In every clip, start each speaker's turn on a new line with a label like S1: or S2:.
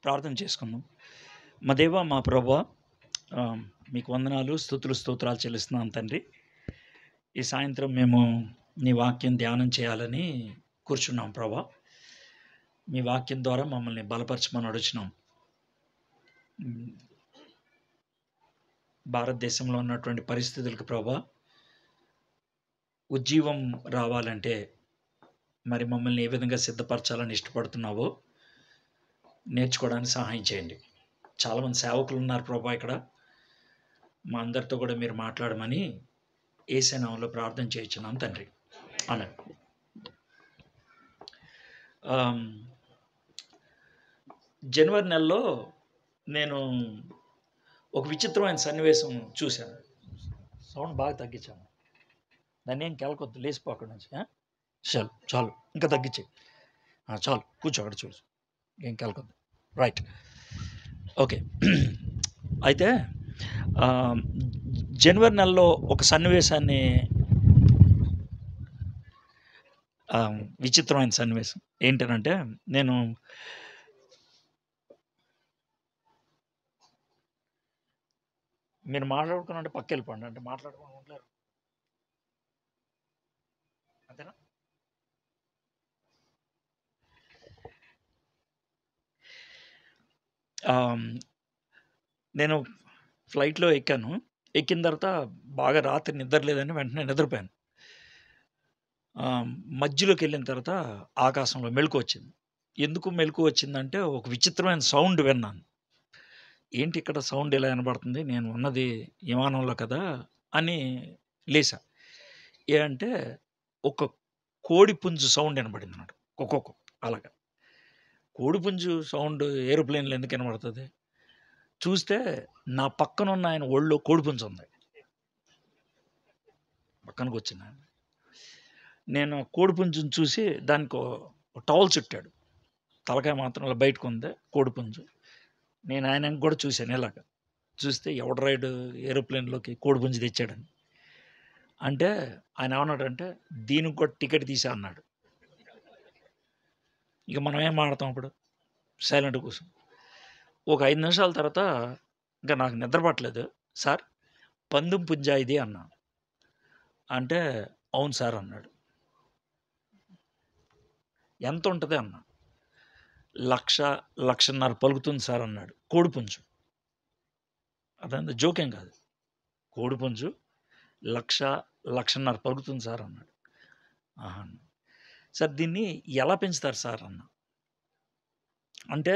S1: ప్రార్థన చేసుకుందాం. మా దేవ, మా ప్రభువా, మీకు వందనాలు, స్తుతులు, స్తోత్రాలు చెల్లిస్తున్నాను తండ్రి. ఈ సాయంత్రం మేము నీ వాక్యం ధ్యానం చేయాలని కూర్చున్నాం ప్రభా. మీ వాక్యం ద్వారా మమ్మల్ని బలపరచమని అడుగుచున్నాం. భారతదేశంలో ఉన్నటువంటి పరిస్థితులకు ప్రభా ఉజ్జీవం రావాలంటే మరి మమ్మల్ని ఏ విధంగా సిద్ధపరచాలని ఇష్టపడుతున్నావో నేర్చుకోవడానికి సహాయం చేయండి. చాలామంది సేవకులు ఉన్నారు ప్రభా ఇక్కడ. మా అందరితో కూడా మీరు మాట్లాడమని యేసు నామములో ప్రార్థన చేయించున్నాం తండ్రి. ఆమేన్. జనవరి నెలలో నేను ఒక విచిత్రమైన సన్నివేశం చూశాను. సౌండ్ బాగా తగ్గించాను. దాన్ని ఏం కెలకొద్దు, లేచిపో అక్కడి నుంచి. చాలు చాలు, ఇంకా తగ్గించే. చాలు, కూర్చో అక్కడ, చూడు, ఏం కెలకొద్దు. Right, okay. అయితే జనవరి నెలలో ఒక సన్నివేశాన్ని, విచిత్రమైన సన్నివేశం ఏంటనంటే, నేను మీరు మాట్లాడుకున్నంటే పక్క వెళ్ళిపోండి, అంటే మాట్లాడుకుని ఉంటారు అంతేనా. నేను ఫ్లైట్లో ఎక్కాను. ఎక్కిన తర్వాత బాగా రాత్రి నిద్ర లేదని వెంటనే నిద్రపోయాను. మధ్యలోకి వెళ్ళిన తర్వాత ఆకాశంలో మెలకు వచ్చింది. ఎందుకు మెలకు వచ్చిందంటే, ఒక విచిత్రమైన సౌండ్ విన్నాను. ఏంటి ఇక్కడ సౌండ్ ఎలా వినబడుతుంది, నేను ఉన్నది విమానంలో కదా అని లేసా. ఏంటంటే ఒక కోడిపుంజు సౌండ్ వినబడింది అన్నమాట. ఒక్కొక్క అలాగా కోడిపుంజు సౌండ్ ఏరోప్లేన్లో ఎందుకు వినబడుతుంది? చూస్తే నా పక్కన ఉన్న ఆయన ఒళ్ళో కోడిపుంజు ఉంది. పక్కనకు వచ్చిన నేను కోడిపుంజుని చూసి దానికి టవల్ చుట్టాడు. తలకాయ మాత్రం అలా బయటకు ఉంది కోడిపుంజు. నేను ఆయనకు కూడా చూశాను ఇలాగ. చూస్తే ఎవడ రైడ్ ఏరోప్లేన్లోకి కోడిపుంజు తెచ్చాడని. అంటే ఆయన ఏమన్నాడంటే, దీనికి కూడా టికెట్ తీసా అన్నాడు. ఇక మనం ఏం మాడతాం అప్పుడు? సైలెంట్ కూర్చొని ఒక 5 నిమిషాల తర్వాత ఇంకా నాకు నిద్ర పట్టలేదు. సార్, పందెం పుంజా ఇది అన్నా. అంటే అవును సార్ అన్నాడు. ఎంత ఉంటుంది అన్నా. 1,00,000-1,50,000 పలుకుతుంది సార్ అన్నాడు. కోడిపుంజు, అదంతా జోకేం కాదు. కోడిపుంజు 1,00,000-1,50,000 పలుకుతుంది సార్ అన్నాడు. ఆహా, సార్ దీన్ని ఎలా పెంచుతారు సార్ అన్న. అంటే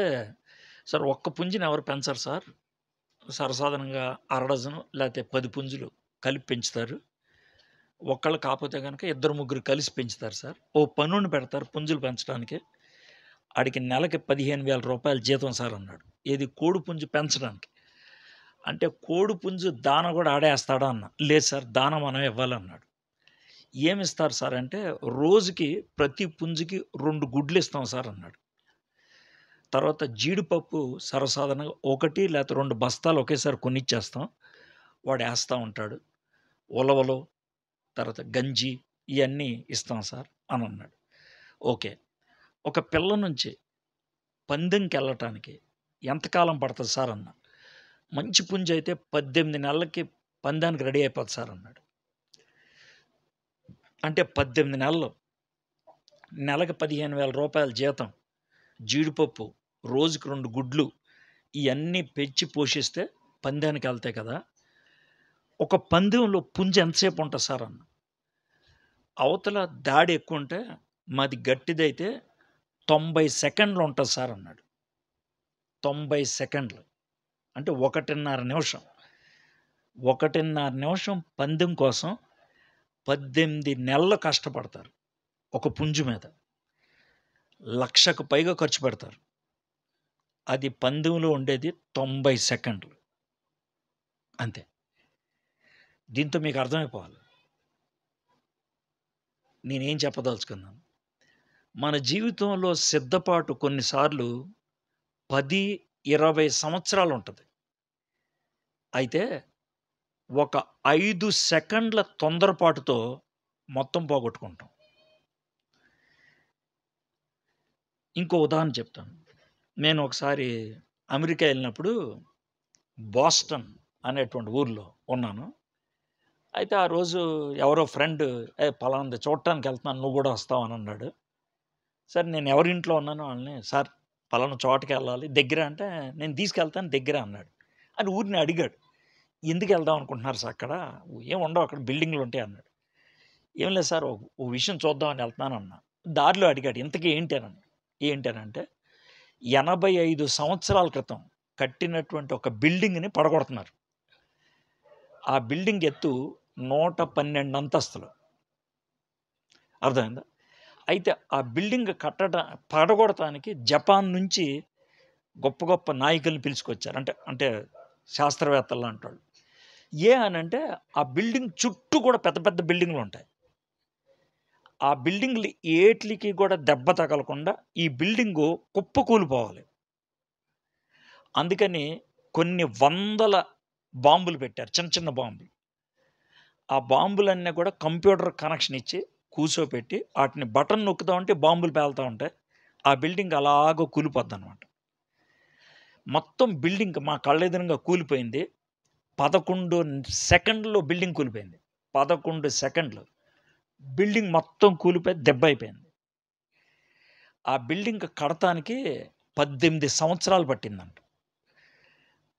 S1: సార్, ఒక్క పుంజుని ఎవరు పెంచరు సార్, సర్వసాధారణంగా 1/2 డజను లేకపోతే 10 పుంజులు కలిపి పెంచుతారు. ఒక్కళ్ళు కాకపోతే కనుక 2-3 కలిసి పెంచుతారు సార్. ఓ పనుని పెడతారు పుంజులు పెంచడానికి. ఆడికి నెలకి 15,000 రూపాయలు జీతం సార్ అన్నాడు. ఏది? కోడిపుంజు పెంచడానికి. అంటే కోడిపుంజు దాన కూడా ఆడేస్తాడా అన్న. లేదు సార్, దాన మనం ఇవ్వాలన్నాడు. ఏమిస్తారు సార్ అంటే, రోజుకి ప్రతి పుంజుకి 2 గుడ్లు ఇస్తాం సార్ అన్నాడు. తర్వాత జీడిపప్పు సర్వసాధారణంగా 1 లేకపోతే 2 బస్తాలు ఒకేసారి కొనిచ్చేస్తాం, వాడు వేస్తూ ఉంటాడు. ఉలవలు, తర్వాత గంజి, ఇవన్నీ ఇస్తాం సార్ అని అన్నాడు. ఓకే, ఒక పిల్ల నుంచి పందెంకి వెళ్ళటానికి ఎంతకాలం పడుతుంది సార్ అన్న. మంచి పుంజు అయితే 18 నెలలకి పందానికి రెడీ అయిపోతుంది సార్ అన్నాడు. అంటే 18 నెలలు, నెలకి 15,000 రూపాయల జీతం, జీడిపప్పు, రోజుకి 2 గుడ్లు, ఇవన్నీ పెంచి పోషిస్తే పందానికి వెళ్తాయి కదా. ఒక పందెంలో పుంజు ఎంతసేపు ఉంటుంది సార్ అన్న. అవతల దాడి ఎక్కువ ఉంటే మాది గట్టిదైతే 90 సెకండ్లు ఉంటుంది సార్ అన్నాడు. 90 సెకండ్లు అంటే 1.5 నిమిషం. 1.5 నిమిషం పందెం కోసం 18 నెలలు కష్టపడతారు. ఒక పుంజు మీద 1,00,000కు పైగా ఖర్చు పెడతారు. అది పందెంలో ఉండేది 90 సెకండ్లు అంతే. దీంతో మీకు అర్థమైపోవాలి నేనేం చెప్పదలుచుకున్నాను. మన జీవితంలో సిద్ధపాటు కొన్నిసార్లు 10-20 సంవత్సరాలు ఉంటుంది. అయితే ఒక 5 సెకండ్ల తొందరపాటుతో మొత్తం పోగొట్టుకుంటాం. ఇంకో ఉదాహరణ చెప్తాను. నేను ఒకసారి అమెరికా వెళ్ళినప్పుడు బోస్టన్ అనేటువంటి ఊర్లో ఉన్నాను. అయితే ఆ రోజు ఎవరో ఫ్రెండ్ పలానాది చూడటానికి వెళ్తున్నాను, నువ్వు కూడా వస్తావు అని అన్నాడు. సరే నేను ఎవరింట్లో ఉన్నానో వాళ్ళని, సార్ పలానా చోటకి వెళ్ళాలి దగ్గర అంటే, నేను తీసుకెళ్తాను దగ్గర అన్నాడు. అని ఊరిని అడిగాడు, ఎందుకు వెళ్దాం అనుకుంటున్నారు సార్ అక్కడ, ఏం ఉండవు అక్కడ బిల్డింగ్లు ఉంటాయి అన్నాడు. ఏం లేదు సార్, ఓ విషయం చూద్దామని వెళ్తున్నాను అన్న. దారిలో అడిగాడు, ఇంతకీ ఏంటనంటే 85 సంవత్సరాల క్రితం కట్టినటువంటి ఒక బిల్డింగ్ని పడగొడుతున్నారు. ఆ బిల్డింగ్ ఎత్తు 112 అంతస్తులు. అర్థమైందా? అయితే ఆ బిల్డింగ్ పడగొడటానికి జపాన్ నుంచి గొప్ప గొప్ప నాయకుల్ని పిలుచుకొచ్చారు. అంటే శాస్త్రవేత్తలు అంటాడు. అనంటే ఆ బిల్డింగ్ చుట్టూ కూడా పెద్ద పెద్ద బిల్డింగ్లు ఉంటాయి. ఆ బిల్డింగ్లు ఏట్లికి కూడా దెబ్బ తగలకుండా ఈ బిల్డింగు కుప్పకూలిపోవాలి. అందుకని కొన్ని వందల బాంబులు పెట్టారు, చిన్న చిన్న బాంబులు. ఆ బాంబులన్నీ కూడా కంప్యూటర్ కనెక్షన్ ఇచ్చి కూర్చోపెట్టి వాటిని బటన్ నొక్కుతా ఉంటే బాంబులు పేలుతూ ఉంటాయి. ఆ బిల్డింగ్ అలాగ కూలిపోద్ది అనమాట. మొత్తం బిల్డింగ్ మా కళ్ళెదురుగా కూలిపోయింది. 11 సెకండ్లో బిల్డింగ్ కూలిపోయింది. 11 సెకండ్లు బిల్డింగ్ మొత్తం కూలిపోయి దెబ్బ అయిపోయింది. ఆ బిల్డింగ్ కడటానికి 18 సంవత్సరాలు పట్టిందంట.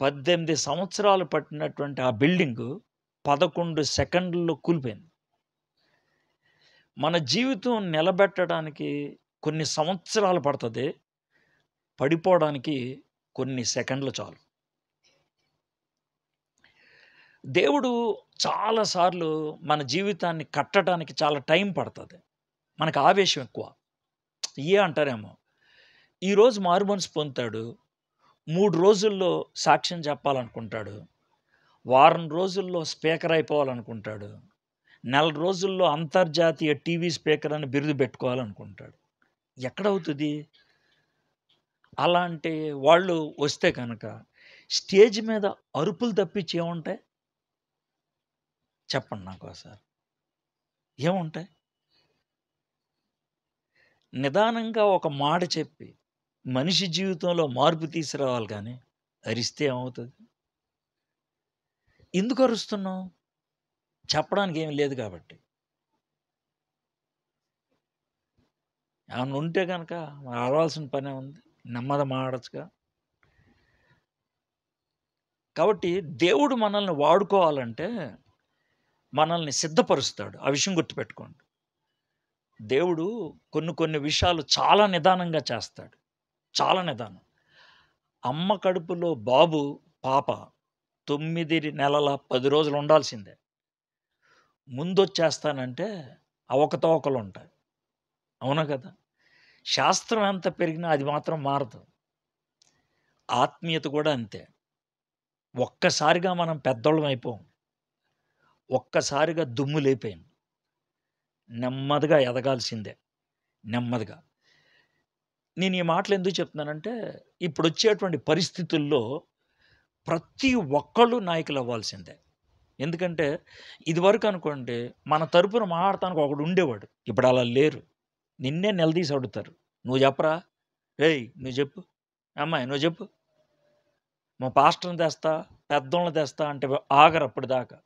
S1: 18 సంవత్సరాలు పట్టినటువంటి ఆ బిల్డింగు 11 సెకండ్లలో కూలిపోయింది. మన జీవితం నిలబెట్టడానికి కొన్ని సంవత్సరాలు పడుతుంది, పడిపోవడానికి కొన్ని సెకండ్లు చాలు. దేవుడు చాలాసార్లు మన జీవితాన్ని కట్టడానికి చాలా టైం పడుతుంది. మనకు ఆవేశం ఎక్కువ. అంటారేమో, ఈరోజు మారుమనసు పొందుతాడు, 3 రోజుల్లో సాక్ష్యం చెప్పాలనుకుంటాడు, వారం రోజుల్లో స్పీకర్ అయిపోవాలనుకుంటాడు, నెల రోజుల్లో అంతర్జాతీయ టీవీ స్పీకర్ అని బిరుదు పెట్టుకోవాలనుకుంటాడు. ఎక్కడవుతుంది? అలాంటి వాళ్ళు వస్తే కనుక స్టేజ్ మీద అరుపులు తప్పించి ఏముంటాయి చెప్పండి నాకు ఒకసారి? ఏముంటాయి? నిదానంగా ఒక మాట చెప్పి మనిషి జీవితంలో మార్పు తీసుకురావాలి, కానీ అరిస్తే ఏమవుతుంది? ఎందుకు అరుస్తున్నావు? చెప్పడానికి ఏమి లేదు కాబట్టి. ఏమన్నా ఉంటే కనుక అరవాల్సిన పనే ఉంది, నెమ్మది మాడచ్చుగా. కాబట్టి దేవుడు మనల్ని వాడుకోవాలంటే మనల్ని సిద్ధపరుస్తాడు. ఆ విషయం గుర్తుపెట్టుకోండి. దేవుడు కొన్ని విషయాలు చాలా నిదానంగా చేస్తాడు. చాలా నిదానం. అమ్మ కడుపులో బాబు, పాప 9 నెలల 10 రోజులు ఉండాల్సిందే. ముందొచ్చేస్తానంటే అవకతవకలు ఉంటాయి. అవునా కదా? శాస్త్రం ఎంత పెరిగినా అది మాత్రం మారదు. ఆత్మీయత కూడా అంతే. ఒక్కసారిగా మనం పెద్దోళ్ళం అయిపోం. ఒక్కసారిగా దుమ్ము లేపేయం. నెమ్మదిగా ఎదగాల్సిందే. నెమ్మదిగా. నేను ఈ మాటలు ఎందుకు చెప్తున్నానంటే, ఇప్పుడొచ్చేటువంటి పరిస్థితుల్లో ప్రతి ఒక్కళ్ళు నాయకులు అవ్వాల్సిందే. ఎందుకంటే ఇదివరకు అనుకోండి, మన తరపున మాట్లాడటానికి ఒకడు ఉండేవాడు. ఇప్పుడు అలా లేరు. నిన్నే నిలదీసి అడుగుతారు. నువ్వు చెప్పరా, రేయ్ నువ్వు చెప్పు, అమ్మాయి నువ్వు చెప్పు, మా పాస్టర్ని తెస్తా, పెద్దోళ్ళని తెస్తా అంటే ఆగరు అప్పటిదాకా.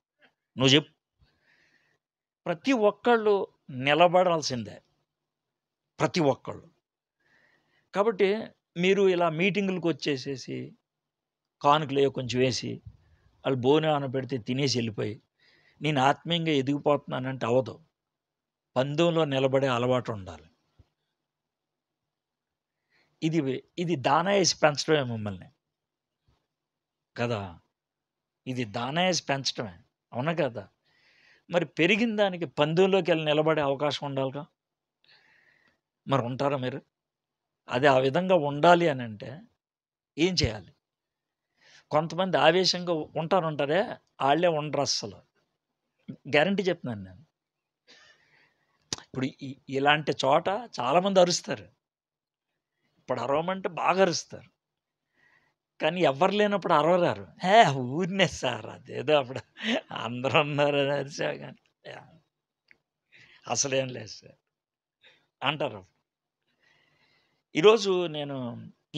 S1: నువ్వు చెప్పు. ప్రతి ఒక్కళ్ళు నిలబడాల్సిందే, ప్రతి ఒక్కళ్ళు. కాబట్టి మీరు ఇలా మీటింగులకు వచ్చేసేసి కానుకలు కొంచెం వేసి వాళ్ళు భోజనం పెడితే తినేసి వెళ్ళిపోయి నేను ఆత్మీయంగా ఎదిగిపోతున్నానంటే అవదు. పందెంలో నిలబడే అలవాటు ఉండాలి. ఇది దానా వేసి పెంచడమే మిమ్మల్ని కదా. ఇది దానా వేసి పెంచడమే, అవునా కదా? మరి పెరిగిన దానికి పందెంలోకి వెళ్ళి నిలబడే అవకాశం ఉండాలిగా. మరి ఉంటారా మీరు? అది ఆ విధంగా ఉండాలి అని అంటే ఏం చేయాలి? కొంతమంది ఆవేశంగా ఉంటారే, వాళ్ళే ఉండరు అస్సలు. గ్యారంటీ చెప్తున్నాను నేను. ఇప్పుడు ఇలాంటి చోట చాలామంది అరుస్తారు. ఇప్పుడు అరవమంటే బాగా అరుస్తారు, కానీ ఎవరు లేనప్పుడు అరవరారు. ఊరినే సార్, అదేదో అప్పుడు అందరూ ఉన్నారని అరిసా, కానీ అసలేం లేదు సార్ అంటారు. ఈరోజు నేను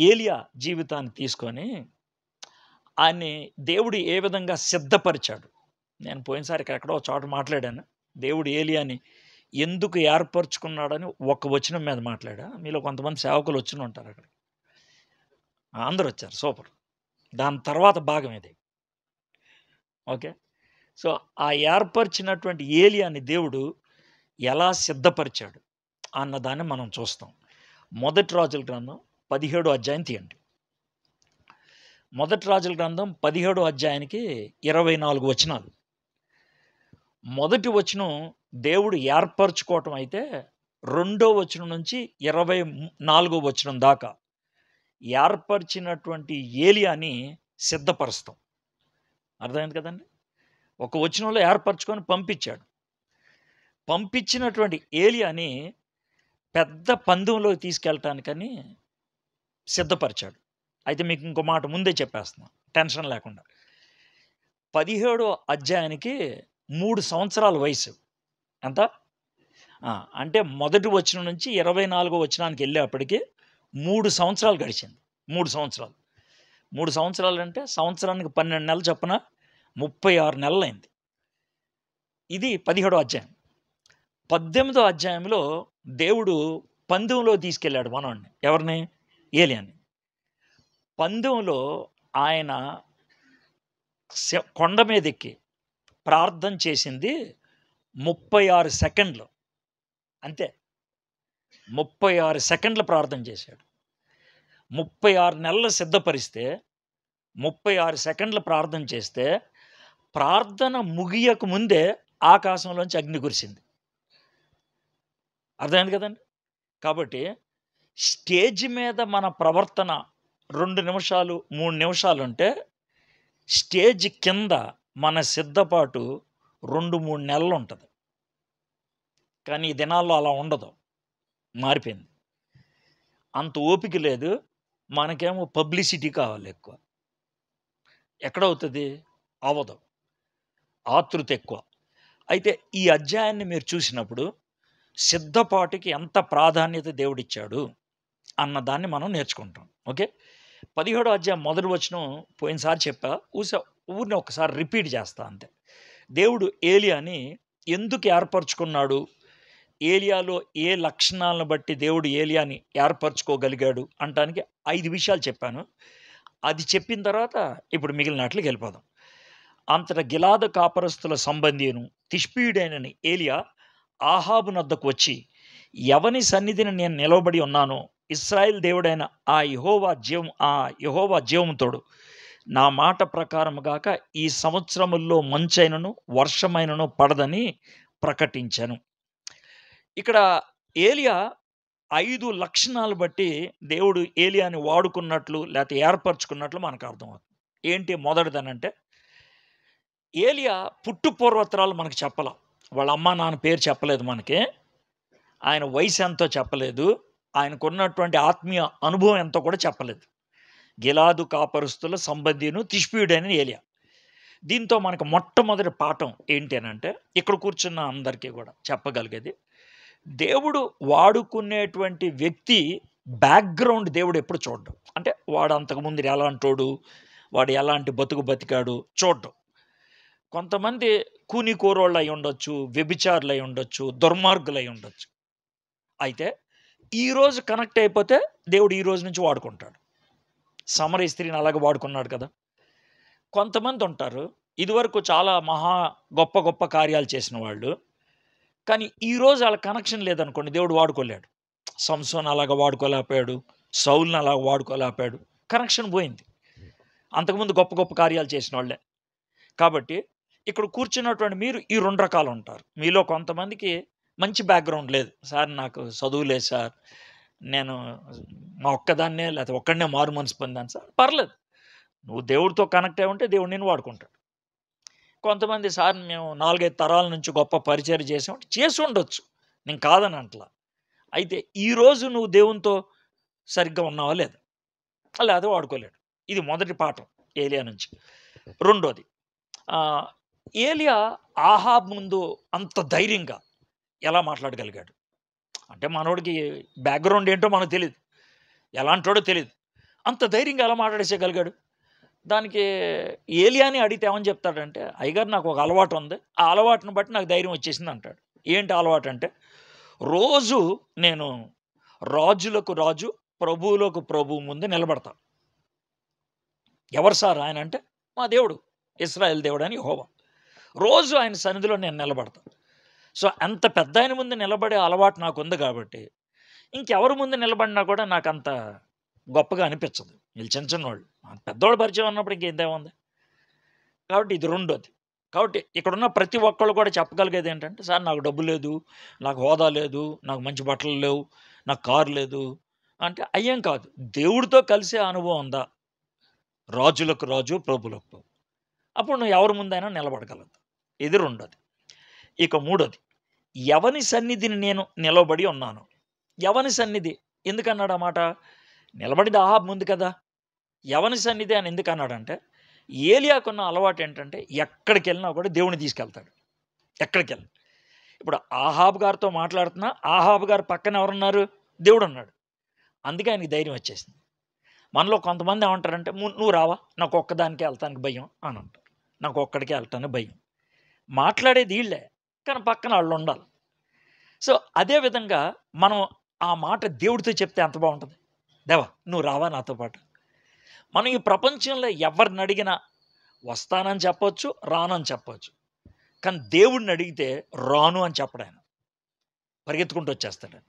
S1: ఏలియా జీవితాన్ని తీసుకొని ఆయన్ని దేవుడు ఏ విధంగా సిద్ధపరిచాడు. నేను పోయినసారి ఎక్కడో చోట మాట్లాడాను. దేవుడు ఏలియాని ఎందుకు ఏర్పరచుకున్నాడని ఒక వచనం మీద మాట్లాడా. మీలో కొంతమంది సేవకులు వచ్చి ఉంటారు అక్కడ. అందరూ వచ్చారు. సూపర్. దాని తర్వాత భాగం ఇది. ఓకే. సో, ఆ ఏర్పరిచినటువంటి ఏలియాని దేవుడు ఎలా సిద్ధపరిచాడు అన్నదాన్ని మనం చూస్తాం. మొదటి రాజుల గ్రంథం 17 అధ్యాయం తీయండి. మొదటి రాజుల గ్రంథం 17 అధ్యాయానికి 24 వచనాలు. మొదటి వచనం దేవుడు ఏర్పరచుకోవటం అయితే, రెండో వచనం నుంచి 24 వచనం దాకా ఏర్పరిచినటువంటి ఏలియాని సిద్ధపరుస్తాం. అర్థమైంది కదండి. ఒక వచనంలో ఏర్పరచుకొని పంపించాడు. పంపించినటువంటి ఏలియాని పెద్ద పందెంలో తీసుకెళ్ళటానికని సిద్ధపరిచాడు. అయితే మీకు ఇంకో మాట ముందే చెప్పేస్తున్నాను టెన్షన్ లేకుండా. 17 అధ్యాయానికి 3 సంవత్సరాల వయసు. ఎంత? అంటే మొదటి వచనం నుంచి 24 వచనానికి వెళ్ళేప్పటికి 3 సంవత్సరాలు గడిచింది. 3 సంవత్సరాలు. 3 సంవత్సరాలు అంటే సంవత్సరానికి 12 నెలలు చొప్పున 36 నెలలైంది. ఇది 17 అధ్యాయం. 18 అధ్యాయంలో దేవుడు పందెంలో తీసుకెళ్ళాడు మనోడిని. ఎవరిని? ఏలియాని. పందెంలో ఆయన కొండ మీదెక్కి ప్రార్థన చేసింది 36 సెకండ్లు. అంతే. 36 సెకండ్లు ప్రార్థన చేశాడు. 36 నెలలు సిద్ధపరిస్తే 36 సెకండ్లు ప్రార్థన చేస్తే ప్రార్థన ముగియక ముందే ఆకాశంలోంచి అగ్ని కురిసింది. అర్థమైంది కదండి. కాబట్టి స్టేజ్ మీద మన ప్రవర్తన 2 నిమిషాలు 3 నిమిషాలు ఉంటే, స్టేజ్ కింద మన సిద్ధపాటు 2-3 నెలలు ఉంటుంది. కానీ ఈ దినాల్లో అలా ఉండదు. మారిపోయింది. అంత ఓపిక లేదు. మనకేమో పబ్లిసిటీ కావాలి ఎక్కువ. ఎక్కడవుతుంది? అవ్వదు. ఆతృత ఎక్కువ. అయితే ఈ అధ్యాయాన్ని మీరు చూసినప్పుడు సిద్ధపాటుకి ఎంత ప్రాధాన్యత దేవుడిచ్చాడు అన్నదాన్ని మనం నేర్చుకుంటాం. ఓకే. 17 అధ్యాయం మొదటి వచనం పోయినసారి చెప్పా. ఊరిని ఒకసారి రిపీట్ చేస్తా అంతే. దేవుడు ఏలియాని ఎందుకు ఏర్పరచుకున్నాడు, ఏలియాలో ఏ లక్షణాలను బట్టి దేవుడు ఏలియాని ఏర్పరచుకోగలిగాడు అంటానికి 5 విషయాలు చెప్పాను. అది చెప్పిన తర్వాత ఇప్పుడు మిగిలినట్లకి వెళ్ళిపోదాం. అంతటా గిలాదు కాపరస్తుల సంబంధియును తిష్బీయుడైన ఏలియా ఆహాబు నద్దకు వచ్చి, ఎవని సన్నిధిని నేను నిలవబడి ఉన్నానో ఇశ్రాయేలు దేవుడైన ఆ యెహోవా జీవముతోడు నా మాట ప్రకారము గాక ఈ సంవత్సరముల్లో మంచైనను వర్షమైనను పడదని ప్రకటించాను. ఇక్కడ ఏలియా 5 లక్షణాలు బట్టి దేవుడు ఏలియాని వాడుకున్నట్లు లేకపోతే ఏర్పరచుకున్నట్లు మనకు అర్థమవుతుంది. ఏంటి మొదటిదనంటే, ఏలియా పుట్టు పూర్వోత్తరాలు మనకు చెప్పల. వాళ్ళ అమ్మ నాన్న పేరు చెప్పలేదు మనకి. ఆయన వయసు ఎంతో చెప్పలేదు. ఆయనకున్నటువంటి ఆత్మీయ అనుభవం ఎంతో కూడా చెప్పలేదు. గిలాదు కాపరుస్తుల సంబంధిను తిష్బీయుడైన ఏలియా. దీంతో మనకు మొట్టమొదటి పాఠం ఏంటి అనంటే, ఇక్కడ కూర్చున్న అందరికీ కూడా చెప్పగలిగేది, దేవుడు వాడుకునేటువంటి వ్యక్తి బ్యాక్గ్రౌండ్ దేవుడు ఎప్పుడు చూడడం. అంటే వాడు అంతకుముందు ఎలాంటోడు, వాడు ఎలాంటి బతుకు బతికాడు చూడడం. కొంతమంది కూని కోరోళ్ళు అయి ఉండొచ్చు, వ్యభిచారులు అయి ఉండొచ్చు, దుర్మార్గులు అయి ఉండొచ్చు. అయితే ఈరోజు కనెక్ట్ అయిపోతే దేవుడు ఈ రోజు నుంచి వాడుకుంటాడు. సమరయ స్త్రీని అలాగే వాడుకున్నాడు కదా. కొంతమంది ఉంటారు, ఇదివరకు చాలా మహా గొప్ప గొప్ప కార్యాలు చేసిన వాళ్ళు, కానీ ఈరోజు వాళ్ళ కనెక్షన్ లేదనుకోండి, దేవుడు వాడుకోలేడు. సంసోన్ అలాగ వాడుకోలేకపోయాడు, సౌల్ని అలాగ వాడుకోలేకపోయాడు. కనెక్షన్ పోయింది. అంతకుముందు గొప్ప గొప్ప కార్యాలు చేసిన వాళ్ళే. కాబట్టి ఇక్కడ కూర్చున్నటువంటి మీరు ఈ 2 రకాలు ఉంటారు. మీలో కొంతమందికి మంచి బ్యాక్గ్రౌండ్ లేదు. సార్ నాకు చదువు లేదు సార్, నేను మా ఒక్కదాన్నే లేకపోతే ఒక్కడనే మారు మనసు పొందాను సార్. పర్లేదు, నువ్వు దేవుడితో కనెక్ట్ అయి ఉంటే దేవుడు నిన్ను వాడుకుంటాడు. కొంతమంది సార్ మేము 4-5 తరాల నుంచి గొప్ప పరిచయం చేసాం, చేసి ఉండొచ్చు, నేను కాదని అంటలా. అయితే ఈరోజు నువ్వు దేవునితో సరిగ్గా ఉన్నావా లేదా, లేదా వాడుకోలేడు. ఇది మొదటి పాఠం ఏలియా నుంచి. రెండోది, ఏలియా ఆహాబ్ ముందు అంత ధైర్యంగా ఎలా మాట్లాడగలిగాడు అంటే, మనోడికి బ్యాక్గ్రౌండ్ ఏంటో మనకు తెలియదు, ఎలాంటోడో తెలియదు. అంత ధైర్యంగా ఎలా మాట్లాడేసేయగలిగాడు? దానికి ఏలియాని అడిగితే ఏమని చెప్తాడంటే, అయ్యగారు నాకు ఒక అలవాటు ఉంది. ఆ అలవాటుని బట్టి నాకు ధైర్యం వచ్చేసింది అంటాడు. ఏంటి అలవాటు అంటే, రోజు నేను రాజులకు రాజు, ప్రభువులకు ప్రభువు ముందు నిలబడతా. ఎవరు సార్ ఆయన అంటే, మా దేవుడు. ఇశ్రాయేల్ దేవుడని యెహోవా. రోజు ఆయన సన్నిధిలో నేను నిలబడతా. సో, అంత పెద్దాయన ముందు నిలబడే అలవాటు నాకుంది కాబట్టి, ఇంకెవరి ముందు నిలబడినా కూడా నాకంత గొప్పగా అనిపించదు. వీళ్ళు చిన్న చిన్నోళ్ళు. పెద్దోళ్ళు పరిచయం ఉన్నప్పుడు ఇంకేందేముంది. కాబట్టి ఇది రెండోది. కాబట్టి ఇక్కడున్న ప్రతి ఒక్కళ్ళు కూడా చెప్పగలిగేది ఏంటంటే, సార్ నాకు డబ్బు లేదు, నాకు హోదా లేదు, నాకు మంచి బట్టలు లేవు, నాకు కారు లేదు అంటే అయ్యేం కాదు. దేవుడితో కలిసే అనుభవం ఉందా? రాజులకు రాజు, ప్రభువులకు ప్రభు. అప్పుడు నువ్వు ఎవరి ముందైనా నిలబడగలవు. ఇది రెండోది. ఇక మూడోది, ఎవని సన్నిధిని నేను నిలబడి ఉన్నాను. ఎవని సన్నిధి ఎందుకన్నాడు ఆ మాట? నిలబడింది అహాబు ముందు కదా! ఎవని సన్నిధి అని ఎందుకన్నాడంటే, ఏలియాకున్న అలవాటు ఏంటంటే ఎక్కడికెళ్ళినా కూడా దేవుడిని తీసుకెళ్తాడు. ఎక్కడికెళ్ళినా. ఇప్పుడు ఆహాబు గారితో మాట్లాడుతున్నా, ఆహాబు గారి పక్కన ఎవరున్నారు? దేవుడున్నాడు. అందుకే ఆయనకి ధైర్యం వచ్చేసింది. మనలో కొంతమంది ఏమంటారంటే, నువ్వు రావా? నాకు ఒక్కదానికే ఎళ్తానికి భయం అని అంటారు. నాకు ఒక్కడికే ఎళ్ళటానికి భయం. మాట్లాడేది ఈళ్ళే. కానీ పక్కన ఆళ్ళుండాలి. సో, అదే విధంగా మనం ఆ మాట దేవుడితో చెప్తే ఎంత బావుంటది. దేవా! నువ్వు రావా నాతో పాటు? మనం ఈ ప్రపంచంలో ఎవరినడిగినా వస్తానని చెప్పొచ్చు, రానని చెప్పొచ్చు. కానీ దేవుడిని అడిగితే రాను అని చెప్పడాయన. పరిగెత్తుకుంటూ వచ్చేస్తాడాయన.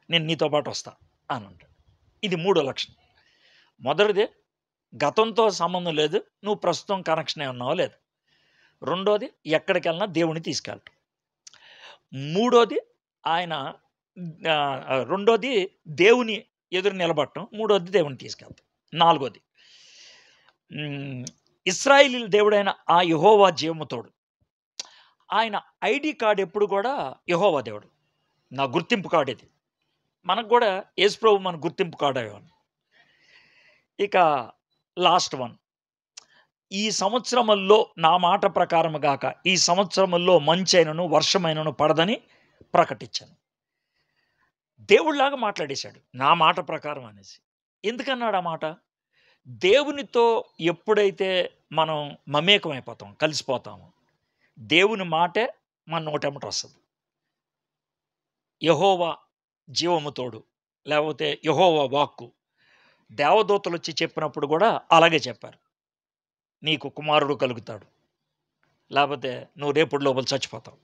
S1: నేను నీతో పాటు వస్తా అని అంటాడు. ఇది మూడో లక్షణం. మొదటిది గతంతో సంబంధం లేదు. నువ్వు ప్రస్తుతం కనెక్షనే ఉన్నావో లేదు. రెండోది ఎక్కడికెళ్ళినా దేవుడిని తీసుకెళ్ళటం. మూడోది ఆయన రెండోది దేవుని ఎదురు నిలబడటం. మూడోది దేవుడిని తీసుకెళ్తాం. నాలుగోది ఇశ్రాయేలీయుల దేవుడైన ఆ యెహోవా జీవము తోడు. ఆయన ఐడీ కార్డ్ ఎప్పుడు కూడా యెహోవా దేవుడు. నా గుర్తింపు కార్డ్ ఇది. మనకు కూడా యేసుప్రభు మన గుర్తింపు కార్డ్ అయ్యేవాడు. ఇక లాస్ట్ వన్. ఈ సంవత్సరముల్లో నా మాట ప్రకారము గాక ఈ సంవత్సరముల్లో మంచైనను వర్షమైనను పడదని ప్రకటించాను. దేవుడిలాగా మాట్లాడేశాడు. నా మాట ప్రకారం అనేసి. ఎందుకన్నాడు ఆ మాట? దేవునితో ఎప్పుడైతే మనం మమేకమైపోతాం, కలిసిపోతామో, దేవుని మాటే మన నోటెమ్మట వస్తది. యెహోవా జీవము తోడు, లేకపోతే యెహోవా వాక్కు. దేవదూతలొచ్చి చెప్పినప్పుడు కూడా అలాగే చెప్పారు. నీకు కుమారుడు కలుగుతాడు. లేకపోతే నువ్వు రేపటి లోపల చచ్చిపోతావు.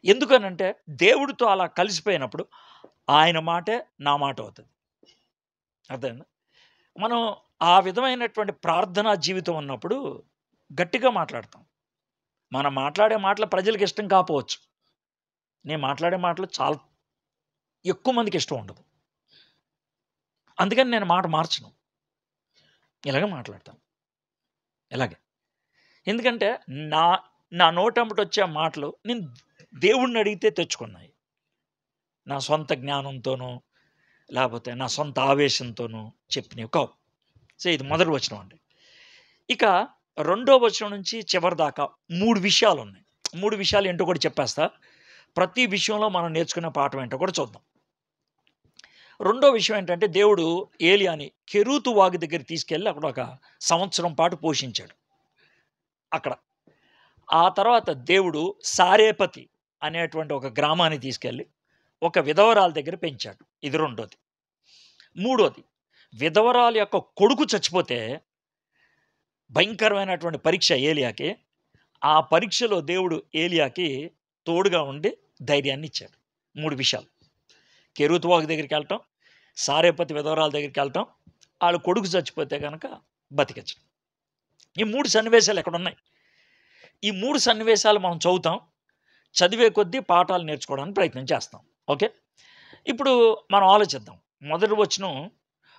S1: ఎందుకనంటే దేవుడితో అలా కలిసిపోయినప్పుడు ఆయన మాటే నా మాట అవుతది. అర్థమైందా? మనం ఆ విధమైనటువంటి ప్రార్థనా జీవితం ఉన్నప్పుడు గట్టిగా మాట్లాడతాం. మనం మాట్లాడే మాటలు ప్రజలకి ఇష్టం కాపోవచ్చు. నేను మాట్లాడే మాటలు చాలా ఎక్కువ మందికి ఇష్టం ఉండదు. అందుకని నేను మాట మార్చను. ఇలాగే మాట్లాడతాను. ఇలాగే. ఎందుకంటే నా నా నోటెంబటొచ్చే మాటలు నేను దేవుడిని అడిగితే తెచ్చుకున్నాయి. నా సొంత జ్ఞానంతోనో, లేకపోతే నా సొంత ఆవేశంతోనో చెప్పినవి కావు. సో, ఇది మొదటి వచనం అండి. ఇక రెండో వచనం నుంచి చివరి దాకా 3 విషయాలున్నాయి. 3 విషయాలు ఏంటో కూడా చెప్పేస్తా. ప్రతి విషయంలో మనం నేర్చుకునే పాఠం ఏంటో కూడా చూద్దాం. రెండో విషయం ఏంటంటే దేవుడు ఏలియాని కెరూతు వాగు దగ్గరికి తీసుకెళ్ళి అక్కడ ఒక సంవత్సరం పాటు పోషించాడు. అక్కడ. ఆ తర్వాత దేవుడు సారేపతి అనేటువంటి ఒక గ్రామాన్ని తీసుకెళ్ళి ఒక విధవరాల దగ్గర పెంచాడు. ఇది రెండోది. మూడోది విధవరాలు యొక్క కొడుకు చచ్చిపోతే భయంకరమైనటువంటి పరీక్ష ఏలియాకి. ఆ పరీక్షలో దేవుడు ఏలియాకి తోడుగా ఉండి ధైర్యాన్ని ఇచ్చాడు. 3 విషయాలు. కెరూతు వాగు దగ్గరికి వెళ్ళటం, సారేపతి విధవరాల దగ్గరికి వెళ్ళటం, వాళ్ళ కొడుకు చచ్చిపోతే కనుక బతికించడం. ఈ 3 సన్నివేశాలు ఎక్కడున్నాయి. ఈ 3 సన్నివేశాలు మనం చదువుతాం. చదివే కొద్దీ పాఠాలు నేర్చుకోవడానికి ప్రయత్నం చేస్తాం. ఓకే. ఇప్పుడు మనం ఆలోచిద్దాం. మొదటి వచనం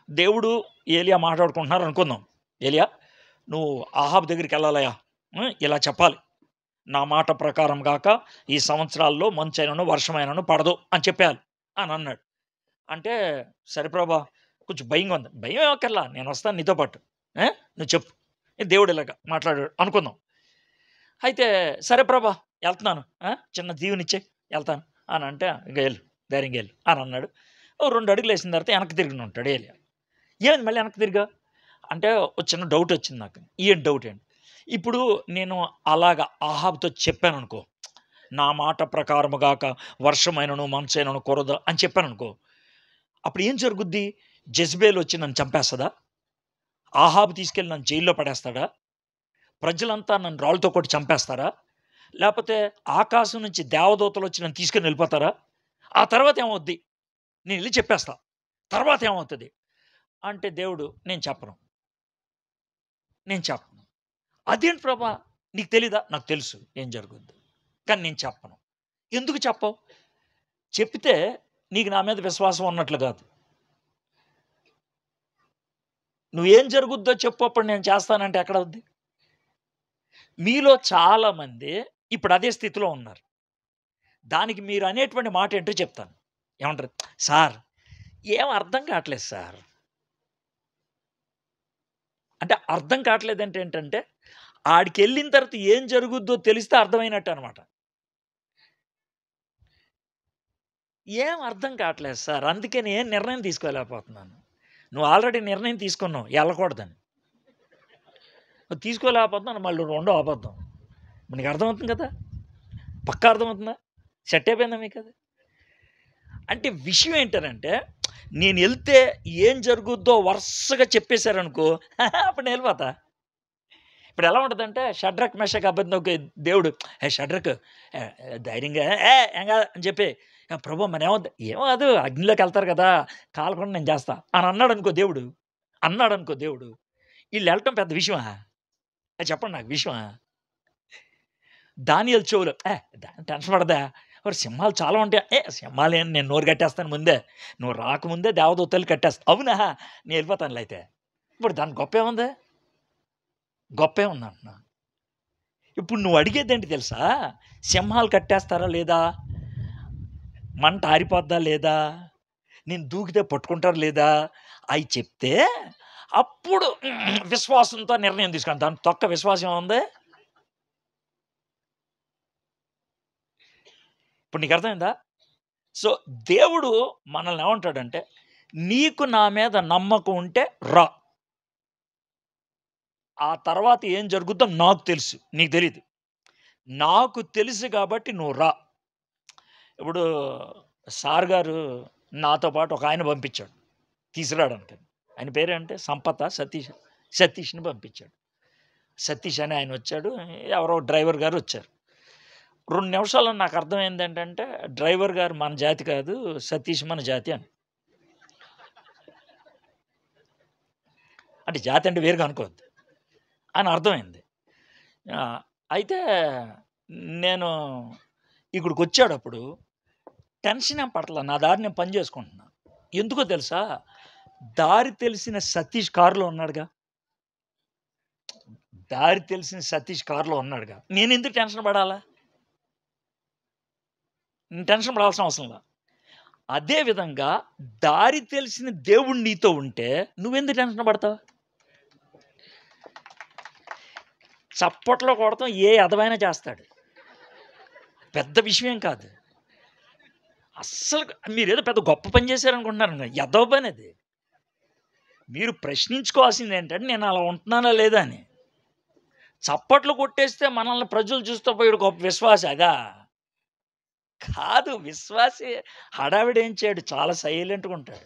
S1: దేవుడు ఏలియా మాట్లాడుకుంటున్నారు అనుకుందాం. ఏలియా నువ్వు ఆహాబు దగ్గరికి వెళ్ళాలయ్యా, ఇలా చెప్పాలి. నా మాట ప్రకారం గాక ఈ సంవత్సరాల్లో మంచైనను వర్షమైనను పడదు అని చెప్పాలి అని అన్నాడు. అంటే సరే ప్రభా కొంచెం భయంగా ఉంది. భయం ఏమక్కర్లా, నేను వస్తాను నీతో పాటు. నువ్వు చెప్పు. దేవుడు ఇలాగా మాట్లాడాడు అనుకుందాం. అయితే సరే ప్రభా వెళ్తున్నాను, చిన్న దీవెనిచ్చేయి వెళ్తాను అని అంటే, ఇంక వెళ్ళు ధైర్యంగా వెళ్ళు అని అన్నాడు. ఓ 2 అడుగులు వేసిన తర్వాత వెనక్కి తిరిగి ఉంటాడు ఏలియా. ఏమైంది మళ్ళీ వెనక్కి తిరిగా అంటే ఒక చిన్న డౌట్ వచ్చింది నాకు. ఏం డౌట్ అండి? ఇప్పుడు నేను అలాగా ఆహాబుతో చెప్పాను అనుకో, నా మాట ప్రకారము గాక వర్షమైనను మంచైనను కురద అని చెప్పాననుకో, అప్పుడు ఏం జరుగుద్ది? జెజబేల్ వచ్చి నన్ను చంపేస్తదా? ఆహాబు తీసుకెళ్ళి నన్ను జైల్లో పడేస్తాడా? ప్రజలంతా నన్ను రాళ్ళతో కొట్టి చంపేస్తారా? లేపోతే ఆకాశం నుంచి దేవదూతలు వచ్చి నన్ను తీసుకొని వెళ్ళిపోతారా? ఆ తర్వాత ఏమవుద్ది? నేను ఎళ్లి చెప్పేస్తా. తర్వాత ఏమవుతది? అంటే దేవుడు నేను చెప్పను. నేను చెప్పను. అదేంటి ప్రభా! నీకు తెలీదా? నాకు తెలుసు ఏం జరుగుద్దో. కానీ నేను చెప్పను. ఎందుకు చెప్పవు? చెప్తే నీకు నా మీద విశ్వాసం ఉన్నట్లు గాదు. నువ్వేం జరుగుద్దో చెప్పు అప్పుడు నేను చేస్తానంటే ఎక్కడవుద్ది? మీలో చాలామంది ఇప్పుడు అదే స్థితిలో ఉన్నారు. దానికి మీరు అనేటువంటి మాట ఏంటో చెప్తాను. ఏమంటారు? సార్ ఏం అర్థం కావట్లేదు సార్. అంటే అర్థం కావట్లేదంటే ఏంటంటే, ఆడికెళ్ళిన తర్వాత ఏం జరుగుద్దో తెలిస్తే అర్థమైనట్టు అనమాట. ఏం అర్థం కావట్లేదు సార్. అందుకని ఏం నిర్ణయం తీసుకోలేకపోతున్నాను. నువ్వు ఆల్రెడీ నిర్ణయం తీసుకున్నావు ఎళ్ళకూడదని. తీసుకోలేకపోతున్నాను మళ్ళీ రెండో అబద్ధం. ఇప్పుడు నీకు అర్థమవుతుంది కదా! పక్కా అర్థమవుతుందా? సెట్ అయిపోయిందా మీకది? అంటే విషయం ఏంటనంటే, నేనెళ్తే ఏం జరుగుద్దో వరుసగా చెప్పేసారనుకో అప్పుడు నేనెళ్ళిపోతా. ఇప్పుడెలా ఉంటదంటే షడ్రక్, మెషక్, అబేద్నెగో దేవుడు షడ్రక్ ధైర్యంగా ఏం కాదు అని చెప్పి ప్రభు మరేమవుద్ది? ఏం కాదు అగ్నిలోకెళ్తారు కదా! కాలకుండా నేను చేస్తా అని అన్నాడనుకో దేవుడు. ఈళ్ళెళ్ళటం పెద్ద విషయమా? చెప్పండి నాకు విషయమా? దానియేలు చెవులో టెన్షన్ పడదా? ఓరి సింహాలు చాలా ఉంటాయి. సింహాలేంటి నేను నోరు కట్టేస్తాను ముందే. నువ్వు రాకముందే దేవదూతలు కట్టేస్తా. అవునా? నేను ఎళ్ళిపోతానులే అయితే. ఇప్పుడు దానికి గొప్పేముంది? గొప్పేముందంటున్నా. ఇప్పుడు నువ్వు అడిగేదేంటి తెలుసా? సింహాలు కట్టేస్తారా లేదా? మంట ఆరిపోద్దా లేదా? నేను దూకితే పట్టుకుంటారా లేదా? అయి చెప్తే అప్పుడు విశ్వాసంతో నిర్ణయం తీసుకుంటాను. దాని తొక్క విశ్వాసం ఏముంది? ఇప్పుడు నీకు అర్థమైందా? సో, దేవుడు మనల్ని ఏమంటాడంటే, నీకు నా మీద నమ్మకం ఉంటే రా. ఆ తర్వాత ఏం జరుగుద్దో నాకు తెలుసు. నీకు తెలీదు. నాకు తెలుసు కాబట్టి నువ్వు రా. ఇప్పుడు సార్ గారు నాతో పాటు ఒక ఆయన పంపించాడు. తీసుకురావడానికని. ఆయన పేరేంటి సతీష్‌ని పంపించాడు. సతీష్ అని ఆయన వచ్చాడు. ఎవరో డ్రైవర్ గారు వచ్చారు. 2 నిమిషాల్లో నాకు అర్థమైందేంటంటే, డ్రైవర్ గారు మన జాతి కాదు. సతీష్ మన జాతి అని. అంటే జాతి అంటే వేరుగా అనుకోవద్దు అని అర్థమైంది. అయితే నేను ఇక్కడికొచ్చాడప్పుడు టెన్షన్ ఏం పడట్ల. నా దారి నేను పని చేసుకుంటున్నా. ఎందుకో తెలుసా? దారి తెలిసిన సతీష్ కారులో ఉన్నాడుగా. దారి తెలిసిన సతీష్ కారులో ఉన్నాడుగా. నేనెందుకు టెన్షన్ పడాలా? నేను టెన్షన్ పడాల్సిన అవసరంలా. అదే విధంగా దారి తెలిసిన దేవుడు నీతో ఉంటే నువ్వెందుకు టెన్షన్ పడతావు? చప్పట్లో కొడతాం ఏ ఎదవైనా చేస్తాడు. పెద్ద విషయం కాదు. అస్సలు మీరేదో పెద్ద గొప్ప పని చేశారనుకుంటున్నారు. ఎదవ పనది. మీరు ప్రశ్నించుకోవాల్సిందేంటంటే నేను అలా ఉంటున్నానా లేదా అని. చప్పట్లు కొట్టేస్తే మనల్ని ప్రజలు చూస్తూ పోయాడు గొప్ప విశ్వాసి అదా? కాదు. విశ్వాసి హడావిడి ఏం చేయడు. చాలా సైలెంట్‌గా ఉంటాడు.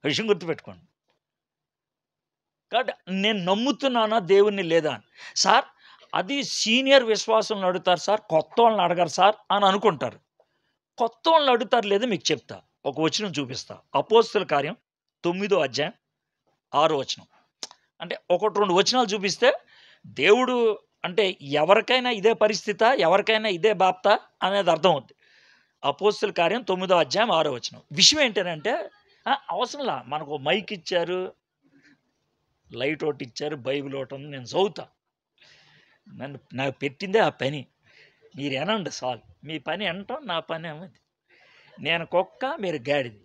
S1: విషయం గుర్తుపెట్టుకోండి. కాబట్టి నేను నమ్ముతున్నానా దేవుడిని లేదా అని. సార్ అది సీనియర్ విశ్వాసులను అడుగుతారు సార్. కొత్తోళ్ళని అడగరు సార్ అని అనుకుంటారు. కొత్తోళ్ళని అడుగుతారు లేదో మీకు చెప్తా. ఒక వచనం చూపిస్తా. అపోస్తుల కార్యం 9దో అధ్యాయం 6 వచనం. అంటే 1, 2 వచనాలు చూపిస్తే దేవుడు అంటే ఎవరికైనా ఇదే పరిస్థితా? ఎవరికైనా ఇదే బాప్తా? అనేది అర్థమవుద్ది. అపోస్తుల కార్యం 9దో అధ్యాయం 6 వచనం. విషయం ఏంటనంటే అవసరంలా మనకు మైక్ ఇచ్చారు. లైట్ ఒకటిచ్చారు. బైబిల్ ఒకటుంది. నేను చదువుతా. నాకు పెట్టిందే ఆ పని. మీరు వినండి చాలు. మీ పని వినటం నా పని ఏమది. నేను కుక్క, మీరు గాడిద.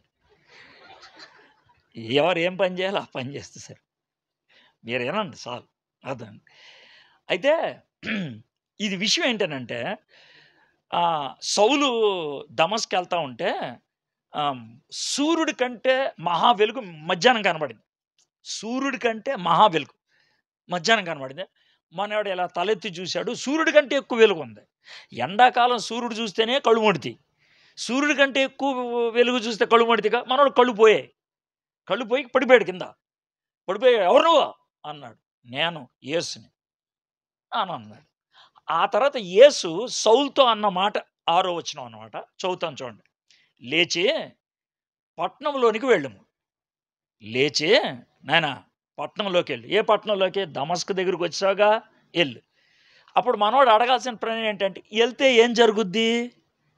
S1: ఎవరు ఏం పని చేయాలో ఆ పని చేస్తే సరే. మీరు వినండి చాలు. అర్థమైంది. అయితే ఇది విషయం ఏంటనంటే సౌలు దమస్కెళ్తా ఉంటే సూర్యుడి కంటే మహా వెలుగు మధ్యాహ్నం కనబడింది. సూర్యుడి కంటే మహా వెలుగు మధ్యాహ్నం కనబడింది. మనోడు ఇలా తలెత్తి చూశాడు. సూర్యుడి కంటే ఎక్కువ వెలుగుంది. ఎండాకాలం సూర్యుడు చూస్తేనే కళ్ళు మండుతాయి. సూర్యుడి కంటే ఎక్కువ వెలుగు చూస్తే కళ్ళు మండుతాయిగా. మనోడు కళ్ళు పోయాయి. కళ్ళు పోయి పడిపోయాడు కింద. పడిపోయి "ఎవరు నువ్వు?" అన్నాడు. "నేను యేసుని" అని అన్నాడు. ఆ తర్వాత యేసు సౌలుతో అన్న మాట 6వ వచనం అన్నమాట. చదువుతాను చూడండి. "లేచి పట్టణంలోనికి వెళ్ళుము. లేచి నాయనా పట్టణంలోకెళ్ళు." ఏ పట్టణంలోకి? దమస్కు దగ్గరికొచ్చావుగా ఎళ్ళు. అప్పుడు మనోడు అడగాల్సిన పని ఏంటంటే, ఎళ్తే ఏం జరుగుద్ది?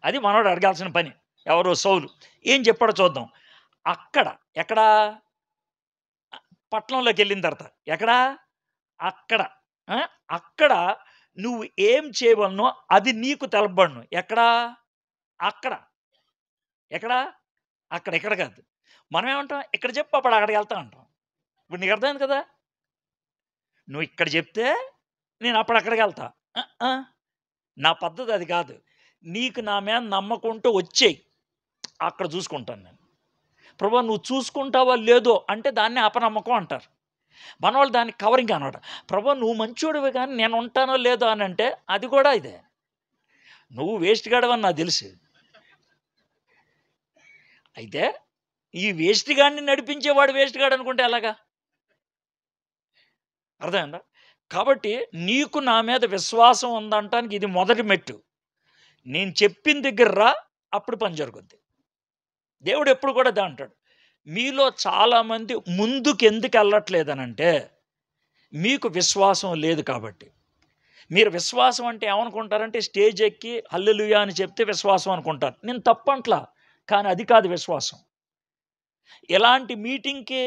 S1: అది మనోడు అడగాల్సిన పని. ఎవరు? సౌలు. ఏం చెప్పాడో చూద్దాం. అక్కడ ఎక్కడ? పట్టణంలోకెళ్ళిన తర్వాత. ఎక్కడ? అక్కడ. ఆ! అక్కడ నువ్వు ఏం చేయవలనో అది నీకు తెలపబడును. ఎక్కడ? అక్కడ. ఎక్కడ? అక్కడ. ఇక్కడ కాదు. మనమేమంటాం? ఇక్కడ చెప్పు అప్పుడు అక్కడికెళ్తా అంటాం. ఇప్పుడు నీకు అర్థమైంది కదా! నువ్వు ఇక్కడ చెప్తే నేను అప్పుడు అక్కడికెళ్తా. అహ్, ఆ! నా పద్ధతి అది కాదు. నీకు నా మీద నమ్మకం ఉంటే వచ్చేయి. అక్కడ చూసుకుంటాను నేను. ప్రభువా నువ్వు చూసుకుంటావో లేదో అంటే దాన్ని అపనమ్మకం అంటారు. మనోళ్ళు దాన్ని కవరింగ్ అనమాట. ప్రభువా నువ్వు మంచోడివి గానీ నేను ఉంటానో లేదో అనంటే అది కూడా ఇదే. నువ్వు వేస్ట్ గాడివని నాకు తెలుసు. అయితే ఈ వేస్ట్ గాడిని నడిపించేవాడు వేస్ట్ గాడు అనుకుంటే ఎలాగా? అర్థమైందా? కాబట్టి నీకు నా మీద విశ్వాసం ఉందంటానికి ఇది మొదటి మెట్టు. నేను చెప్పిన దగ్గర రా అప్పుడు పని జరుగుద్ది. దేవుడు ఎప్పుడు కూడా అదే అంటాడు. మీలో చాలామంది ముందుకెందుకు ఎళ్ళట్లేదనంటే మీకు విశ్వాసం లేదు కాబట్టి. మీరు విశ్వాసం అంటే ఏమనుకుంటారంటే స్టేజ్ ఎక్కి హల్లెలూయా అని చెప్తే విశ్వాసం అనుకుంటారు. నేను తప్పంట్లా. కానీ అది కాదు విశ్వాసం. ఇలాంటి మీటింగ్‌కి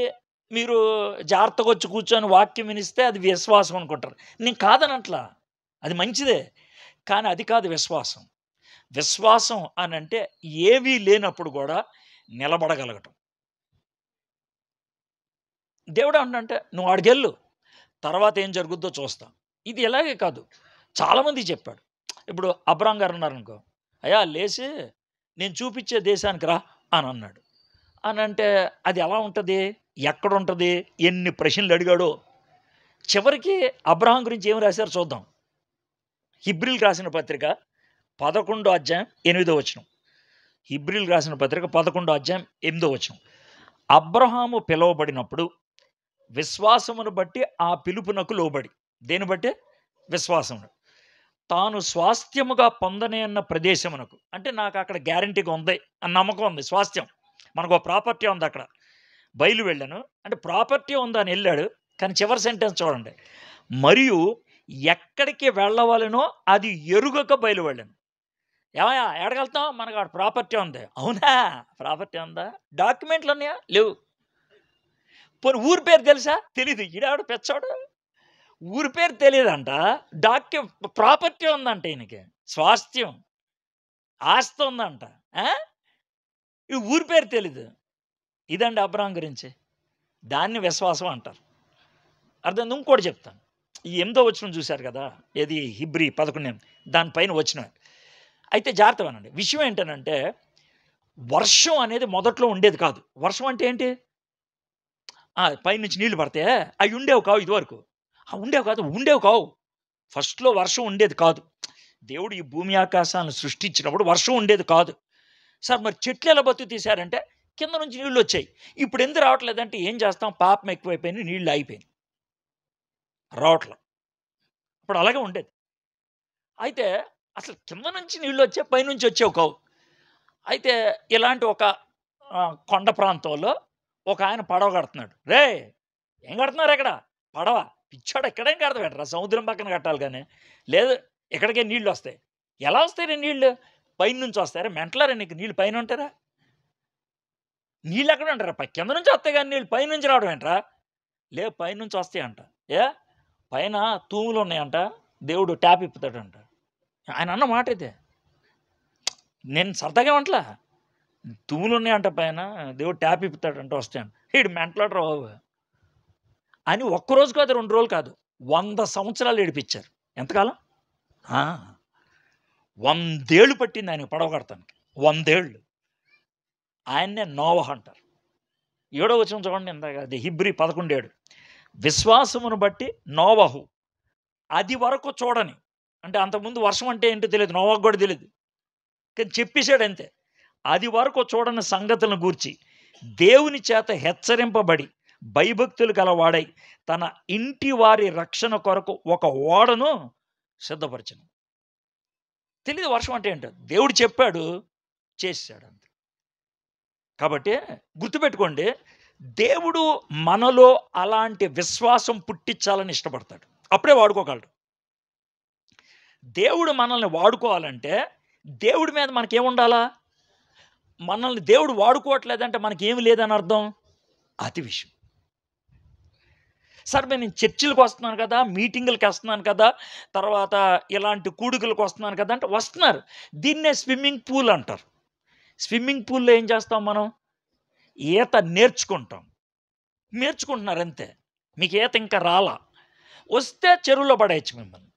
S1: మీరు జాగ్రత్తగొచ్చి కూర్చొని వాక్యం వినిస్తే అది విశ్వాసం అనుకుంటారు. నేను కాదనట్లా. అది మంచిదే. కానీ అది కాదు విశ్వాసం. విశ్వాసం అనంటే ఏమీ లేనప్పుడు గూడా నిలబడగలగటం. దేవుడు ఏమంటున్నాడంటే నువ్వు ఆడికెళ్ళు. తర్వాత ఏం జరుగుద్దో చూస్తా. ఇది ఇలాగే కాదు. చాలామందికి చెప్పాడు. ఇప్పుడు అబ్రాహాం గారు ఉన్నారనుకో, "అయ్యా లేసి నేను చూపిచ్చే దేశానికి రా" అనన్నాడు. అనంటే అది ఎలా ఉంటది? ఎక్కడుంటది? ఎన్ని ప్రశ్నలు అడిగాడో. చివరికి అబ్రాహాం గురించి ఏమి రాశారో చూద్దాం. హీబ్రీయులకు రాసిన పత్రిక 11 అధ్యాయం 8 వచనం. హీబ్రీయులకు రాసిన పత్రిక 11 అధ్యాయం 8 వచనం. అబ్రాహాము పిలువబడినప్పుడు విశ్వాసమును బట్టి ఆ పిలుపునకు లోబడి. దేన్ని బట్టి? విశ్వాసమును. తాను స్వాస్థ్యముగా పొందనేన్న ప్రదేశమునకు. అంటే నాకు అక్కడ గ్యారంటీగా ఉంది అని నమ్మకం ఉంది. స్వాస్థ్యం. మనకు ఒక ప్రాపర్టీ ఉంది అక్కడ. బయలు వెళ్ళాను. అంటే ప్రాపర్టీ ఉందని ఎళ్ళాడు. కానీ చివరి సెంటెన్స్ చూడండి. మరియు ఎక్కడికి వెళ్ళవలెనో అది ఎరుగక బయలు వెళ్ళాను. ఏమయ్యా ఎక్కడికెళ్తాం? మనకు ఆడ ప్రాపర్టీ ఉంది. అవునా? ప్రాపర్టీ ఉందా? డాక్యుమెంట్లు ఉన్నాయా? లేవు. పోనీ ఊరి పేరు తెలుసా? తెలీదు. ఈడెవడు పిచ్చోడు. ఊరి పేరు తెలీదంట. ప్రాపర్టీ ఉందంట ఈయనకి. స్వాస్థ్యం. ఆస్తి ఉందంట. ఆ! ఈ ఊరి పేరు తెలీదు. ఇదండి అబ్రాహాం గురించి. దాన్ని విశ్వాసం అంటారు. అర్థమైందా? ఇంకోటి చెప్తాను. ఈ 8వ వచనం చూసారు కదా! ఏది హీబ్రీ 11 దాని పైన వచనం. అయితే జాగ్రత్త వినండి. విషయం ఏంటనంటే వర్షం అనేది మొదట్లో ఉండేది కాదు. వర్షం అంటే ఏంటి? పైనుంచి నీళ్లు పడితే అయి ఉండేవి కావు ఇదివరకు. ఉండేవి కావు. ఫస్ట్‌లో వర్షం ఉండేది కాదు. దేవుడు ఈ భూమి ఆకాశాలను సృష్టించినప్పుడు వర్షం ఉండేది కాదు. సార్ మరి చెట్లు ఎలా బతుకుతాయి సార్ అంటే కింద నుంచి నీళ్లొచ్చాయి. ఇప్పుడు ఎందుకు రావట్లేదంటే ఏం చేస్తాం? పాపం ఎక్కువైపోయినాయి. నీళ్లు ఆగిపోయినాయి. రావట్ల. ఇప్పుడు అలాగే ఉండేది. అయితే అసలు కింద నుంచి నీళ్లొచ్చాయి, పైనుంచి వచ్చేవి కావు. అయితే ఇలాంటి ఒక కొండ ప్రాంతంలో ఒకాయన పడవ కడుతున్నాడు. "రేయ్! ఏం కడుతున్నారిక్కడ? పడవ. పిచ్చోడా ఇక్కడేం కడతావేంట్రా? సముద్రం పక్కన కట్టాలి గానీ. లేదు ఇక్కడికే నీళ్లొస్తాయి." ఎలా వస్తాయిరా నీళ్లు? పైనుంచి వస్తాయా? మెంటలారా నీకు నీళ్లు పైన ఉంటారా? నీళ్ళెక్కడ ఉంటారా? కింద నుంచి వస్తాయి గానీ నీళ్ళు పైనుంచి రావడం ఏంట్రా? లేదు పైనుంచి వస్తాయంట. ఏ? పైన తూములున్నాయంట. దేవుడు ట్యాప్ ఇప్పుతాడంట. ఆయన అన్న మాట ఇదే. నేను సరదాగా ఏమనట్లా. తూములున్నాయంట పైన. దేవుడు ట్యాప్ ఇప్పుతాడంట వస్తాయంట. ఈడు మెంటలోడురా బాబు. అని ఒక్కరోజు కాదు, 2 రోజులు కాదు. 100 సంవత్సరాలు ఏడిపిచ్చారు. ఎంతకాలం? ఆ! 100 ఏళ్ళు పట్టింది ఆయనకి పడవ కడతానికి. 100 ఏళ్ళు. ఆయన్నే నోవహు అంటారు. 7వ వచనం చూడండి, ఇందాక అది హెబ్రీ 11:7. విశ్వాసమును బట్టి నోవహు అది వరకు చూడని, అంటే అంతకుముందు వర్షం అంటే ఏంటో తెలియదు, నోవహుకు కూడా తెలియదు, కానీ చెప్పేశాడు అంతే. అది వరకు చూడని సంగతులను గూర్చి దేవుని చేత హెచ్చరింపబడి భయభక్తులు గలవాడై తన ఇంటి వారి రక్షణ కొరకు ఒక ఓడను సిద్ధపరచను. తెలియదు వర్షం అంటే ఏంటో, దేవుడు చెప్పాడు, చేసాడు అంతే. కాబట్టి గుర్తుపెట్టుకోండి, దేవుడు మనలో అలాంటి విశ్వాసం పుట్టించాలని ఇష్టపడతాడు, అప్పుడే వాడుకోగలడు. దేవుడు మనల్ని వాడుకోవాలంటే దేవుడి మీద మనకేముండాలా? మనల్ని దేవుడు వాడుకోవట్లేదంటే మనకేమి లేదని అర్థం, అతి విషయం. సార్ నేను చర్చిలకు వస్తున్నాను కదా, మీటింగులకి వస్తున్నాను కదా, తర్వాత ఇలాంటి కూడుకులకు వస్తున్నాను కదా అంటే వస్తున్నారు. దీన్నే స్విమ్మింగ్ పూల్ అంటారు. స్విమ్మింగ్ పూల్లో ఏం చేస్తాం మనం? ఈత నేర్చుకుంటున్నారు అంతే. మీకు ఈత ఇంకా రాలా, వస్తే చెరువులో పడేయచ్చు, మిమ్మల్ని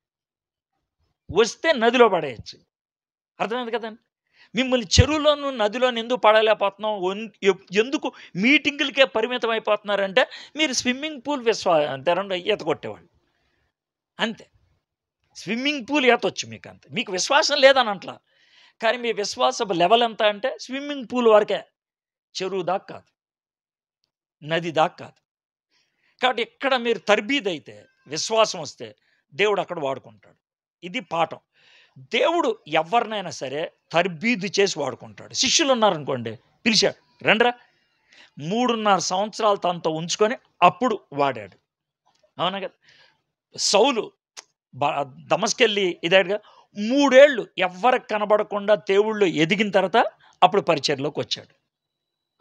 S1: వస్తే నదిలో పడేయచ్చు. అర్థమైంది కదండి? మిమ్మల్ని చెరువులోను నదిలోను ఎందుకు పడలేకపోతున్నాం, ఎందుకు మీటింగులకే పరిమితం అయిపోతున్నారంటే మీరు స్విమ్మింగ్ పూల్ అంతేనండి, ఈత కొట్టేవాళ్ళు అంతే. స్విమ్మింగ్ పూల్ ఈత వచ్చు మీకు, అంతే. మీకు విశ్వాసం లేదని అంటలా, కానీ మీ విశ్వాసపు లెవెల్ ఎంత అంటే స్విమ్మింగ్ పూల్ వరకే, చెరువు దాకా కాదు, నది దాకా కాదు. కాబట్టి ఇక్కడ మీరు తర్బీదైతే, విశ్వాసం వస్తే దేవుడు అక్కడ వాడుకుంటాడు. ఇది పాఠం. దేవుడు ఎవరినైనా సరే తర్బీదు చేసి వాడుకుంటాడు. శిష్యులు ఉన్నారనుకోండి, పిలిచాడు, రండ్రా, 3.5 సంవత్సరాలు తనతో ఉంచుకొని అప్పుడు వాడాడు. అవునా కదా? సౌలు దమస్కెళ్ళి ఇదేగా 3 ఏళ్ళు ఎవ్వరికి కనబడకుండా దేవుళ్ళు ఎదిగిన తర్వాత అప్పుడు పరిచర్లోకి వచ్చాడు.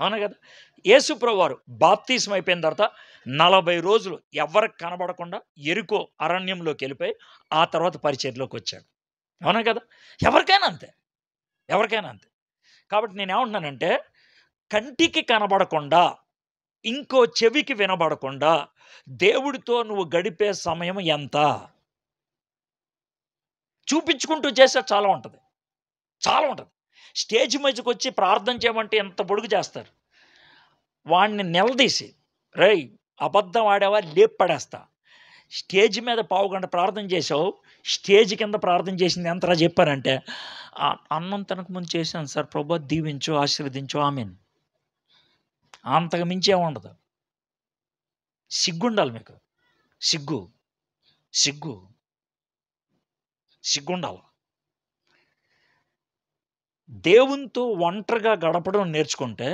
S1: అవునా కదా? యేసుప్రభువు వారు బాప్తీసం అయిపోయిన తర్వాత 40 రోజులు ఎవ్వరికి కనబడకుండా ఎరికో అరణ్యంలోకి వెళ్ళిపోయి ఆ తర్వాత పరిచర్లోకి వచ్చాడు. అవునా కదా? ఎవరికైనా అంతే, ఎవరికైనా అంతే. కాబట్టి నేనేమంటున్నానంటే, కంటికి కనబడకుండా, ఇంకో చెవికి వినబడకుండా దేవుడితో నువ్వు గడిపే సమయం ఎంత? చూపించుకుంటూ చేస్తే చాలా ఉంటుంది, చాలా ఉంటుంది. స్టేజ్ మీదకి వచ్చి ప్రార్థన చేయమంటే ఎంత పొడుగు చేస్తారు. వాడిని నిలదీసి, రేయ్ అబద్ధం ఆడావా, లేపు పడేస్తా. స్టేజ్ మీద పావుగంట ప్రార్థన చేసావు, స్టేజ్ కింద ప్రార్థన చేసింది ఎంతరా చెప్పారంటే, అన్నం తనకు ముందు చేశాను సార్, ప్రభు దీవించు, ఆశీర్వదించు, ఆమేన్. అంతకు మించి ఏముండదు. సిగ్గుండాలి మీకు, సిగ్గు సిగ్గు సిగ్గుండాలి. దేవునితో ఒంటరిగా గడపడం నేర్చుకుంటే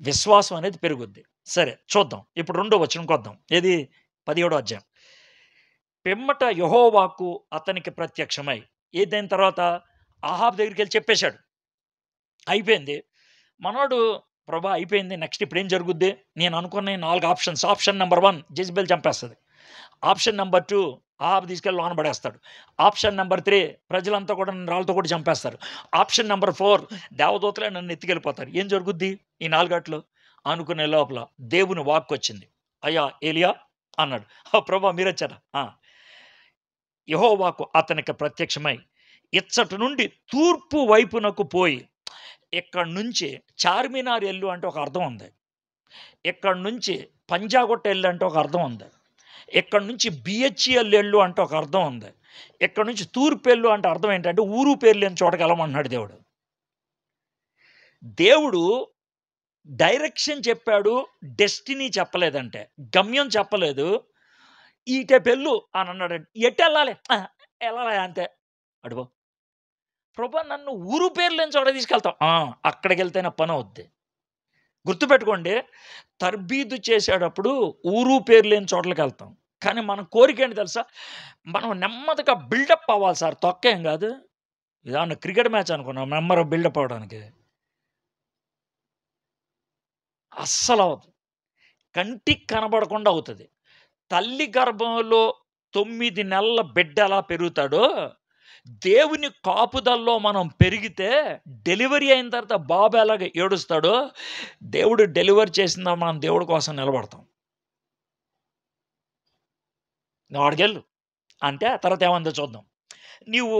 S1: విశ్వాసం అనేది పెరుగుద్ది. సరే చూద్దాం, ఇప్పుడు 2వ వచనంకి వద్దాం. ఏది? 17వ అధ్యాయం. పిమ్మట యెహోవాకు అతనికి ప్రత్యక్షమై, ఏదైన తర్వాత ఆహాబు దగ్గరికి వెళ్ళి చెప్పేశాడు, అయిపోయింది. మనోడు, ప్రభా అయిపోయింది, నెక్స్ట్ ఇప్పుడు ఏం జరుగుద్ది? నేను అనుకున్న 4 ఆప్షన్స్. ఆప్షన్ నెంబర్ 1 జెజబెల్ చంపేస్తుంది. ఆప్షన్ నెంబర్ 2 ఆహాబు తీసుకెళ్ళి లోన పడేస్తాడు. ఆప్షన్ నెంబర్ 3 ప్రజలంతా కూడా నన్ను రాళ్ళతో కూడా చంపేస్తారు. ఆప్షన్ నెంబర్ 4 దేవదూతలే నన్ను ఎత్తుకెళ్ళిపోతారు. ఏం జరుగుద్ది ఈ 4 గంటలు? అనుకునే లోపల దేవుని వాక్కు వచ్చింది. అయ్యా ఏలియా అన్నాడు. ప్రభా మీరొచ్చారా? యెహోవాకు అతనికి ప్రత్యక్షమై, ఇచ్చటి నుండి తూర్పు వైపునకు పోయి, ఇక్కడ నుంచి చార్మినార్ ఎల్లు అంటే ఒక అర్థం ఉంది, ఇక్కడ నుంచి పంజాగుట్ట ఎల్లు అంటే ఒక అర్థం ఉంది, ఇక్కడ నుంచి బిహెచ్ఎల్ ఎల్లు అంటే ఒక అర్థం ఉంది, ఇక్కడ నుంచి తూర్పు ఎల్లు అంటే అర్థం ఏంటంటే ఊరు పేర్లు లేని చోటకి వెళ్ళమన్నాడు దేవుడు. దేవుడు డైరెక్షన్ చెప్పాడు, డెస్టినీ చెప్పలేదంటే, గమ్యం చెప్పలేదు. ఈటెపెళ్ళు అని అన్నాడు. ఎటు వెళ్ళాలి? వెళ్ళాలి అంతే. అడుగో ప్రభా నన్ను ఊరు పేరు లేని చోట తీసుకెళ్తాం, అక్కడికి వెళ్తేనే పని అవుద్ది. గుర్తుపెట్టుకోండి, తర్బీదు చేసేటప్పుడు ఊరు పేరు లేని చోట్లకి వెళ్తాం. కానీ మన కోరిక ఏంటి తెలుసా? మనం నెమ్మదిగా బిల్డప్ అవ్వాలి సార్, తొక్కేం కాదు. ఇదాన్ని క్రికెట్ మ్యాచ్ అనుకున్నాం, నెమ్మదిగా బిల్డప్ అవ్వడానికి అస్సలు అవ్వదు. కంటికి కనబడకుండా అవుతుంది. తల్లి గర్భంలో 9 నెలల బిడ్డ ఎలా పెరుగుతాడో, దేవుని కాపుదల్లో మనం పెరిగితే డెలివరీ అయిన తర్వాత బాబు ఎలాగ ఏడుస్తాడో, దేవుడు డెలివరీ చేసిందా మనం దేవుడి కోసం నిలబడతాం. నువ్వు అడిగెళ్ళు అంటే తర్వాత ఏమందో చూద్దాం. నీవు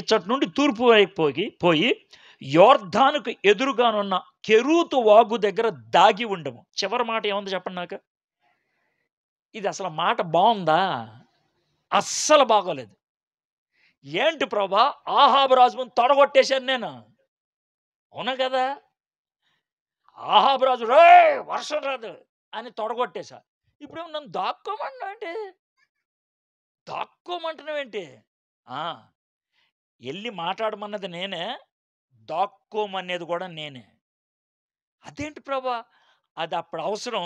S1: ఇచ్చటి నుండి తూర్పు వైపు పోయి యోర్ధానుకు ఎదురుగానున్న కెరూతు వాగు దగ్గర దాగి ఉండము. చివరి మాట ఏముంది చెప్పండి నాకు? ఇది అసలు మాట బాగుందా? అస్సలు బాగోలేదు. ఏంటి ప్రభా, ఆహాబు రాజు ముందు తొడగొట్టేశాను నేను. అవునా కదా? ఆహాబు రాజు రే వర్షం రాదు అని తొడగొట్టేశా. ఇప్పుడేమో నన్ను దాక్కోమంటున్నావేంటి? దాక్కోమంటున్నావేంటి? ఆ, వెళ్ళి మాట్లాడమన్నది నేనే, దాక్కోమనేది కూడా నేనే. అదేంటి ప్రభా, అది అప్పుడు అవసరం,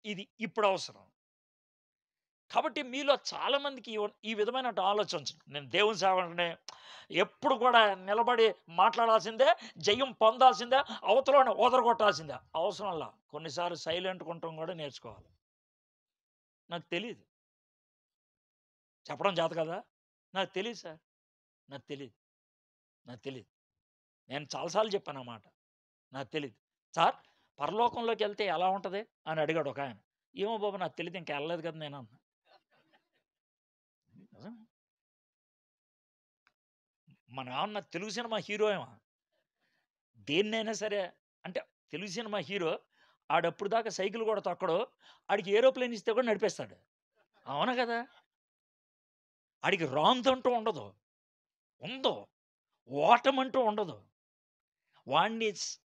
S1: ఇది ఇప్పుడు అవసరం. కాబట్టి మీలో చాలామందికి ఈ విధమైన ఆలోచన. నేను దేవుని సేవకుడిని, ఎప్పుడు కూడా నిలబడి మాట్లాడాల్సిందే, జయం పొందాల్సిందే, అవతలని ఓదరగొట్టాల్సిందే. అవసరంలా కొన్నిసార్లు సైలెంట్గా ఉండటం కూడా నేర్చుకోవాలి. నాకు తెలియదు, చెప్పడం చేత కదా, నాకు తెలియదు సార్, నాకు తెలియదు, నాకు తెలియదు. నేను చాలాసార్లు చెప్పాను ఆ మాట, నాకు తెలియదు సార్. పరలోకంలోకి వెళ్తే ఎలా ఉంటుంది అని అడిగాడు ఒక ఆయన. ఏమో బాబు నాకు తెలియదు, ఇంకా వెళ్ళలేదు కదా నేను అన్నా. నిజం. మన ఏమన్నా తెలుగు సినిమా హీరో ఏమో, దేన్నైనా సరే అంటే తెలుగు సినిమా హీరో ఆడప్పుడు దాకా సైకిల్ కూడా తొక్కడు, ఆడికి ఏరోప్లేన్ ఇస్తే కూడా నడిపేస్తాడు. అవునా కదా? ఆడికి రాందంటూ ఉండదు, ఉందో ఓటమంటూ ఉండదు. వాడిని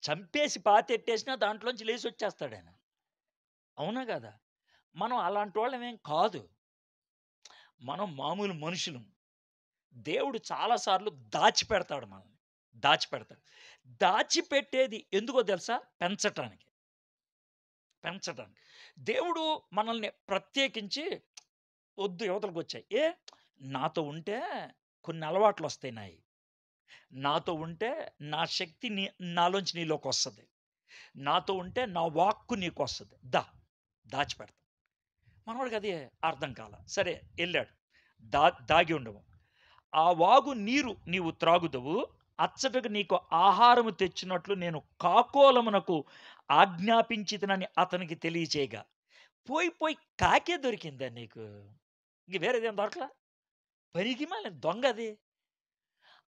S1: చంపేసి పాతెట్టేసినా దాంట్లోంచి లేచి వచ్చేస్తాడు ఆయన. అవునా కదా? మనం అలాంటి వాళ్ళమేం కాదు, మనం మామూలు మనుషులు. దేవుడు చాలాసార్లు దాచిపెడతాడు మనల్ని, దాచిపెడతాడు. దాచిపెట్టేది ఎందుకో తెలుసా? పెంచటానికి, పెంచటానికి. దేవుడు మనల్ని ప్రత్యేకించి వద్దు యువతలకు వచ్చాయి. నాతో ఉంటే కొన్ని అలవాట్లు వస్తాయి నాయి. నాతో ఉంటే నా శక్తి నాలోంచి నీలోకి వస్తుంది. నాతో ఉంటే నా వాక్కు నీకు వస్తుంది. దాచిపెడతా. మనవాడికి అది అర్థం కాల. సరే వెళ్ళాడు, దాగి ఉండవు. ఆ వాగు నీరు నీవు త్రాగుదవు, అచ్చటకు నీకు ఆహారము తెచ్చినట్లు నేను కాకోలమునకు ఆజ్ఞాపించితినని అతనికి తెలియచేయగా, పోయి పోయి కాకే దొరికిందా నీకు? ఇంక వేరేదేం దొరకలా. పనికి మాలిన దొంగ అది.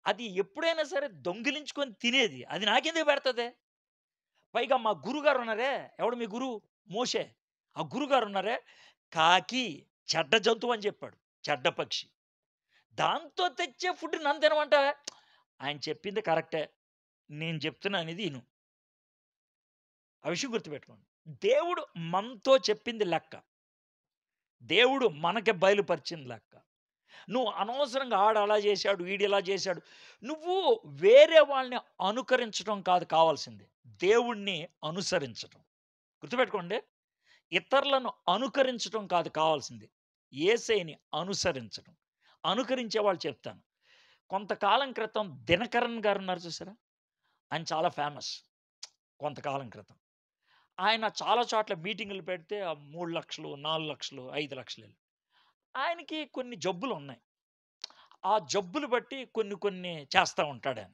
S1: అది ఎప్పుడైనా సరే దొంగిలించుకొని తినేది, అది నాకెందుకు పెడతది? పైగా మా గురుగారు ఉన్నారే, ఎవడు మీ గురువు? మోషే. ఆ గురుగారు ఉన్నారే, కాకి చెడ్డ జంతువు అని చెప్పాడు, చెడ్డ పక్షి. దాంతో తెచ్చే ఫుడ్ నన్ను తినమంటావా? ఆయన చెప్పింది కరెక్టే, నేను చెప్తున్నాను ఇది ఇను. ఆ విషయం గుర్తుపెట్టుకోండి. దేవుడు మనతో చెప్పింది లెక్క, దేవుడు మనకి బయలుపరిచింది లెక్క. నువ్వు అనవసరంగా ఆడు అలా చేశాడు, వీడు ఇలా చేశాడు. నువ్వు వేరే వాళ్ళని అనుకరించడం కాదు కావాల్సింది, దేవుణ్ణి అనుసరించటం. గుర్తుపెట్టుకోండి, ఇతరులను అనుకరించడం కాదు కావాల్సింది, యేసయ్యని అనుసరించడం. అనుకరించే వాళ్ళు చెప్తాను. కొంతకాలం క్రితం దినకరన్ గారు ఉన్నారు చూసారా, ఆయన చాలా ఫేమస్. కొంతకాలం క్రితం ఆయన చాలా చోట్ల మీటింగులు పెడితే 3,00,000, 4,00,000, 5,00,000. ఆయనకి కొన్ని జబ్బులు ఉన్నాయి. ఆ జబ్బులు బట్టి కొన్ని కొన్ని చేస్తా ఉంటాడాయన.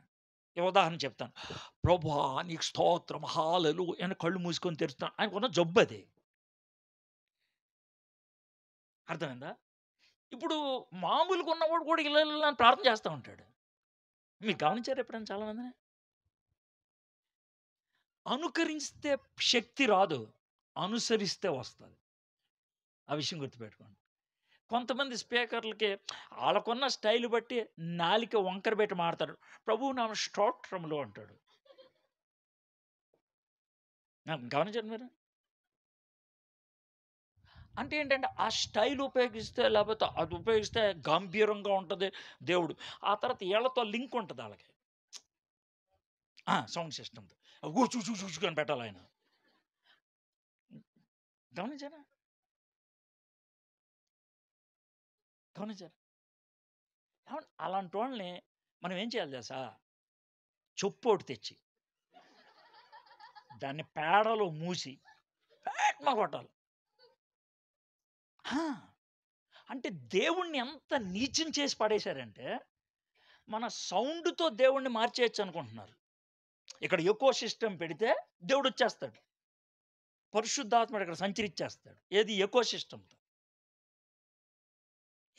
S1: ఉదాహరణ చెప్తాను. ప్రభువా నీకు స్తోత్రం హల్లెలూయా అని కళ్ళు మూసుకొని తెరుస్తాను. ఆయనకున్న జబ్బది. అర్థమైందా? ఇప్పుడు మామూలుగా ఉన్నవాడు కూడా ఇలా ఇలా అని ప్రార్థన చేస్తా ఉంటాడు. మీరు గమనించారా ఎప్పుడైనా చాలామందిని? అనుకరిస్తే శక్తి రాదు, అనుసరిస్తే వస్తది. ఆ విషయం గుర్తుపెట్టుకోండి. కొంతమంది స్పీకర్‌లకి ఆళ్ళకున్న స్టైల్ బట్టి నాలిక వంకర పెట్టి మాడతాడు. ప్రభువు నా స్తోత్రములు అంటాడు. గమనించారా మీరు? అంటే ఏంటంటే ఆ స్టైల్ ఉపయోగిస్తే లేకపోతే అది ఉపయోగిస్తే గంభీరంగా ఉంటది దేవుడు. ఆ తర్వాత ఈళ్ళతో లింక్ ఉంటది ఆళ్ళకి. సౌండ్ సిస్టమ్‌తో. గూచు చు చు చు అని పెట్టాలాయన. గమనించారా? గమనించారా? ఏవండీ అలాంటోళ్ళని మనం ఏం చేయాలి తెలుసా? చొప్పోటి తెచ్చి, దాన్ని పేడలో మూసి పేట్న కొట్టాలి. ఆ! అంటే దేవుణ్ణి ఎంత నీచం చేసి పడేశారంటే, మన సౌండ్‌తో దేవుణ్ణి మార్చేయొచ్చు అనుకుంటున్నారు. ఇక్కడ ఎకో సిస్టమ్ పెడితే దేవుడొచ్చేస్తాడు. పరిశుద్ధాత్ముడు ఇక్కడ సంచరిచ్చేస్తాడు. ఏది? ఎకో సిస్టమ్‌తో.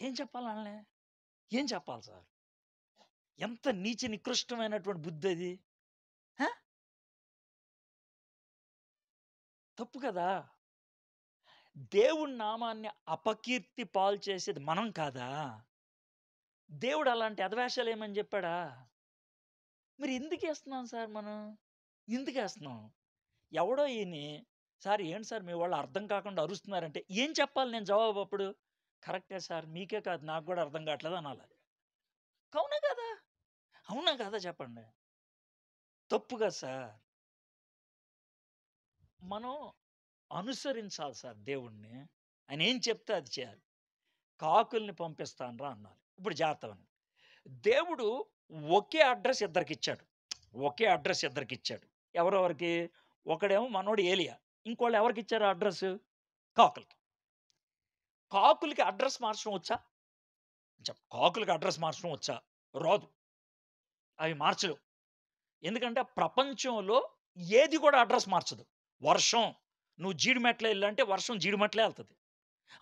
S1: ఏం చెప్పాలి ఆళ్ళని? ఏం చెప్పాలి సార్? ఎంత నీచ నికృష్టమైనటువంటి బుద్ధది. తప్పు కదా! దేవుడి నామాన్ని అపకీర్తి పాలు చేసేది మనం కాదా? దేవుడు అలాంటి ఎదవేషాలేయమని చెప్పాడా? మరి ఎందుకేస్తున్నాం సార్ మనం? ఎందుకేస్తున్నాం? ఎవడో ఈయన్ని, "సార్ ఏంటి సార్ మీ వాళ్ళు అర్థం కాకుండా అరుస్తున్నారంటే" ఏం చెప్పాలి నేను జవాబు అప్పుడు? "కరెక్టే సార్ మీకే కాదు నాకు గూడా అర్థం కావట్లేదు" అనాలి. అవునా కదా! అవునా కాదా చెప్పండి? తప్పు కదా సార్! మనం అనుసరించాలి సార్ దేవుడిని. ఆయన ఏం చెప్తే అది చేయాలి. కాకుల్ని పంపిస్తానురా అన్నారు. ఇప్పుడు జాగ్రత్త వినండి. దేవుడు ఒకే అడ్రెస్ ఇద్దరికిచ్చాడు. ఒకే అడ్రెస్ ఇద్దరికిచ్చాడు. ఎవరెవరికి? ఒకడేమో మనోడు ఏలియా. ఇంకోళ్ళు ఎవరికిచ్చారు అడ్రెస్సు? కాకులకి. కాకులకి అడ్రెస్ మార్చడం వచ్చా? కాకులకి అడ్రెస్ మార్చడం వచ్చా? రాదు. అవి మార్చలేవు. ఎందుకంటే ప్రపంచంలో ఏది కూడా అడ్రెస్ మార్చదు. వర్షం నువ్వు జీడిమెట్ల ఎళ్ళంటే వర్షం జీడిమెట్లే ఎళ్తది.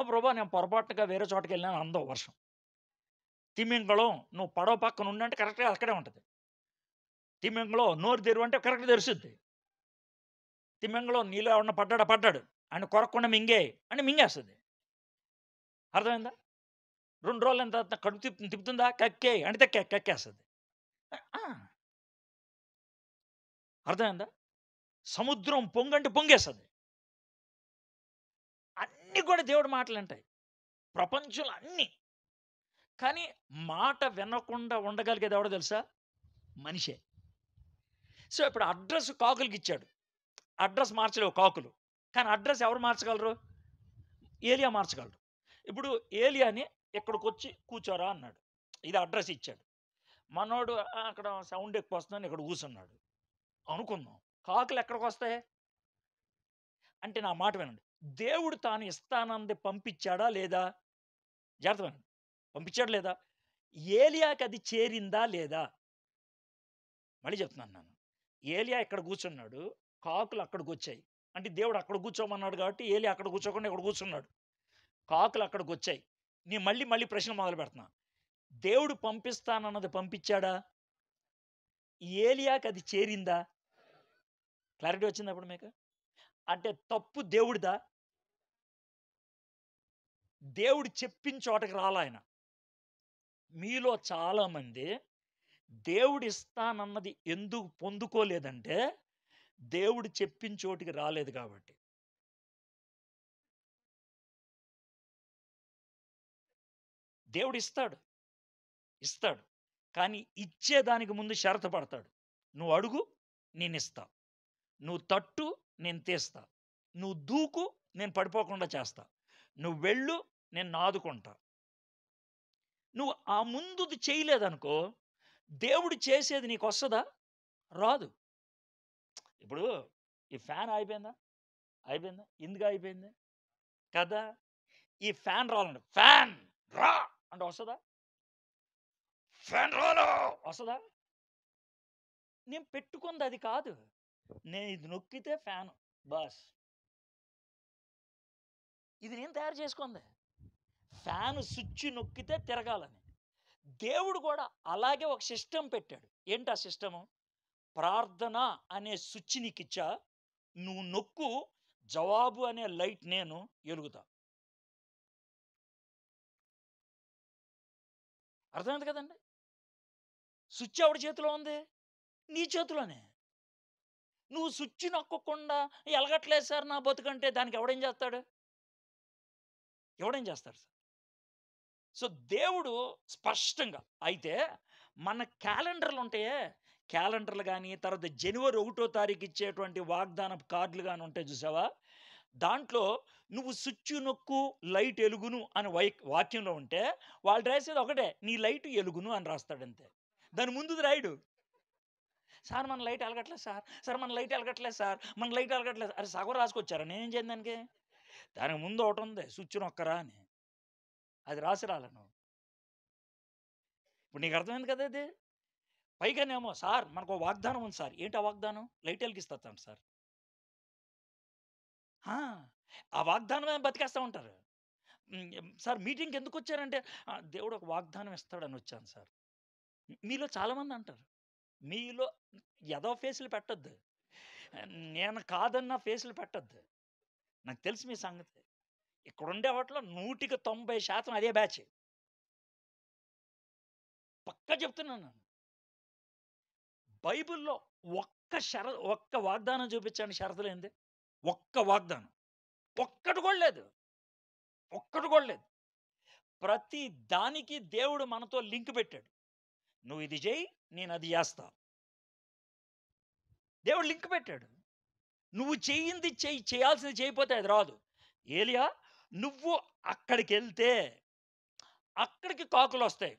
S1: ప్రభా నేను పొరపాటుగా వేరే చోటకెళ్ళాను అందవు వర్షం. తిమింగలం నువ్వు పడవ పక్కన ఉండంటే కరెక్ట్‌గా అక్కడే ఉంటది. తిమింగలం నోరు తెరువు అంటే కరెక్ట్‌గా తెరుసుద్ది. తిమింగలం నీలో ఎవడన్నా పడ్డాడా? పడ్డాడు. ఆడిని కొరక్కుండా మింగేయి అని మింగేస్తది. అర్థమైందా? 2 రోజులైన తర్వాత కడుపు తిప్పుతుందా? కక్కేయి అంటే కక్కేస్తది. ఆ! అర్థమైందా? సముద్రం పొంగంటే పొంగేస్తది. అన్నీ కూడా దేవుడి మాటలింటాయి. ప్రపంచంలో అన్నీ. కానీ మాట వినకుండా ఉండగలిగేది ఎవడో తెలుసా? మనిషే. సో, ఇప్పుడు అడ్రెస్ కాకులకిచ్చాడు. అడ్రెస్ మార్చలేవు కాకులు. కానీ అడ్రెస్ ఎవరు మార్చగలరు? ఏలియా మార్చగలడు. ఇప్పుడు ఏలియాని ఇక్కడికొచ్చి కూర్చోరా అన్నాడు. ఇది అడ్రెస్ ఇచ్చాడు. మనోడు అక్కడ సౌండ్ ఎక్కువొస్తుందని ఇక్కడ కూర్చున్నాడు. అనుకుందాం. కాకులు ఎక్కడికొస్తాయి? అంటే నా మాట వినండి. దేవుడు తాను ఇస్తానంది పంపించాడా లేదా? జాగ్రత్తగా వినండి. పంపించాడా లేదా? ఏలియాకి అది చేరిందా లేదా? మళ్ళీ చెప్తున్నాను నేను. ఏలియా ఇక్కడ కూర్చున్నాడు. కాకులు అక్కడికొచ్చాయి. అంటే దేవుడు అక్కడ కూర్చోమన్నాడు కాబట్టి ఏలియా అక్కడ కూర్చోకుండా ఇక్కడ కూర్చున్నాడు. కాకులు అక్కడికొచ్చాయి. నేను మళ్ళీ మళ్ళీ ప్రశ్న మొదలుపెడుతున్నా. దేవుడు పంపిస్తానన్నది పంపించాడా? ఏలియాకి అది చేరిందా? క్లారిటీ వచ్చిందా ఇప్పుడు మీకు? అంటే తప్పు దేవుడిదా? దేవుడు చెప్పిన చోటకి రాలాయన. మీలో చాలామంది దేవుడు ఇస్తానన్నది ఎందుకు పొందుకోలేదంటే, దేవుడు చెప్పిన చోటికి రాలేదు కాబట్టి. దేవుడు ఇస్తాడు. ఇస్తాడు. కానీ ఇచ్చేదానికి ముందు షరతు పడతాడు. నువ్వు అడుగు నేనిస్తా. నువ్వు తట్టు నేను తీస్తా. నువ్వు దూకు నేను పడిపోకుండా చేస్తా. నువ్వు వెళ్ళు నేను నాదుకుంటా. నువ్వు ఆ ముందుది చేయలేదనుకో, దేవుడు చేసేది నీకొస్తదా? రాదు. ఇప్పుడు ఈ ఫ్యాన్ ఆగిపోయిందా? అయిపోయిందా? ఎందుకు ఆగిపోయింది? కదా! ఈ ఫ్యాన్ రావాలండి. ఫ్యాన్ రా అంటే వస్తదా? ఫ్యాన్ రాలో వస్తదా? నేను పెట్టుకుంది అది కాదు. నేను ఇది నొక్కితే ఫ్యాను. బాస్. ఇది నేను తయారు చేసుకుంది. ఫ్యాను స్విచ్ నొక్కితే తిరగాలని. దేవుడు కూడా అలాగే ఒక సిస్టమ్ పెట్టాడు. ఏంటా సిస్టము? ప్రార్థన అనే స్విచ్ నీకిచ్చా, నువ్వు నొక్కు జవాబు అనే లైట్ నేను ఎలుగుతా. అర్థమైంది కదండీ! స్విచ్ ఎవడి చేతిలో ఉంది? నీ చేతిలోనే. నువ్వు స్విచ్ నొక్కకుండా ఎలగట్లేదు సార్ నా బతుకంటే దానికి ఎవడేం చేస్తాడు? ఎవడేం చేస్తాడు సార్? సో, దేవుడు స్పష్టంగా అయితే మన క్యాలెండర్‌లు ఉంటాయే, క్యాలెండర్‌లు గాని, తర్వాత జనవరి 1 తారీఖు ఇచ్చేటువంటి వాగ్దానపు కార్డులు గాని ఉంటాయి చూసావా? దాంట్లో నువ్వు స్విచ్ నొక్కు లైట్ ఎలుగును అని వాక్యంలో ఉంటే, వాళ్ళు రాసేది ఒకటే నీ లైట్ ఎలుగును అని రాస్తాడంతే. దాని ముందుది రాయడు. సార్ మన లైట్ ఎలగట్లేదు సార్. సార్ మన లైట్ ఎలగట్లేదు సార్. మన లైట్ ఎలగట్లేదు. అరే సగం రాసుకొచ్చారా? నేనేం చేయను దానికి? దానికి ముందు ఒకటుంది స్విచ్ నొక్కరా అని. అది రాసి రాలా నువ్వు. ఇప్పుడు నీకు అర్థమైంది కదా అది? పైగానేమో సార్ మనకో వాగ్దానం ఉంది సార్. ఏంటి ఆ వాగ్దానం? లైట్ ఎలిగిస్తాను సార్. ఆ! ఆ వాగ్దానమే బతికేస్తా ఉంటారు. సార్ మీటింగ్‌కి ఎందుకొచ్చారంటే, దేవుడు ఒక వాగ్దానం ఇస్తాడని వచ్చాను సార్. మీలో చాలామంది అంటారు. మీలో ఎదవ ఫేసులు పెట్టొద్దు. నేను కాదన్న ఫేసులు పెట్టొద్దు. నాకు తెలుసు మీ సంగతి. ఇక్కడుండే వాటిలో 100% అదే బ్యాచ్. పక్కా చెప్తున్నాను. బైబిల్‌లో ఒక్క వాగ్దానం చూపించండి షరతులేనిది. ఒక్క వాగ్దానం. ఒక్కటి కూడా లేదు. ఒక్కటి కూడా లేదు. ప్రతి దానికి దేవుడు మనతో లింక్ పెట్టాడు. నువ్వు ఇది చెయ్యి, నేను అది చేస్తా. దేవుడు లింక్ పెట్టాడు. నువ్వు చెయ్యింది చెయ్యి, చేయాల్సింది చేయకపోతే అది రాదు. ఏలియా నువ్వు అక్కడికెళ్తే అక్కడికి కాకులొస్తాయి.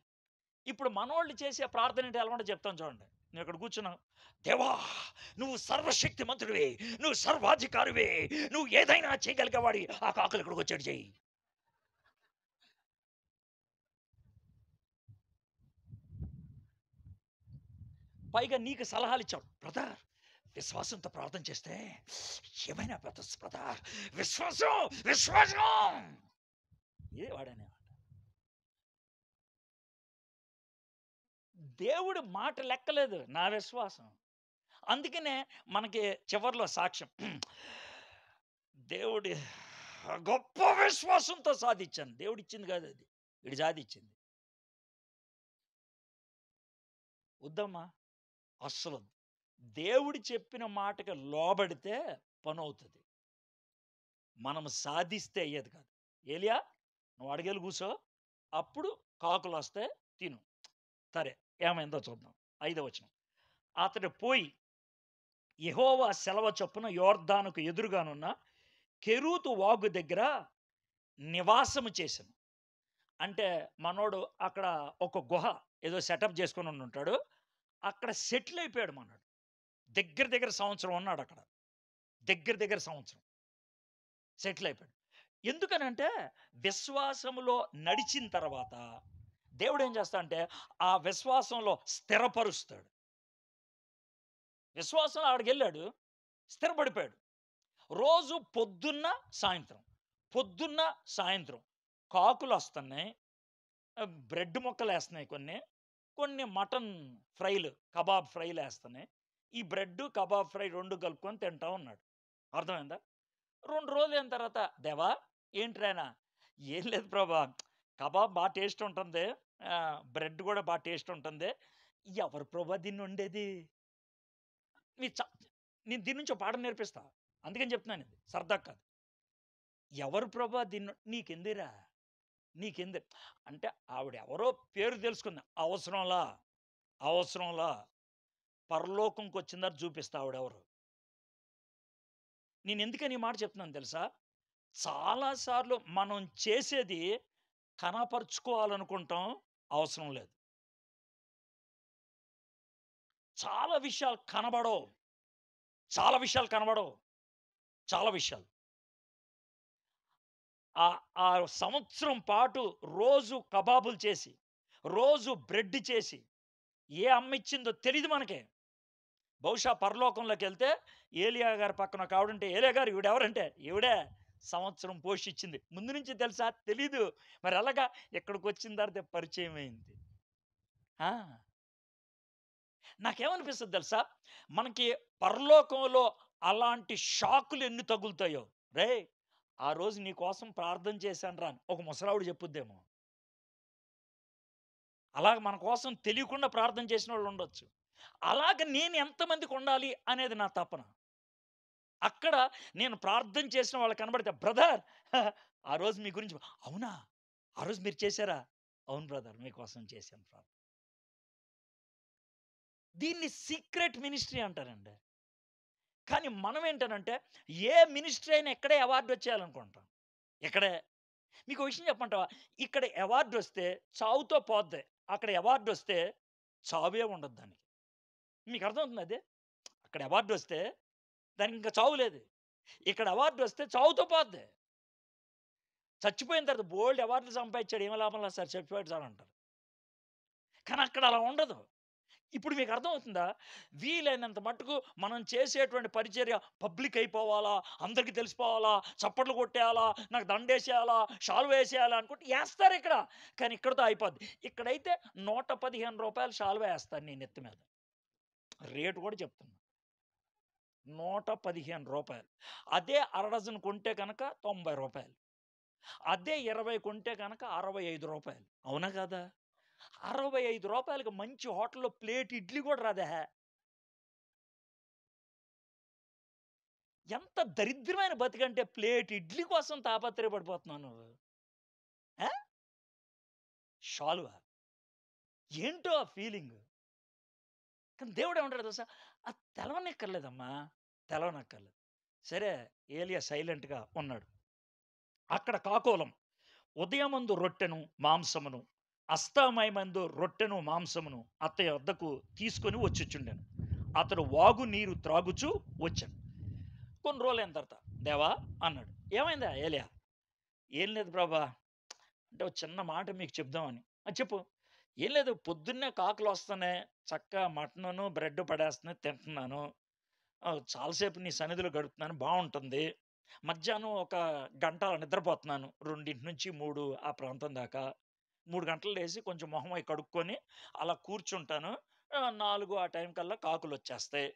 S1: ఇప్పుడు మనోళ్ళు చేసే ప్రార్థన ఏంటి ఎలా ఉంటదో చెప్తాను చూడండి. నేను ఇక్కడ కూర్చున్నాను. దేవా! నువ్వు సర్వశక్తిమంతుడివి. నువ్వు సర్వాధికారివి. నువ్వు ఏదైనా చేయగలిగేవాడివి. ఆ కాకులు ఇక్కడికొచ్చేట్టు చెయ్యి. పైగా నీకు సలహాలిచ్చాడు. బ్రదర్ విశ్వాసంతో ప్రార్థన చేస్తే ఏమైనా బ్రదర్స్ బ్రదర్ విశ్వాసం, విశ్వాసం. ఇదే వాడనేవాడు. దేవుడి మాట లెక్కలేదు నా విశ్వాసం. అందుకనే మనకి చివర్లో సాక్ష్యం. దేవుడి గొప్ప విశ్వాసంతో సాధించాను. దేవుడిచ్చింది కాదు అది. వీడు సాధించింది. వద్దమ్మా అస్సలు. దేవుడు చెప్పిన మాటకి లోబడితే పనవుతది. మనం సాధిస్తే అయ్యేది కాదు. ఏలియా నువ్వు అడగెళ్ళి కూసో. అప్పుడు కాకులొస్తాయి తిను. సరే ఏమైందో చూద్దాం. 5వ వచనం. అతడు పోయి యెహోవా సెలవ చొప్పున యొర్దానుకు ఎదురుగానున్న కెరూతు వాగు దగ్గర నివాసము చేసెను. అంటే మనోడు అక్కడ ఒక గుహ ఏదో సెటప్ చేసుకొని ఉండుంటాడు. అక్కడ సెటిల్ అయిపోయాడు మనోడు. దగ్గర దగ్గర సంవత్సరం ఉన్నాడక్కడ. దగ్గర దగ్గర సంవత్సరం సెటిల్ అయిపోయాడు. ఎందుకనంటే విశ్వాసములో నడిచిన తర్వాత దేవుడేం చేస్తాడంటే ఆ విశ్వాసంలో స్థిరపరుస్తాడు. విశ్వాసంలో ఆడికెళ్ళాడు. స్థిరపడిపోయాడు. రోజు పొద్దున్న, సాయంత్రం. పొద్దున్న, సాయంత్రం కాకులొస్తున్నాయి. బ్రెడ్ ముక్కలేస్తున్నాయి కొన్ని. కొన్ని మటన్ ఫ్రైలు, కబాబ్ ఫ్రైలేస్తున్నాయి. ఈ బ్రెడ్డు, కబాబ్ ఫ్రై 2 కలుపుకొని తింటా ఉన్నాడు. అర్థమైందా? 2 రోజులైన తర్వాత, "దేవా ఏంటిరాయనా?" "ఏం లేదు ప్రభా! కబాబ్ బా టేస్ట్ ఉంటుంది. బ్రెడ్ గూడా బా టేస్ట్ ఉంటుంది." "ఎవరు ప్రభా దీన్నొండేది?" నీ చ నేను దీని నుంచి ఒక పాఠం నేర్పిస్తా. అందుకని చెప్తున్నానిది. సరదాకి కాదు. "ఎవరు ప్రభా నీకెందుకురా? నీకెందుకు?" అంటే ఆవిడెవరో పేరు తెలుసుకుంది. అవసరంలా, అవసరంలా. పరలోకంకొచ్చిన తర్వాత చూపిస్తా ఆవిడెవరో. నేనెందుకని ఈ మాట చెప్తున్నాను తెలుసా? చాలా సార్లు మనం చేసేది కనపరుచుకోవాలనుకుంటాం. అవసరం లేదు. చాలా విషయాలు కనబడవు. చాలా విషయాలు కనబడవు. చాలా విషయాలు. ఆ సంవత్సరం పాటు రోజు కబాబులు చేసి, రోజు బ్రెడ్ చేసి, ఏ అమ్మిచ్చిందో తెలీదు మనకి. బహుశా పరలోకంలోకెళ్తే ఏలియా గారి పక్కన ఒక ఆవిడుంటే, "ఏలియా గారు ఈవిడెవరంటే?" "ఈవిడే సంవత్సరం పోషిచ్చింది." ముందు నుంచి తెలుసా? తెలీదు. మరి ఎలాగా? ఇక్కడికొచ్చిన తర్వాత పరిచయమైంది. ఆ! నాకేమనిపిస్తది తెలుసా? మనకి పరలోకంలో అలాంటి షాకులు ఎన్ని తగులుతాయో. "రేయ్! ఆ రోజు నీ కోసం ప్రార్థన చేశానురా" అని ఒక ముసలావిడ చెప్పుద్దేమో. అలాగ మన కోసం తెలియకుండా ప్రార్థన చేసినోళ్ళుండొచ్చు. అలాగ నేను ఎంతమందికుండాలి అనేది నా తపన. అక్కడ నేను ప్రార్థన చేసిన వాళ్ళు కనబడితే, "బ్రదర్ ఆ రోజు మీ గురించి" "అవునా? ఆ రోజు మీరు చేశారా?" "అవును బ్రదర్ మీకోసం చేశాను ప్రార్థన." దీన్ని సీక్రెట్ మినిస్ట్రీ అంటారండి. కానీ మనం ఏంటనంటే, ఏ మినిస్ట్రీ అయినా ఇక్కడే అవార్డ్ వచ్చేయాలనుకుంటాం. ఇక్కడే. మీకో విషయం చెప్పమంటావా? ఇక్కడ అవార్డొస్తే చావుతో పోద్ది. అక్కడ అవార్డొస్తే చావే ఉండదు దానికి. మీకు అర్థమవుతుందా అది? అక్కడ అవార్డొస్తే దానికింక చావు లేదు. ఇక్కడ అవార్డొస్తే చావుతో పోద్ది. చచ్చిపోయిన తర్వాత బోలెడు అవార్డులు సంపాదించాడు. ఏమి లాభం లేదు సార్ చచ్చిపోయాడు సార్ అంటారు. కానీ అక్కడ అలా ఉండదు. ఇప్పుడు మీకు అర్థమవుతుందా? వీలైనంత మట్టుకు మనం చేసేటువంటి పరిచర్య పబ్లిక్ అయిపోవాలా, అందరికి తెలిసిపోవాలా, చప్పట్లు కొట్టేయాలా, నాకు దండేసేయాలా, షాల్వా అనుకుంటే ఏస్తారిక్కడ. కానీ ఇక్కడితో అయిపోద్ది. ఇక్కడైతే రూ. 115 షాల్వా ఏస్తాను నీ నెత్తి మీద. రేట్ కూడా చెప్తున్నా. రూ. 115. అదే అర డజన్ కొంటే కనుక రూ. 90. అదే 20 కొంటే కనుక రూ. 65. అవునా కాదా? రూ. 65కి మంచి హోటల్‌లో ప్లేట్ ఇడ్లీ కూడా రాదా? ఎంత దరిద్రమైన బతుకంటే ప్లేట్ ఇడ్లీ కోసం తాపత్రయపడిపోతున్నావు నువ్వు. ఆ! శాలువా. ఏంటో ఆ ఫీలింగు. కానీ దేవుడేమంటాడో తెలుసా? అది తెలవనక్కర్లేదమ్మా. తెలవనక్కర్లేదు. సరే, ఏలియా సైలెంట్‌గా ఉన్నాడు. అక్కడ కాకోలం. ఉదయమందు రొట్టెను, మాంసమును, అస్తమయమందు రొట్టెను, మాంసమును అతని వద్దకు తీసుకొని వచ్చుచుండెను. అతడు వాగు నీరు త్రాగుచూ వచ్చాను. కొన్ని రోజులైన తర్వాత, "దేవా" అన్నాడు. "ఏమైందా ఏలియా?" "ఏం లేదు ప్రభా, అంటే ఒక చిన్న మాట మీకు చెప్దామని." "ఆ! చెప్పు." "ఏం లేదు, పొద్దున్నే కాకులొస్తున్నాయి. చక్కగా మటనును, బ్రెడ్ పడేస్తున్నాయి తింటున్నాను. చాలాసేపు నీ సన్నిధిలో గడుపుతున్నాను బావుంటుంది. మధ్యాహ్నం ఒక గంట అలా నిద్రపోతున్నాను. 2-3 ఆ ప్రాంతం దాకా. 3 గంటలు లేసి కొంచెం మొహం అయి కడుక్కొని అలా కూర్చుంటాను. 4 ఆ టైం కల్లా కాకులొచ్చేస్తాయి.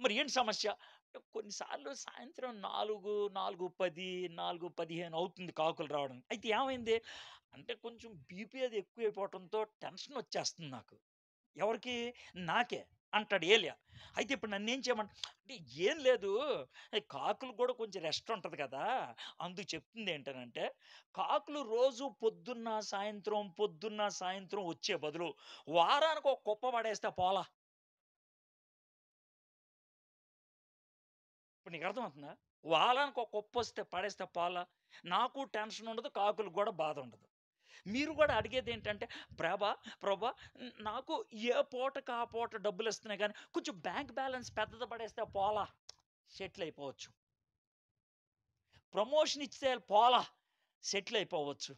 S1: మరి ఏంటి సమస్య? అంటే కొన్నిసార్లు సాయంత్రం 4, 4:10, 4:15 అవుతుంది కాకులు రావడానికి. అయితే ఏమైంది? అంటే కొంచెం బీపీ అది ఎక్కువైపోవటంతో టెన్షనొచ్చేస్తుంది నాకు. ఎవరికి? నాకే అంటాడు ఏలియా. అయితే ఇప్పుడు నన్నేం అంటే ఏం లేదు. కాకులు గూడా కొంచెం రెస్ట్ ఉంటది కదా! అందుకు చెప్తుందేంటనంటే, కాకులు రోజు పొద్దున్న, సాయంత్రం వచ్చే బదులు వారానికి ఒక కుప్ప పడేస్తే పోలా. ఇప్పుడు నీకు అర్థమవుతుందా? వారానికి ఒక కుప్పొస్తే పడేస్తే పోలా. నాకు టెన్షన్ ఉండదు. కాకులకు గూడా బాధ ఉండదు. మీరు గూడా అడిగేదేంటంటే, ప్రభా నాకు ఏ పూటకి ఆ పూట డబ్బులిస్తున్నాయి గానీ, కొంచెం బ్యాంక్ బ్యాలెన్స్ పెద్దది పడేస్తే పోలా. సెటిల్ అయిపోవచ్చు. ప్రమోషన్ ఇస్తే పోలా. సెటిల్ అయిపోవచ్చు.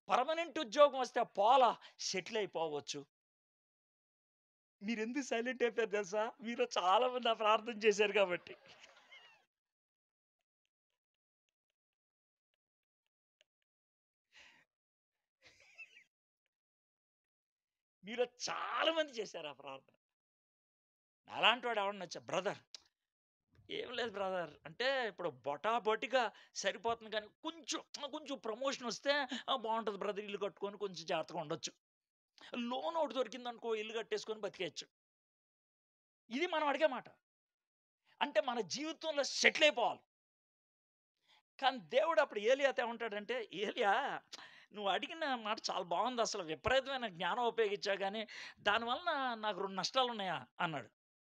S1: పర్మనెంట్ ఉద్యోగం వస్తే పోలా. సెటిల్ అయిపోవచ్చు. మీరెందుకు సైలెంట్ అయిపోయారు తెలుసా? మీలో చాలా మంది ఆ ప్రార్థన చేశారు కాబట్టి. మీలో చాలా మంది చేశారు ఆ ప్రార్థన. నాలాంటి వాడు ఎవడన్నా వచ్చా, బ్రదర్ ఏం లేదు బ్రదర్. అంటే ఇప్పుడు బొటాబొటిగా సరిపోతుంది కానీ కొంచెం ప్రమోషనొస్తే బావుంటది బ్రదర్, ఇల్లు కట్టుకొని కొంచెం జాగ్రత్తగా ఉండొచ్చు. లోన్ ఒకటి దొరికిందనుకో ఇల్లు కట్టేసుకొని బతికేయచ్చు. ఇది మనం అడిగే మాట. అంటే మన జీవితంలో సెటిల్ అయిపోవాలి. కానీ దేవుడు అప్పుడు ఏలియాతో ఏమంటాడంటే, "ఏలియా, నువ్వు అడిగిన మాట చాలా బావుందసలు. విపరీతమైన జ్ఞానం ఉపయోగించావు గానీ, దానివలన నాకు 2 నష్టాలున్నాయా?"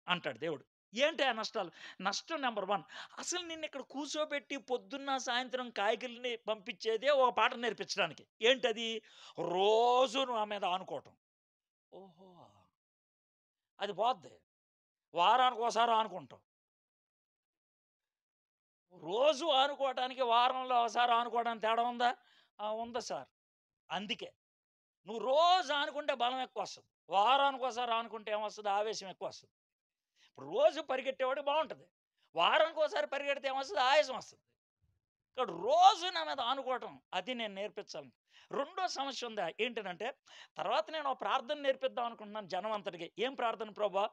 S1: అంటాడు దేవుడు. ఏంటి ఆ నష్టాలు? నష్టం నంబర్ 1, అసలు నిన్నిక్కడ కూర్చోబెట్టి పొద్దున్న, సాయంత్రం కాయగూరలని పంపించేదే ఒక పాఠం నేర్పించడానికి. ఏంటది? రోజు నా మీద ఆనుకోవటం. ఓహో! అది పోద్ది. వారానికోసారి ఆనుకుంటాం. రోజు ఆనుకోవటానికి, వారంలో ఒకసారి ఆనుకోవడానికి తేడా ఉందా? ఆ! ఉంది సార్. అందుకే. నువ్వు రోజు ఆనుకుంటే బలం ఎక్కువొస్తది. వారానికోసారి ఆనుకుంటే ఏమొస్తది? ఆవేశం ఎక్కువొస్తది. ఇప్పుడు రోజు పరిగెట్టేవాడికి బావుంటది. వారానికోసారి పరిగెడితే ఏమొస్తది? ఆయాసం వస్తది. ఇక్కడ రోజు నా మీద ఆనుకోవటం అది నేను నేర్పించాలి. రెండో సమస్య ఉందా? ఏంటనంటే, తర్వాత నేను ఒక ప్రార్థన నేర్పిద్దాం అనుకుంటున్నాను జనం అంతటికి. ఏం ప్రార్థన ప్రభా?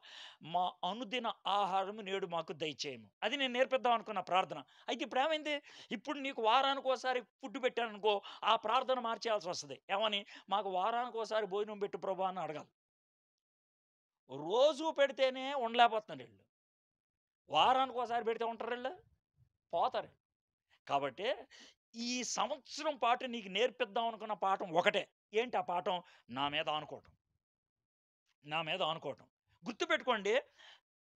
S1: మా అనుదిన ఆహారము నేడు మాకు దయచేయము. అది నేను నేర్పిద్దాం అనుకున్న ప్రార్థన. అయితే ఇప్పుడేమైంది? ఇప్పుడు నీకు వారానికోసారి ఫుడ్ పెట్టాననుకో, ఆ ప్రార్థన మార్చేయాల్సొస్తది. ఏమని? మాకు వారానికోసారి భోజనం పెట్టు ప్రభా అని అడగాలి. రోజు పెడితేనే ఉండలేకపోతున్నారీళ్ళు. వారానికోసారి పెడితే ఉంటారీళ్ళు? పోతారు. కాబట్టి ఈ సంవత్సరం పాటు నీకు నేర్పిద్దాం అనుకున్న పాఠం ఒకటే. ఏంటి ఆ పాఠం? నా మీద ఆనుకోవటం. నా మీద ఆనుకోవటం. గుర్తుపెట్టుకోండి.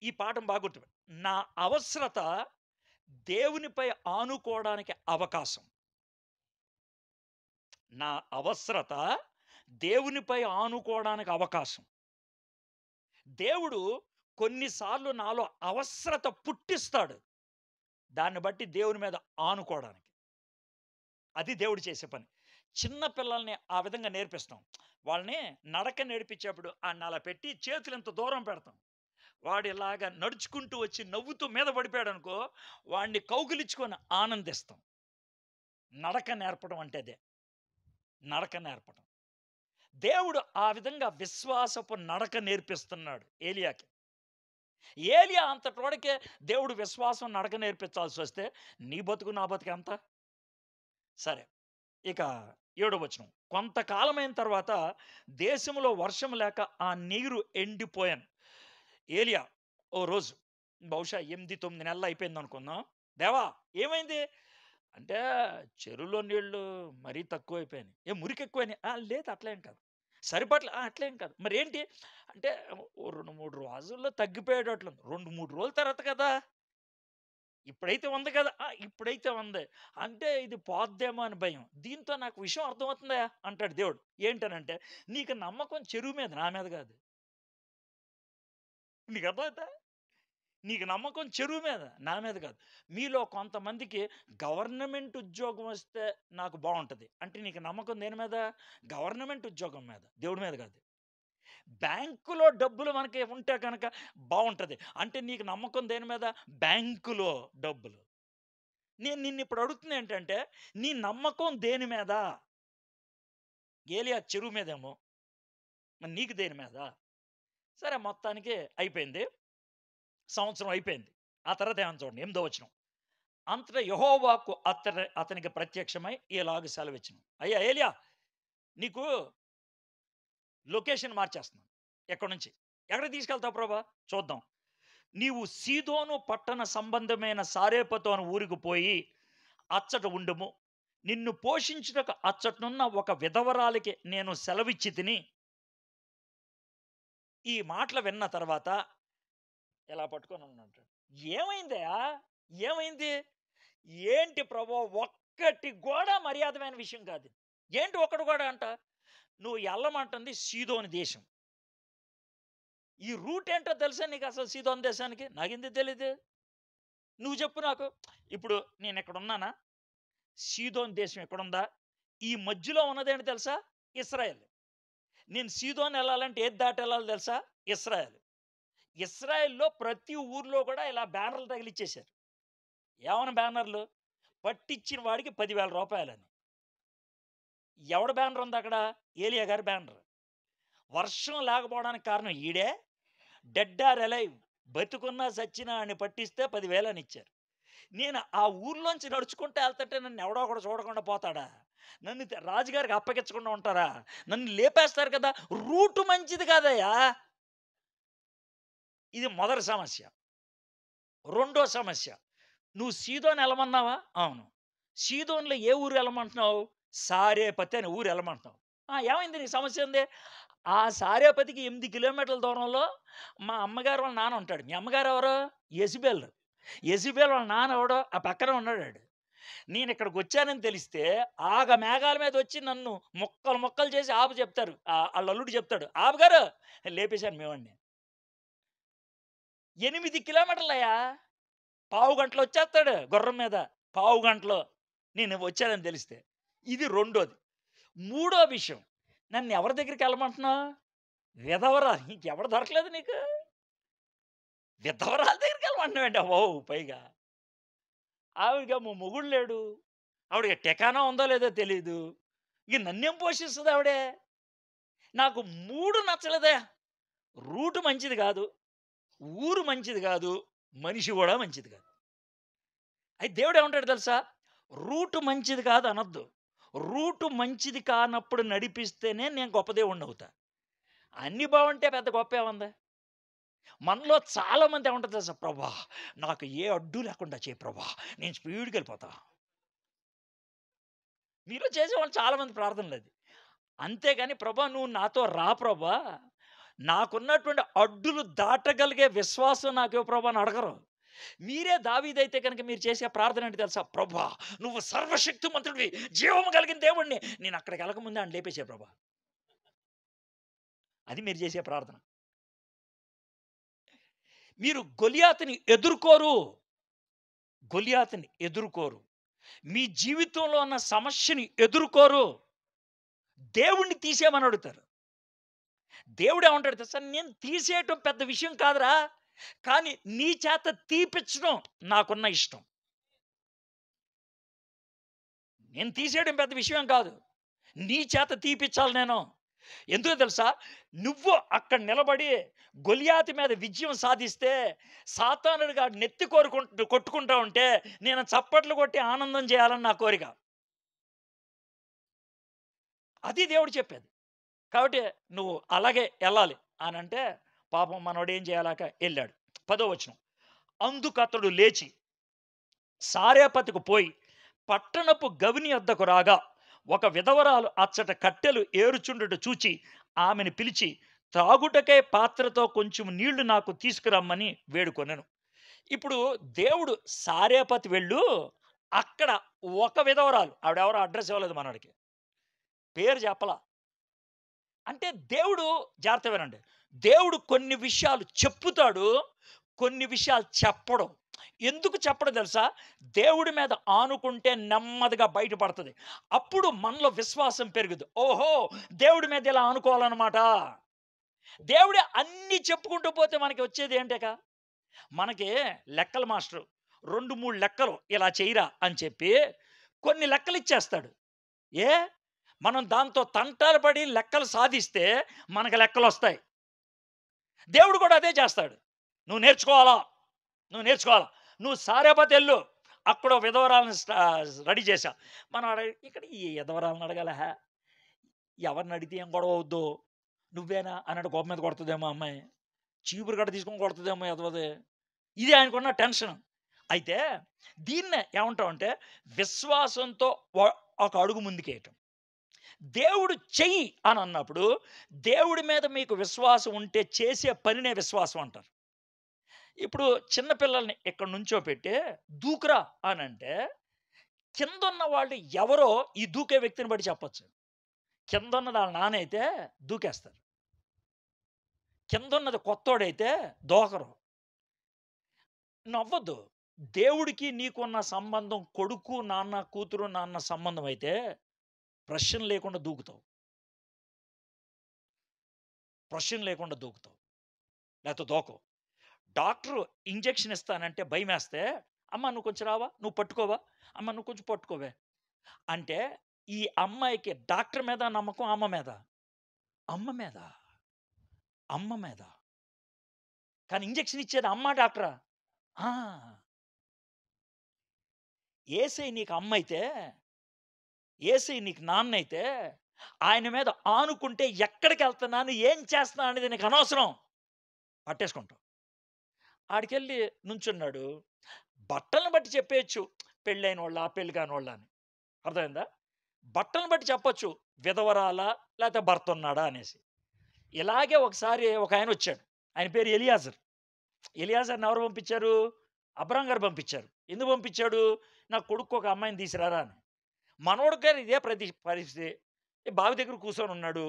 S1: ఈ పాఠం బాగా నా అవసరత దేవునిపై ఆనుకోవడానికి అవకాశం. నా అవసరత దేవునిపై ఆనుకోవడానికి అవకాశం. దేవుడు కొన్నిసార్లు నాలో అవసరత పుట్టిస్తాడు. దాన్ని బట్టి దేవుని మీద ఆనుకోవడానికి. అది దేవుడు చేసే పని. చిన్న పిల్లల్ని ఆ విధంగా నేర్పిస్తాం. వాళ్ళని నడక నేర్పించేప్పుడు ఆడినలా పెట్టి చేతులు ఇంత దూరం పెడతాం. వాడు ఇలాగ నడుచుకుంటూ వచ్చి నవ్వుతూ మీద పడిపోయాడనుకో, వాడిని కౌగిలించుకొని ఆనందిస్తాం. నడక నేర్పడం అంటే అదే. నడక నేర్పడం. దేవుడు ఆ విధంగా విశ్వాసపు నడక నేర్పిస్తున్నాడు ఏలియాకి. ఏలియా అంతటోడికే దేవుడు విశ్వాసం నడక నేర్పించాల్సి వస్తే నీ బతుకు నా బతుకు ఎంత? సరే. ఇక 7వ వచనం. కొంతకాలమైన తర్వాత దేశంలో వర్షం లేక ఆ నీరు ఎండిపోయాను. ఏలియా ఓ రోజు బహుశా 8, 9 నెలలు అయిపోయిందనుకుందాం. దేవా ఏమైంది? అంటే చెరువులో నీళ్ళు మరీ తక్కువైపోయినాయి. మురికెక్కువైనాయి. లేదు అట్లేం కాదు. సరిపట్ల అట్లేం కాదు. మరేంటి? అంటే ఓ 2, 3 రోజుల్లో తగ్గిపోయేటట్లుంది. 2, 3 రోజుల తర్వాత కదా! ఇప్పుడైతే ఉంది కదా! ఇప్పుడైతే ఉంది. అంటే ఇది పోద్దేమో అని భయం. దీంతో నాకు విషయం అర్థమవుతుందా అంటాడు దేవుడు. ఏంటనంటే, నీకు నమ్మకం చెరువు మీద, నా మీద కాదు. నీకు అర్థమవుతా? నీకు నమ్మకం చెరువు మీద, నా మీద కాదు. మీలో కొంతమందికి గవర్నమెంట్ ఉద్యోగం వస్తే నాకు బావుంటది. అంటే నీకు నమ్మకం దేని మీద? గవర్నమెంట్ ఉద్యోగం మీద, దేవుడి మీద కాదు. బ్యాంకులో డబ్బులు మనకి ఉంటే కనుక బావుంటది. అంటే నీకు నమ్మకం దేని మీద? బ్యాంకులో డబ్బులు. నేను నిన్నిప్పుడు అడుగుతుంది ఏంటంటే, నీ నమ్మకం దేని మీద? ఏలియా చెరువు మీదేమో. మరి నీకు దేని మీద? సరే మొత్తానికి అయిపోయింది. సంవత్సరం అయిపోయింది. ఆ తర్వాత ఏమని చూడండి 8వ వచనం. అంతటా యెహోవా వాక్కు అతనికి ప్రత్యక్షమై ఇలాగ సెలవిచ్చెను. అయ్యా ఏలియా, నీకు లొకేషన్ మార్చేస్తున్నాను. ఎక్కడి నుంచి? ఎక్కడికి తీసుకెళ్తావు ప్రభా? చూద్దాం. నీవు సీదోను పట్టణ సంబంధమైన సారేపతు అను ఊరికి పోయి అచ్చట ఉండుము. నిన్ను పోషించుటకు అచ్చటనున్న ఒక విధవరాలికి నేను సెలవిచ్చి తిని, ఈ మాటలు విన్న తర్వాత ఇలా పట్టుకొని ఉన్నాడు. ఏమైందయ్యా? ఏమైంది? ఏంటి ప్రభు ఒక్కటి కూడా మర్యాదమైన విషయం కాదు. ఏంటి ఒక్కటి కూడా అంట? నువ్వు ఎళ్ళమంటుంది సీదోను దేశం. ఈ రూట్ ఏంటో తెలుసా నీకు అసలు సీదోను దేశానికి? నాకెందుకు తెలీదు? నువ్వు చెప్పు నాకు. ఇప్పుడు నేను ఇక్కడ ఉన్నానా? సీదోను దేశం ఎక్కడుందా? ఈ మధ్యలో ఉన్నదేంటి తెలుసా? ఇశ్రాయేల్. నేను సీదోను ఎళ్ళాలంటే ఏది దాటి ఎళ్ళాలో తెలుసా? ఇశ్రాయేల్. ఇశ్రాయేల్‌లో ప్రతి ఊర్లో కూడా ఇలా బ్యానర్‌లు తగిలిచ్చేశారు. ఏమని బ్యానర్‌లు? పట్టిచ్చిన వాడికి రూ. 10,000 ఎవడి బ్యానర్ ఉంది అక్కడ? ఏలియా గారి బ్యానర్. వర్షం లేకపోవడానికి కారణం ఈడే. డెడ్ ఆర్ అలైవ్, బతికున్నా సచ్చినా ఆడిని పట్టిస్తే 10,000 అని ఇచ్చారు. నేను ఆ ఊర్లోంచి నడుచుకుంటూ ఎళ్తుంటే నన్ను ఎవడో ఒకడు చూడకుండా పోతాడా? నన్ను రాజుగారికి అప్పగించకుండా ఉంటారా? నన్ను లేపేస్తారు కదా! రూట్ మంచిది కాదయ్యా! ఇది మొదటి సమస్య. రెండో సమస్య. నువ్వు సీదోను ఎళ్ళమన్నావా? అవును. సీదోనులో ఏ ఊరు ఎళ్ళమంటున్నావు? సారేపతి అనే ఊరు ఎళ్ళమంటున్నావు. ఏమైంది నీ సమస్య ఏంది? ఆ సారేపతికి 8 కిలోమీటర్ల దూరంలో మా అమ్మగారు వాళ్ళ నాన్న ఉంటాడు. మీ అమ్మగారు ఎవరు? యెజబెల్. యెజబెల్ వాళ్ళ నాన్న ఎవడో ఆ పక్కనే ఉన్నాడాడు. నేనిక్కడికొచ్చానని తెలిస్తే ఆగ మేఘాల మీదొచ్చి నన్ను ముక్కలు ముక్కలు చేసి చెప్తారు. ఆళ్ళ అల్లుడు చెప్తాడు. ఆపుగారు లేపేశాను మీ వాడిని. 8 కిలోమీటర్లయ్యా! పావుగంటలో వచ్చేస్తాడు గుర్రం మీద. పావుగంటలో నేను వచ్చానని తెలిస్తే. ఇది రెండోది. మూడో విషయం. నన్నెవరి దగ్గరికెళ్ళమంటున్నావు? విధవరాలు. ఇంకెవడు దొరకలేదు నీకు? విధవరాలు దగ్గరికెళ్ళమంటున్నావేంటి పైగా. ఆవిడకి మొగుడు లేడు. ఆవిడకి టెకానా ఉందో లేదో తెలీదు. ఇక నన్నేం పోషిస్తది ఆవిడే? నాకు 3 నచ్చలేదయ్యా. రూట్ మంచిది కాదు. ఊరు మంచిది కాదు. మనిషి కూడా మంచిది కాదు. అయితే దేవుడేమంటాడో తెలుసా? రూట్ మంచిది కాదు అనొద్దు. రూట్ మంచిది కానప్పుడు నడిపిస్తేనే నేను గొప్ప దేవుడినవుతా. అన్నీ బావుంటే పెద్ద గొప్పేముంది? మనలో చాలామంది ఏమంటారు తెలుసా? ప్రభా! నాకు ఏ అడ్డు లేకుండా చెయ్యి ప్రభా! నేను స్పీడ్‌కెళ్ళిపోతా. మీలో చేసేవాళ్ళు చాలామంది ప్రార్థనలది. అంతేగాని ప్రభా నువ్వు నాతో రా ప్రభా! నాకున్నటువంటి అడ్డులు దాటగలిగే విశ్వాసం నాకివ్వు ప్రభా అని అడగరు. మీరే దావీదైతే గనుక మీరు చేసే ప్రార్థన ఏంటి తెలుసా? ప్రభా! నువ్వు సర్వశక్తిమంతుడివి, జీవము కలిగిన దేవుడిని. నేను అక్కడికెళ్ళకముందే ఆడిని లేపేసేయి ప్రభా! అది మీరు చేసే ప్రార్థన. మీరు గొలియాతుని ఎదుర్కోరు. గొలియాతుని ఎదుర్కోరు. మీ జీవితంలో ఉన్న సమస్యని ఎదుర్కోరు. దేవుడిని తీసేయమని అడుగుతారు. దేవుడేమంటాడు తెలుసా? నేను తీసేయటం పెద్ద విషయం కాదురా! కానీ నీ చేత తీపిచ్చడం నాకున్న ఇష్టం. నేను తీసేయడం పెద్ద విషయం కాదు. నీ చేత తీపిచ్చాలి నేను. ఎందుకో తెలుసా? నువ్వు అక్కడ నిలబడి గొలియాతు మీద విజయం సాధిస్తే, సాతానుడు గాడు నెత్తి కొట్టుకుంటా ఉంటే, నేను చప్పట్లు కొట్టి ఆనందం చేయాలని నా కోరిక. అది దేవుడు చెప్పేది. కాబట్టి నువ్వు అలాగే ఎళ్ళాలి అనంటే, పాపం మనోడు ఏం చేయలేక ఎళ్ళాడు. 10వ వచనం. అందుకతడు లేచి సారేపతుకు పోయి పట్టణపు గవిని యొద్దకు రాగా, ఒక విధవరాలు అచ్చట కట్టెలు ఏరుచుండుట చూచి ఆమెను పిలిచి, త్రాగుటకై పాత్రతో కొంచెం నీళ్లు నాకు తీసుకురమ్మని వేడుకొనెను. ఇప్పుడు దేవుడు సారేపతి వెళ్ళు, అక్కడ ఒక విధవరాలు, ఆవిడెవరో అడ్రెస్ ఇవ్వలేదు మనోడికి. పేరు చెప్పలా. అంటే దేవుడు, జాగ్రత్త వినండి. దేవుడు కొన్ని విషయాలు చెప్పుతాడు, కొన్ని విషయాలు చెప్పడు. ఎందుకు చెప్పడో తెలుసా? దేవుడి మీద ఆనుకుంటే నెమ్మదిగా బయటపడతది. అప్పుడు మనలో విశ్వాసం పెరుగుద్ది. ఓహో! దేవుడి మీద ఇలా ఆనుకోవాలనమాట. దేవుడే అన్నీ చెప్పుకుంటూ పోతే మనకి వచ్చేది ఏంటిక? మనకి లెక్కల మాస్టరు 2, 3 లెక్కలు ఇలా చెయ్యరా అని చెప్పి కొన్ని లెక్కలిచ్చేస్తాడు. ఏ? మనం దాంతో తంటాలు పడి లెక్కలు సాధిస్తే మనకు లెక్కలొస్తాయి. దేవుడు కూడా అదే చేస్తాడు. నువ్వు నేర్చుకోవాలా, నువ్వు నేర్చుకోవాలా. నువ్వు సారేపతెళ్ళు. అక్కడో విధవరాలను రెడీ చేశా. మనం ఇక్కడ ఈ విధవరాలను అడగాలా? ఎవరిని అడిగితే ఏం గొడవ అవుద్దో? నువ్వేనా అన్నట్టు కోపం మీద కొడతదేమో అమ్మాయి. చీపురు కట్ట తీసుకొని కొడతదేమో ఎదవది. ఇది ఆయనకున్న టెన్షన్. అయితే దీన్నే ఏమంటామంటే విశ్వాసంతో ఒక అడుగు ముందుకేయటం. దేవుడు చెయ్యి అని అన్నప్పుడు, దేవుడి మీద మీకు విశ్వాసం ఉంటే చేసే పనినే విశ్వాసం అంటారు. ఇప్పుడు చిన్న పిల్లల్ని ఇక్కడ నుంచోపెట్టి దూకురా అనంటే, కిందున్న వాళ్ళు ఎవరో ఈ దూకే వ్యక్తిని బట్టి చెప్పొచ్చు. కిందున్నది ఆళ్ళ నాన్న అయితే దూకేస్తారు. కిందున్నది కొత్తోడైతే దూకరు. నవ్వొద్దు. దేవుడికి నీకున్న సంబంధం కొడుకు, నాన్న, కూతురు, నాన్న సంబంధం అయితే ప్రశ్న లేకుండా దూకుతావు. ప్రశ్న లేకుండా దూకుతావు. లేకపోతే దూకవు. డాక్టరు ఇంజెక్షన్ ఇస్తానంటే భయమేస్తే, "అమ్మ నువ్వు కొంచెం రావా? నువ్వు పట్టుకోవా? అమ్మ నువ్వు కొంచెం పట్టుకోవే." అంటే ఈ అమ్మాయికి డాక్టర్ మీద నమ్మకం, అమ్మ మీద? అమ్మ మీద. అమ్మ మీద. కానీ ఇంజెక్షన్ ఇచ్చేది అమ్మా, డాక్టరా? ఆ! యేసయ్య నీకు అమ్మయితే, యేసయ్య నీకు నాన్నయితే, ఆయన మీద ఆనుకుంటే ఎక్కడికెళ్తున్నాను, ఏం చేస్తున్నాను అనేది నీకు అనవసరం. పట్టేసుకుంటావు. ఆడికెళ్ళి నుంచున్నాడు. బట్టలను బట్టి చెప్పేయొచ్చు. పెళ్ళైనోళ్ళా, పెళ్లి కానోళ్ళా అని. అర్థమైందా? బట్టలను బట్టి చెప్పొచ్చు. విధవరాలా? లేతే భర్త ఉన్నాడా అనేసి. ఇలాగే ఒకసారి ఒకాయనొచ్చాడు. ఆయన పేరు ఎలియాజర్. ఎలియాజర్‌ని ఎవరు పంపించారు? అబ్రాహాం గారు పంపించారు. ఎందుకు పంపించాడు? నా కొడుక్కి ఒక అమ్మాయిని తీసుకురారా అని. మనవడు గారు ఇదే పరిస్థితి. బావి దగ్గర కూర్చొనున్నాడు.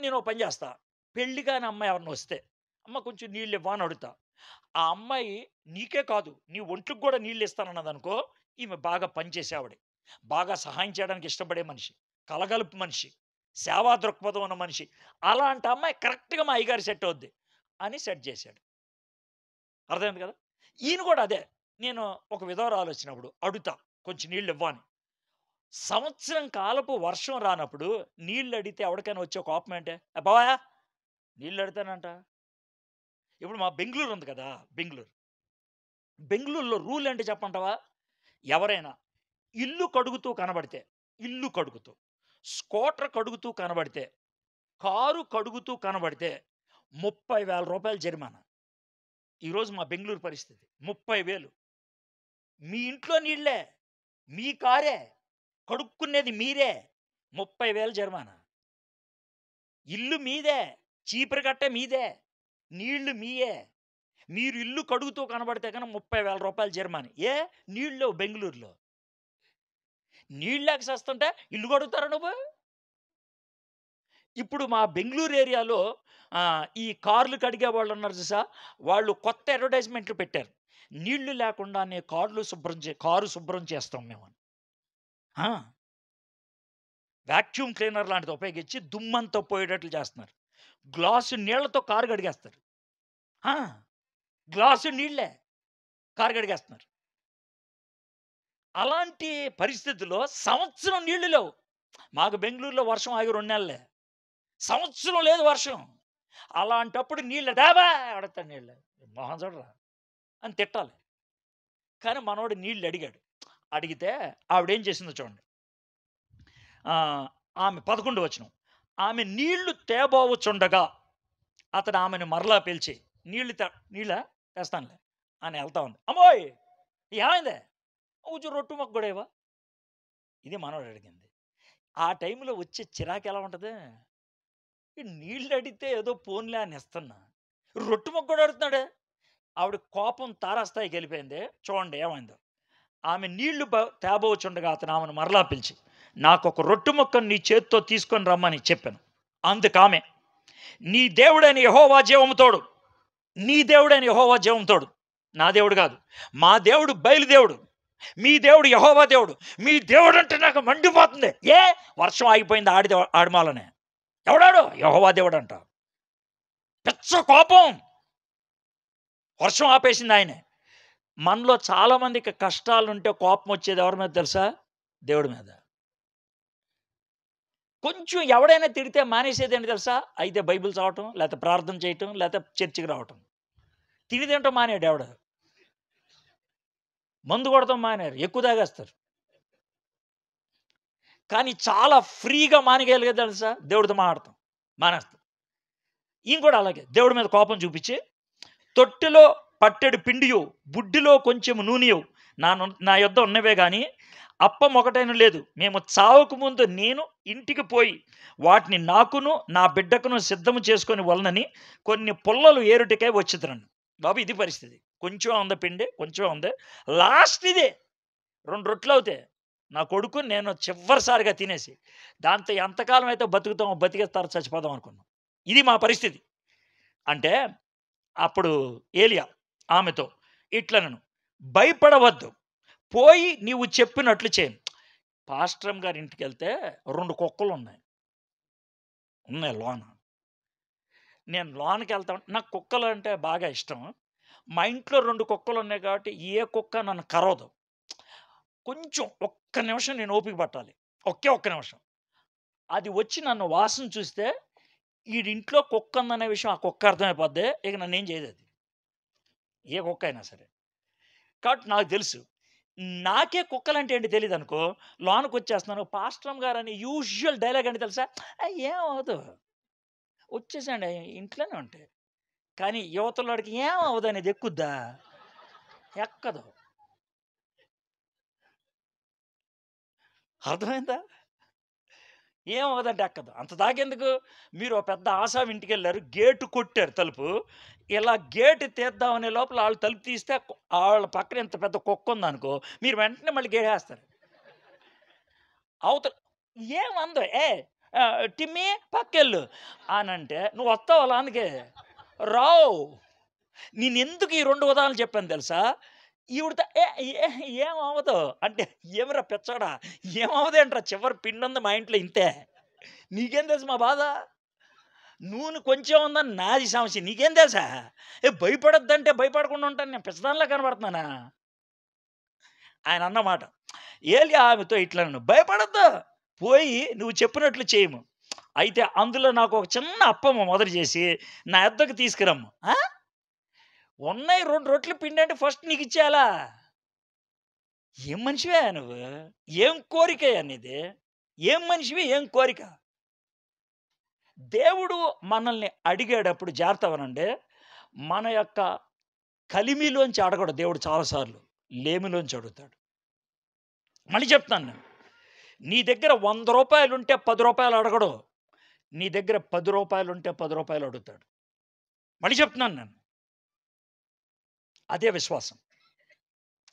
S1: నేను ఓ పని చేస్తా. పెళ్లి కాని అమ్మాయి ఎవరైనా వస్తే, అమ్మ కొంచెం నీళ్ళివ్వా అని అడుగుతా. ఆ అమ్మాయి నీకే కాదు, నీ ఒంట్లకు కూడా నీళ్ళిస్తానన్నదనుకో, ఈమె బాగా పనిచేసే ఆవిడ. బాగా సహాయం చేయడానికి ఇష్టపడే మనిషి. కలగలుపు మనిషి. సేవా దృక్పథం ఉన్న మనిషి. అలాంటి అమ్మాయి కరెక్ట్‌గా మా అయ్యగారు సెట్ అవుద్ది అని సెట్ చేశాడు. అర్థమైంది కదా! ఈయన కూడా అదే. నేను ఒక విధవరాలు వచ్చినప్పుడు అడుగుతా, కొంచెం నీళ్ళివ్వా అని. సంవత్సరం కాలపు వర్షం రానప్పుడు నీళ్ళడిగితే ఎవడికైనా వచ్చే కోపం ఏంటే? బావయ్య నీళ్ళడితానంట. ఇప్పుడు మా బెంగుళూరు ఉంది కదా! బెంగుళూరు. బెంగుళూరులో రూల్ ఏంటి చెప్పంటావా? ఎవరైనా ఇల్లు కడుగుతూ కనబడితే, ఇల్లు కడుగుతూ, స్కూటర్ కడుగుతూ కనబడితే, కారు కడుగుతూ కనబడితే రూ. 30,000 జరిమానా. ఈరోజు మా బెంగుళూరు పరిస్థితి. 30,000. మీ ఇంట్లో నీళ్ళే, మీ కారే, కడుక్కునేది మీరే. 30,000 జరిమానా. ఇల్లు మీదే, చీపురు కట్ట మీదే, నీళ్లు మీయే. మీరు ఇల్లు కడుగుతూ కనబడితే గనక రూ. 30,000 జరిమానా. నీళ్ళు లేవు బెంగుళూరులో. నీళ్ళు లేక సస్తుంటే ఇల్లు కడుగుతారా నువ్వు? ఇప్పుడు మా బెంగుళూరు ఏరియాలో ఈ కార్లు కడిగే వాళ్ళున్నారు చూసా? వాళ్ళు కొత్త అడ్వర్టైజ్‌మెంట్లు పెట్టారు. నీళ్లు లేకుండానే కారు శుభ్రం చేస్తాం మేమని. ఆ! వాక్యూమ్ క్లీనర్ లాంటిది ఉపయోగించి దుమ్మంతా పోయేటట్లు చేస్తున్నారు. గ్లాసు నీళ్లతో కారు కడిగేస్తారు. ఆ! గ్లాసు నీళ్ళే కారు కడిగేస్తున్నారు. అలాంటి పరిస్థితుల్లో సంవత్సరం నీళ్లు లేవు. మాకు బెంగుళూరులో వర్షం ఆగి 2 నెలలే. సంవత్సరం లేదు వర్షం. అలాంటప్పుడు నీళ్ళు డాబా ఆడతాడు నీళ్ళు. మొహం చూడరా అని తిట్టాలి. కానీ మనోడు నీళ్ళు అడిగాడు. అడిగితే ఆవిడేం చేసిందో చూడండి. ఆమె 11 వచనం. ఆమె నీళ్లు తేబోవచుండగా అతడు ఆమెను మరలా పిలిచి నీళ్ళా తెస్తానులే అని వెళ్తా ఉంది. అమ్మోయ్ ఏమైందే? కొంచెం రొట్టు మొక్క కూడా ఇవ్వా? ఇది మనోడు అడిగింది. ఆ టైంలో వచ్చే చిరాకు ఎలా ఉంటది? ఈ నీళ్ళు అడిగితే ఏదో పోన్లే అని ఇస్తున్నా. రొట్టు మొక్క కూడా అడుగుతున్నాడే. ఆవిడ కోపం తారాస్థాయికి వెళ్ళిపోయింది. చూడండి ఏమైందో. ఆమె నీళ్లు తేబోచుండగా అతను ఆమెను మరలా పిలిచి నాకొక రొట్టు మొక్కను నీ చేత్తో తీసుకొని రమ్మని చెప్పాను. అందుకామె నీ దేవుడైన యెహోవా జీవము తోడు, నీ దేవుడైన యెహోవా జీవము తోడు, నా దేవుడు కాదు, మా దేవుడు బయలుదేవుడు, మీ దేవుడు యెహోవా దేవుడు, మీ దేవుడు అంటే నాకు మండిపోతుంది. ఏ వర్షం ఆగిపోయింది ఆడిమాలనే. ఎవడాడు? యెహోవా దేవుడు అంట. పెద్ద కోపం. వర్షం ఆపేసింది ఆయనే. మనలో చాలా మందికి కష్టాలు ఉంటే కోపం వచ్చేది ఎవరి మీద తెలుసా? దేవుడి మీద. కొంచెం ఎవడైనా తిడితే మానేసేది ఏంటి తెలుసా? అయితే బైబిల్ చదవటం, లేకపోతే ప్రార్థన చేయటం, లేకపోతే చర్చికి రావటం. తిని తింటాం మానేడు ఎవడు. మందు కొడతాం మానేరు, ఎక్కువ తాగేస్తారు. కానీ చాలా ఫ్రీగా మానేయగలిగేది తెలుసా? దేవుడితో మాట్లాడతాం మానేస్తాం. ఈయన కూడా అలాగే దేవుడి మీద కోపం చూపించి తొట్టెలో పట్టెడు పిండియు బుడ్డిలో కొంచెం నూనెయు నా యొద్ద ఉన్నవే కానీ అప్పం ఒకటైన లేదు. మేము చావుకు ముందు నేను ఇంటికి పోయి వాటిని నాకును నా బిడ్డకును సిద్ధము చేసుకొని వలనని కొన్ని పుల్లలు ఏరుటికై వచ్చిద్రను. బాబు ఇది పరిస్థితి. కొంచెం ఉంది పిండి, కొంచెం ఉంది, లాస్ట్ ఇదే 2 రొట్లు అవుతాయి. నా కొడుకు నేను చివరిసారిగా తినేసి దాంతో ఎంతకాలం అయితే బతుకుతామో బతికేస్తారు, చచ్చిపోదాం అనుకున్నాం. ఇది మా పరిస్థితి. అంటే అప్పుడు ఏలియా ఆమెతో ఇట్లనను, భయపడవద్దు, పోయి నీవు చెప్పినట్లు చేయను. పాస్టరమ్ గారి ఇంటికి వెళ్తే 2 కుక్కలు ఉన్నాయి లోన. నేను లోనకి వెళ్తా, నాకు కుక్కలు అంటే బాగా ఇష్టం. మా ఇంట్లో 2 కుక్కలు ఉన్నాయి కాబట్టి ఏ కుక్క నన్ను కరవదు. కొంచెం ఒక్క నిమిషం నేను ఓపిక పట్టాలి, ఒక్క నిమిషం. అది వచ్చి నన్ను వాసన చూస్తే ఈడింట్లో కుక్క ఉందనే విషయం ఆ కుక్క అర్థమైపోద్ది. ఇక నన్ను ఏం చేయదు అది, ఏ కుక్క అయినా సరే. కాబట్టి నాకు తెలుసు. నాకే కుక్కలంటే ఏంటి తెలీదు అనుకో, లోనకి వచ్చేస్తున్నాను. పాస్టరమ్ గారు అని యూజువల్ డైలాగ్ అంటే తెలుసా? ఏమవదు, వచ్చేసండి ఇంట్లోనే ఉంటాయి. కానీ యువతలోడికి ఏమవదు అనేది ఎక్కుద్దా? ఎక్కదు. అర్థమైందా? ఏమవదంటే ఎక్కదు. అంత దాకెందుకు? మీరు పెద్ద ఆసామి ఇంటికి వెళ్ళారు, గేటు కొట్టారు తలుపు. ఇలా గేటు తీద్దామనే లోపల వాళ్ళు తలుపు తీస్తే వాళ్ళ పక్కన ఇంత పెద్ద కుక్క ఉందనుకో, మీరు వెంటనే మళ్ళీ గేటేస్తారు. అవతల ఏమందో టిమ్మి పక్కెళ్ళు అని అంటే నువ్వు వస్తావు అలా, అందుకే రావు. నేను ఎందుకు ఈ 2 ఉదాహరణలు చెప్పాను తెలుసా? ఈవిడతో ఏమవదు అంటే, ఏమిరా పిచ్చాడా, ఏమవదేంట్రా, చివరి పిండి మా ఇంట్లో ఇంతే, నీకేం తెలుసు మా బాధ? నూనె కొంచెం ఉందని నాది సమస్య, నీకేం తెలుసా? భయపడొద్దంటే భయపడకుండా ఉంటాను, నేను పిచ్చదానిలా కనబడుతున్నానా? ఆయన అన్నమాట. ఏలియా ఆమెతో ఇట్లా, భయపడొద్దు, పోయి నువ్వు చెప్పినట్లు చేయము. అయితే అందులో నాకు ఒక చిన్న అప్పము మొదలు చేసి నా యొద్దకు తీసుకురమ్ము. ఉన్నాయి 2 రొట్లు పిండి అంటే ఫస్ట్ నీకు ఇచ్చేయాలా? ఏం మనిషివే నువ్వు? ఏం కోరికయ్యా నీది? ఏం మనిషివి, ఏం కోరిక? దేవుడు మనల్ని అడిగేటప్పుడు జాగ్రత్తవనండి. మన యొక్క కలిమిలోంచి అడగడు దేవుడు, చాలాసార్లు లేమిలోంచి అడుగుతాడు. మళ్ళీ చెప్తాను నేను, నీ దగ్గర 100 రూపాయలు ఉంటే 10 రూపాయలు అడగడు. నీ దగ్గర 10 రూపాయలు ఉంటే 10 రూపాయలు అడుగుతాడు. మళ్ళీ చెప్తున్నాను నేను. అదే విశ్వాసం,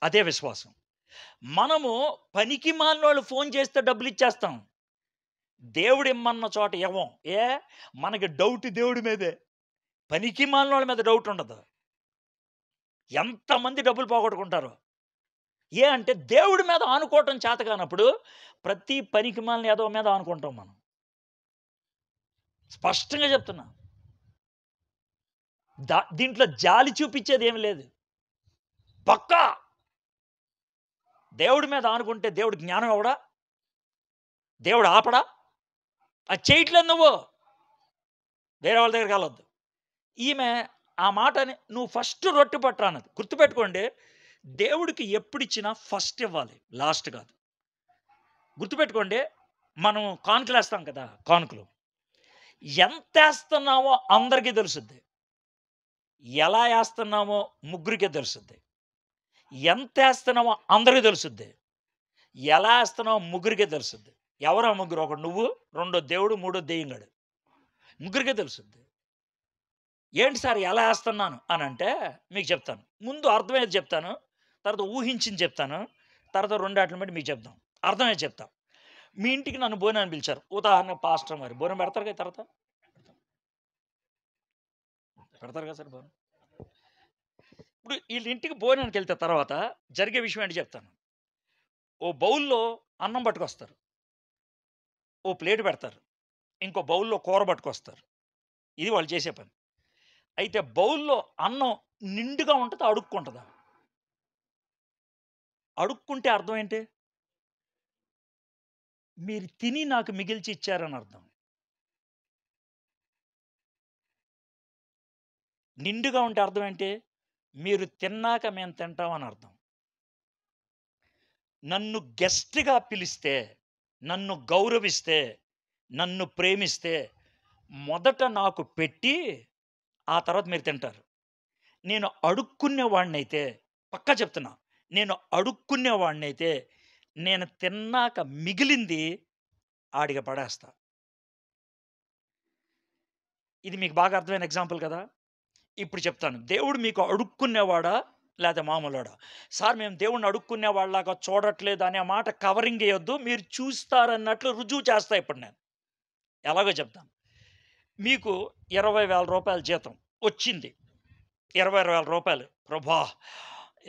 S1: అదే విశ్వాసం. మనము పనికి మాలినోళ్ళు ఫోన్ చేస్తే డబ్బులు ఇచ్చేస్తాం, దేవుడు ఇమ్మన్న చోట ఇవ్వం. మనకి డౌట్ దేవుడి మీదే, పనికి మాలినోళ్ళ మీద డౌట్ ఉండదు. ఎంతమంది డబ్బులు పోగొట్టుకుంటారు? అంటే దేవుడి మీద ఆనుకోవటం చేత కానప్పుడు ప్రతి పనికి మాలిన ఏదో మీద ఆనుకుంటాం మనం. స్పష్టంగా చెప్తున్నా. దీంట్లో జాలి చూపించేది ఏమి లేదు. పక్కా దేవుడి మీద ఆనుకుంటే దేవుడు జ్ఞానం ఎవడా? దేవుడు ఆపడా? అది చేయట్లేదు నువ్వు. వేరే వాళ్ళ దగ్గరికి వెళ్ళొద్దు. ఈమె ఆ మాటని నువ్వు ఫస్ట్ రొట్టె పట్టరా అన్నది. గుర్తుపెట్టుకోండి, దేవుడికి ఎప్పుడిచ్చినా ఫస్ట్ ఇవ్వాలి, లాస్ట్ కాదు. గుర్తుపెట్టుకోండి, మనం కానుకలేస్తాం కదా, కానుకలు ఎంతేస్తున్నామో అందరికీ తెలుసుద్ది. ఎలా ఏస్తున్నామో ముగ్గురికే తెలుసుద్ది. ఎంతేస్తున్నామో అందరికీ తెలుసుద్ది. ఎలా ఏస్తున్నామో ముగ్గురికే తెలుసుద్ది. ఎవరా ముగ్గురు? ఒకడు నువ్వు, రెండో దేవుడు, మూడో దెయ్యంగాడు. ముగ్గురికే తెలుసుద్ది. ఏంటి సార్ ఎలా ఏస్తున్నాను అనంటే మీకు చెప్తాను. ముందు అర్థమయ్యేది చెప్తాను. తర్వాత ఊహించింది చెప్తాను. తర్వాత రెండాటిని బట్టి మీకు చెప్దాం. అర్థమయ్యేది చెప్తా. మీ ఇంటికి నన్ను భోజనానికి పిలిచారు. ఉదాహరణకు పాస్టర్ మరి భోజనం పెడతారు కదా తర్వాత? పెడతారు కదా సార్ భోజనం. ఇప్పుడు వీళ్ళ ఇంటికి భోజనానికి వెళ్తే తర్వాత జరిగే విషయం ఏంటి చెప్తాను. ఓ బౌల్‌లో అన్నం పట్టుకొస్తారు. ఓ ప్లేట్ పెడతారు. ఇంకో బౌల్‌లో కూర పట్టుకొస్తారు. ఇది వాళ్ళు చేసే పని. అయితే బౌల్‌లో అన్నం నిండుగా ఉంటదా? అడుక్కుంటదా? అడుక్కుంటే అర్థం ఏంటి? మీరు తిని నాకు మిగిల్చి ఇచ్చారని అర్థం. నిండుగా ఉంటే అర్థం ఏంటి? మీరు తిన్నాక మేము తింటాం అని అర్థం. నన్ను గెస్ట్‌గా పిలిస్తే, నన్ను గౌరవిస్తే, నన్ను ప్రేమిస్తే మొదట నాకు పెట్టి ఆ తర్వాత మీరు తింటారు. నేను అడుక్కునేవాడినైతే పక్కా చెప్తున్నా. నేను అడుక్కునేవాడినైతే నేను తిన్నాక మిగిలింది ఆడికి పడేస్తా. ఇది మీకు బాగా అర్థమైన ఎగ్జాంపుల్ కదా! ఇప్పుడు చెప్తాను. దేవుడు మీకు అడుక్కునేవాడా? లేతే మామూలోడా? సార్ మేము దేవుడిని అడుక్కునేవాడిలాగా చూడట్లేదు అనే మాట కవరింగ్ ఎయొద్దు. మీరు చూస్తారన్నట్లు రుజువు చేస్తా ఇప్పుడు నేను. ఎలాగో చెప్తాను. మీకు రూ. 20,000 జీతం వచ్చింది. రూ. 20,000 ప్రభా!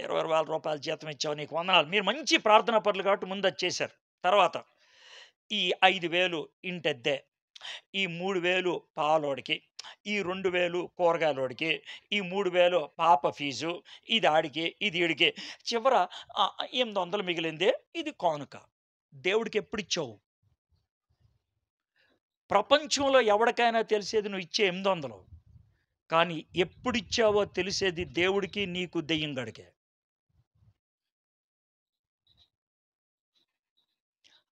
S1: రూ. 20,000 జీతం ఇచ్చావు నీకు వందనాలు. మీరు మంచి ప్రార్థనా పరులు కాబట్టి ముందు అది చేశారు. తర్వాత ఈ 5,000 ఇంటద్దె, ఈ 3,000 పాలోడికి, ఈ 2,000 కూరగాయలోడికి, ఈ 3,000 పాప ఫీజు, ఇది ఆడికి, ఇది ఈడికి. చివర 800 మిగిలింది. ఇది కానుక. దేవుడికి ఎప్పుడిచ్చావు? ప్రపంచంలో ఎవడికైనా తెలిసేది నువ్వు ఇచ్చే 800. కానీ ఎప్పుడిచ్చావో తెలిసేది దేవుడికి, నీకు, దెయ్యంగాడికే.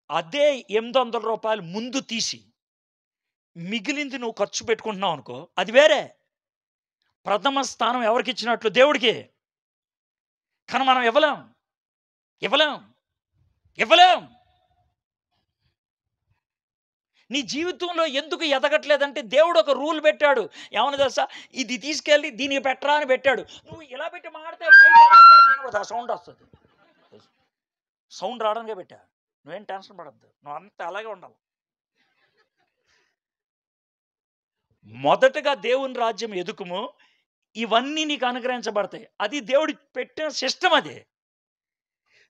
S1: అదే రూ. 800 ముందు తీసి, మిగిలింది నువ్వు ఖర్చు పెట్టుకుంటున్నావు అనుకో, అది వేరే. ప్రథమ స్థానం ఎవరికిచ్చినట్లు? దేవుడికే. కానీ మనం ఇవ్వలేం. ఇవ్వలేం. ఇవ్వలేం. నీ జీవితంలో ఎందుకు ఎదగట్లేదంటే దేవుడు ఒక రూల్ పెట్టాడు. ఏమని తెలుసా? ఇది తీసుకెళ్ళి దీనికి పెట్టరా అని పెట్టాడు. నువ్వు ఇలా పెట్టి మాడితే ఆ సౌండ్ వస్తుంది. సౌండ్ రావడానికే పెట్టా. నువ్వేం టెన్షన్ పడద్దు. నువ్వు అంతా అలాగే ఉండాలి. మొదటగా దేవుని రాజ్యం ఎదుకుము, ఇవన్నీ నీకు అనుగ్రహించబడతాయి. అది దేవుడు పెట్టిన సిస్టమ్ అది.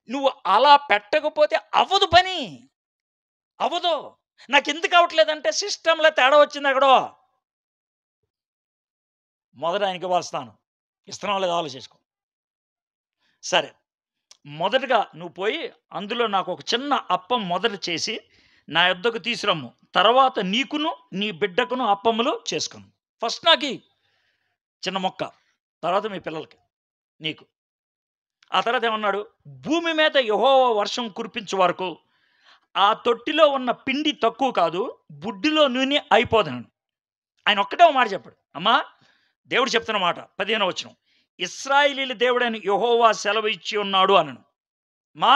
S1: నువ్వు అలా పెట్టకపోతే అవ్వదు పని. అవ్వదు. నాకెందుకు అవ్వట్లేదంటే సిస్టమ్‌లో తేడా వచ్చింది ఎక్కడో. మొదట ఆయనకి ఇవ్వాలి స్థానం. ఇస్తున్నావో లేదో ఆలోచించుకో. సరే. మొదటగా నువ్వు పోయి అందులో నాకు ఒక చిన్న అప్పం మొదట చేసి నా యొద్దకు తీసురమ్ము. తర్వాత నీకును, నీ బిడ్డకును అప్పములు చేసుకొను. ఫస్ట్ నాకియ్యి చిన్న మొక్క. తర్వాత మీ పిల్లలకి, నీకు. ఆ తర్వాత ఏమన్నాడు? భూమి మీద యెహోవా వర్షం కురిపించు వరకు ఆ తొట్టిలో ఉన్న పిండి తక్కువ కాదు, బుడ్డిలో నూనె అయిపోదనను. ఆయన ఒక్కటే ఒక మాట చెప్పాడు. అమ్మా, దేవుడు చెప్తున్న మాట 15వ వచనం. ఇశ్రాయేలీయుల దేవుడైన యెహోవా సెలవు ఇచ్చి ఉన్నాడు అనను. మా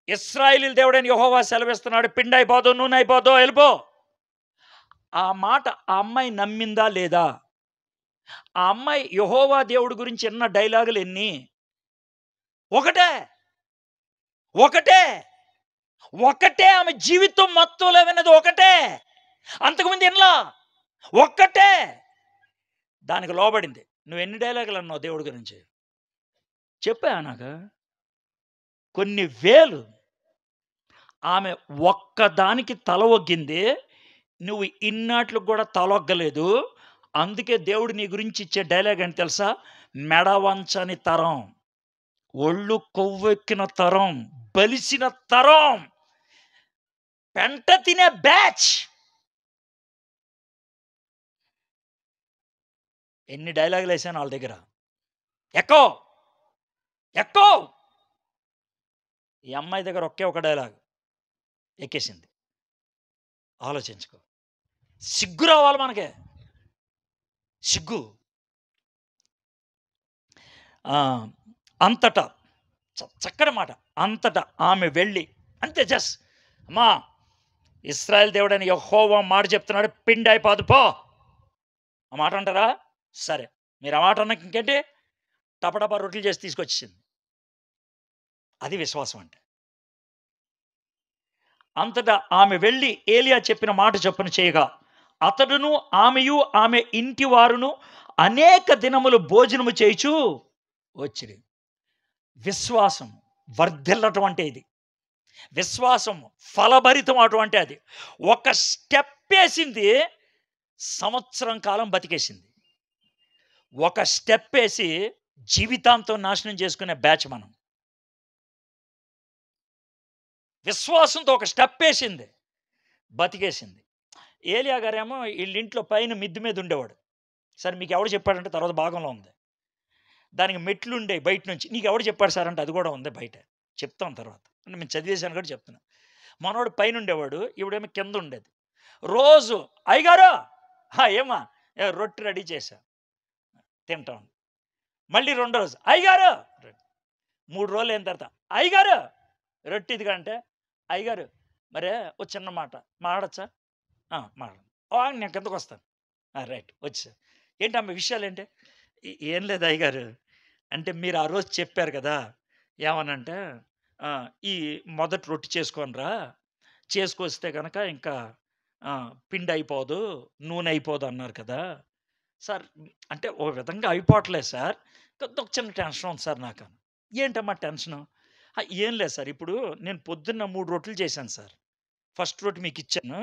S1: ఇశ్రాయేలీయుల దేవుడైన యెహోవా సెలవిస్తున్నాడు. పిండి అయిపోదో, నూనె అయిపోదో, వెళ్ళిపో. ఆ మాట ఆ అమ్మాయి నమ్మిందా లేదా? ఆ అమ్మాయి యెహోవా దేవుడి గురించి ఎన్న డైలాగులు ఎన్ని? ఒకటే. ఒకటే. ఒకటే. ఆమె జీవితం మొత్తంలో విన్నది ఒకటే. అంతకుముందు ఎన్నలా? ఒక్కటే. దానికి లోబడింది. నువ్వు ఎన్ని డైలాగులు అన్నావు దేవుడి గురించి? చెప్పా నాకు. కొన్ని వేలు. ఆమె ఒక్కదానికి తల ఒగ్గింది. నువ్వు ఇన్నాట్లకు కూడా తలొగ్గలేదు. అందుకే దేవుడు నీ గురించి ఇచ్చే డైలాగ్ ఏంటి తెలుసా? మెడ వంచని తరం, ఒళ్ళు కొవ్వెక్కిన తరం, బలిసిన తరం, పెంట తినే బ్యాచ్. ఎన్ని డైలాగులు వేసాను వాళ్ళ దగ్గర. ఎక్కో ఎక్కో ఈ అమ్మాయి దగ్గర ఒకే ఒక డైలాగ్ ఎక్కేసింది. ఆలోచించుకో. సిగ్గు రావాలి మనకి. సిగ్గు. అంతటా చక్కటి మాట. అంతటా ఆమె వెళ్ళి అంతే జస్ట్ అమ్మా ఇశ్రాయేలు దేవుడని యెహోవా మాట చెప్తున్నాడు, పిండి అయిపోదు పో. ఆ మాట అంటారా? సరే, మీరు ఆ మాట అన్నాక ఇంకేంటి, టపటపా రొట్టెలు చేసి తీసుకొచ్చేసింది. అది విశ్వాసం అంటే. అంతటా ఆమె వెళ్ళి ఏలియా చెప్పిన మాట చొప్పున చేయగా అతడును ఆమెయు ఆమె ఇంటి వారును అనేక దినములు భోజనము చేయుచు వచ్చిరి. విశ్వాసం వర్ధిల్లటం అంటే ఇది. విశ్వాసం ఫలభరితం అటువంటి అది. ఒక స్టెప్ వేసింది, సంవత్సరం కాలం బతికేసింది. ఒక స్టెప్ వేసి జీవితాంతం నాశనం చేసుకునే బ్యాచ్ మనం. విశ్వాసంతో ఒక స్టెప్ వేసింది, బతికేసింది. ఏలియా గారేమో వీళ్ళింట్లో పైన మిద్ది మీద ఉండేవాడు. సరే, మీకు ఎవడు చెప్పాడంటే తర్వాత భాగంలో ఉంది. దానికి మెట్లు ఉండే బయట నుంచి. నీకు ఎవడు చెప్పాడు సార్ అంటే అది కూడా ఉంది బయట, చెప్తాం తర్వాత. అంటే మేము చదివేశాను కూడా చెప్తున్నా. మనవాడు పైన ఉండేవాడు, ఇవిడేమో కింద ఉండేది. రోజు అయ్యగారు ఏమా రొట్టె రెడీ చేశా తింటాం. మళ్ళీ రెండో రోజు అయ్యగారు, 3 రోజులు అయిన తర్వాత అయ్యగారు రొట్టె ఇదిగా అంటే అయ్యగారు మరే ఓ చిన్న మాట మాట్లాడచ్చా? మాట్లాడు. నేను కిందకు వస్తాను. రైట్ వచ్చా. ఏంటమ్మా విషయాలు ఏంటి? ఏం లేదు అయ్యగారు, అంటే మీరు ఆ రోజు చెప్పారు కదా ఏమనంటే ఈ మొదటి రొట్టె చేసుకోనరా, చేసుకొస్తే కనుక ఇంకా పిండి అయిపోదు, నూనె అయిపోదు అన్నారు కదా సార్. అంటే ఓ విధంగా అయిపోవట్లేదు సార్, ఒక చిన్న టెన్షన్ ఉంది సార్ నాకు. ఏంటమ్మా టెన్షను? ఏం లేదు సార్, ఇప్పుడు నేను పొద్దున్న 3 రొట్టెలు చేశాను సార్. ఫస్ట్ రొట్టె మీకు ఇచ్చాను,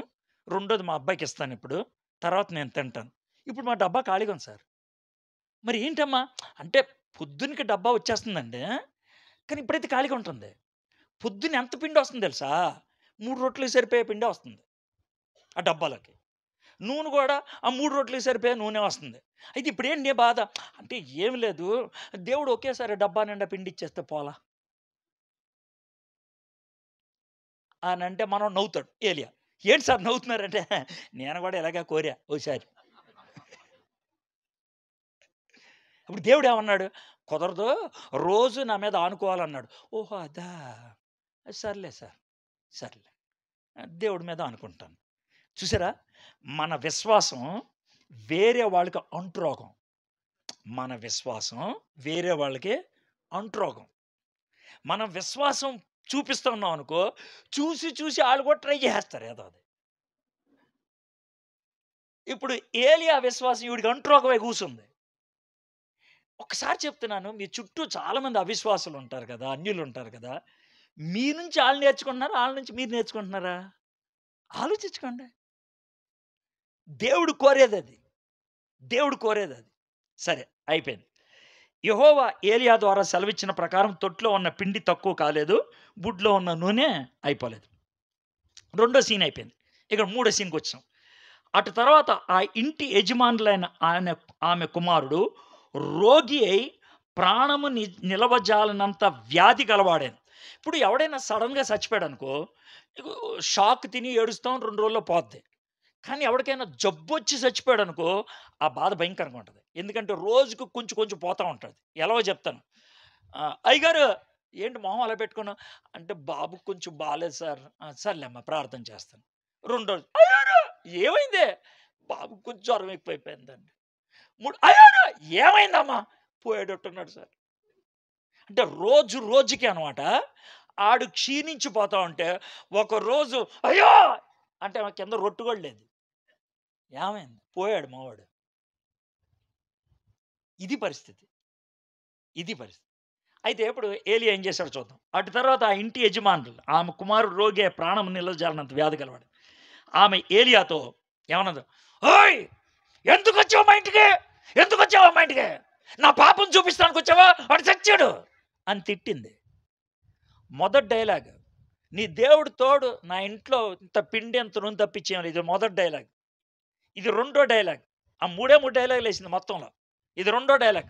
S1: రెండోది మా అబ్బాయికి ఇస్తాను ఇప్పుడు, తర్వాత నేను తింటాను. ఇప్పుడు మా డబ్బా ఖాళీగా ఉంది సార్. మరి ఏంటమ్మా అంటే పొద్దునకి డబ్బా వచ్చేస్తుందండి, కానీ ఇప్పుడైతే ఖాళీగా ఉంటుంది. పొద్దున్న ఎంత పిండి వస్తుంది తెలుసా? 3 రొట్టెలకు సరిపోయే పిండే వస్తుంది ఆ డబ్బాలోకి. నూనె కూడా ఆ 3 రొట్టెలకు సరిపోయే నూనె వస్తుంది. అయితే ఇప్పుడేంటి నీ బాధ అంటే, ఏమి లేదు, దేవుడు ఒకేసారి డబ్బా నిండా పిండి ఇచ్చేస్తే పోలా అని అంటే మనం నవ్వుతాడు ఏలియా. ఏంటి సార్ నవ్వుతున్నారంటే, నేను కూడా ఇలాగే కోరా ఓసారి. ఇప్పుడు దేవుడు ఏమన్నాడు? కుదరదు, రోజు నా మీద ఆనుకోవాలన్నాడు. ఓహో అదా, సర్లే సార్, సర్లే దేవుడి మీద అనుకుంటాను. చూసారా, మన విశ్వాసం వేరే వాళ్ళకి అంటురోగం. మన విశ్వాసం వేరే వాళ్ళకి అంటురోగం. మనం విశ్వాసం చూపిస్తూ ఉన్నాం అనుకో, చూసి చూసి వాళ్ళు కూడా ట్రై చేస్తారు ఏదో అది. ఇప్పుడు ఏలియా విశ్వాసం వీడికి అంటురోగమై కూర్చుంది. ఒకసారి చెప్తున్నాను, మీ చుట్టూ చాలామంది అవిశ్వాసులు ఉంటారు కదా, అన్యులు ఉంటారు కదా. మీ నుంచి వాళ్ళు నేర్చుకుంటున్నారా, వాళ్ళ నుంచి మీరు నేర్చుకుంటున్నారా? ఆలోచించుకోండి. దేవుడు కోరేది అది. దేవుడు కోరేది అది. సరే అయిపోయింది. యెహోవా ఏలియా ద్వారా సెలవిచ్చిన ప్రకారం తొట్లో ఉన్న పిండి తక్కువ కాలేదు, బుడ్లో ఉన్న నూనె అయిపోలేదు. రెండో సీన్ అయిపోయింది. ఇక్కడ మూడో సీన్కి వచ్చాం. అటు తర్వాత ఆ ఇంటి యజమానులైన ఆమె కుమారుడు రోగి అయి ప్రాణము నిలవజాలనంత వ్యాధి గలవాడాను. ఇప్పుడు ఎవడైనా సడన్గా చచ్చిపోయాడు అనుకో, షాక్ తిని ఏడుస్తాం, 2 రోజుల్లో పోద్ది. కానీ ఎవరికైనా జబ్బు వచ్చి చచ్చిపోయాడు అనుకో, ఆ బాధ భయంకరంగా ఉంటుంది. ఎందుకంటే రోజుకు కొంచెం కొంచెం పోతూ ఉంటుంది. ఎలాగో చెప్తాను. అయ్యగారు ఏంటి మొహం అలా పెట్టుకున్నావు అంటే, బాబుకు కొంచెం బాగాలేదు సార్. సర్లే అమ్మా ప్రార్థన చేస్తాను. 2 రోజులు అయ్యారు ఏమైంది? బాబుకు కొంచెం జ్వరం ఎక్కువైపోయిందండి. 3 అయ్యారు ఏమైందమ్మా? పోయేటట్టున్నాడు సార్. అంటే రోజు రోజుకి అనమాట. ఆడు క్షీణించిపోతా ఉంటే ఒకరోజు అయ్యో అంటే కింద రొట్టు కూడా లేదు. ఏమైంది? పోయాడు మావాడు. ఇది పరిస్థితి. ఇది పరిస్థితి. అయితే ఇప్పుడు ఏలియా ఏం చేశాడో చూద్దాం. అటు తర్వాత ఆ ఇంటి యజమానులు ఆమె కుమారుడు రోగి ప్రాణం నిలవజాలనంత వ్యాధి గలవాడు. ఆమె ఏలియాతో ఏమన్నది? ఓయ్ ఎందుకు వచ్చావు మా ఇంటికి? ఎందుకు వచ్చావా మా ఇంటికి? నా పాపం చూపిస్తానికి వచ్చావా? వాడు చచ్చాడు అని తిట్టింది. మొదటి డైలాగ్, నీ దేవుడు తోడు నా ఇంట్లో ఇంత పిండి ఎంత నూనె తప్పించేయాలి. ఇది మొదటి డైలాగ్. ఇది రెండో డైలాగ్. ఆ 3 డైలాగులు వేసింది మొత్తంలో. ఇది రెండో డైలాగ్.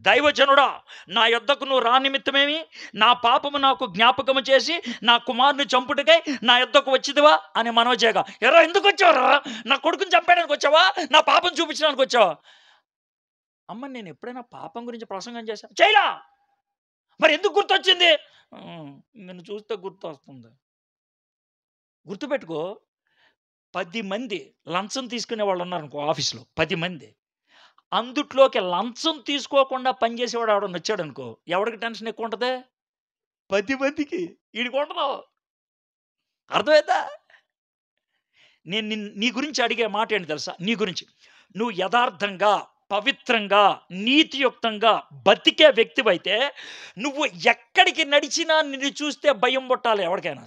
S1: దైవజనుడా, నా యొద్దకు నువ్వు రా నిమిత్తమేమి, నా పాపము నాకు జ్ఞాపకము చేసి నా కుమారుని చంపుటకై నా యొద్దకు వచ్చిదివా అని మనోజేగా. ఎరా ఎందుకు వచ్చావురా? నా కొడుకుని చంపేయడానికి వచ్చావా? నా పాపం చూపించడానికి వచ్చావా? అమ్మ, నేను ఎప్పుడైనా పాపం గురించి ప్రసంగం చేశా? చేయలా. మరి ఎందుకు గుర్తొచ్చింది? నిన్ను చూస్తే గుర్తు వస్తుంది. గుర్తుపెట్టుకో, 10 మంది లంచం తీసుకునే వాళ్ళు ఉన్నారనుకో ఆఫీస్లో, 10 మంది. అందుట్లోకి లంచం తీసుకోకుండా పనిచేసేవాడు ఎవడన్నా వచ్చాడనుకో, ఎవడికి టెన్షన్ ఎక్కువ ఉంటుంది? 10 మందికి. ఈడికి ఉండదు. అర్థమైందా? నేను నీ గురించి అడిగే మాట ఏంటి తెలుసా? నీ గురించి నువ్వు యథార్థంగా, పవిత్రంగా, నీతియుక్తంగా బతికే వ్యక్తివైతే నువ్వు ఎక్కడికి నడిచినా నిన్ను చూస్తే భయం పుట్టాలి ఎవరికైనా.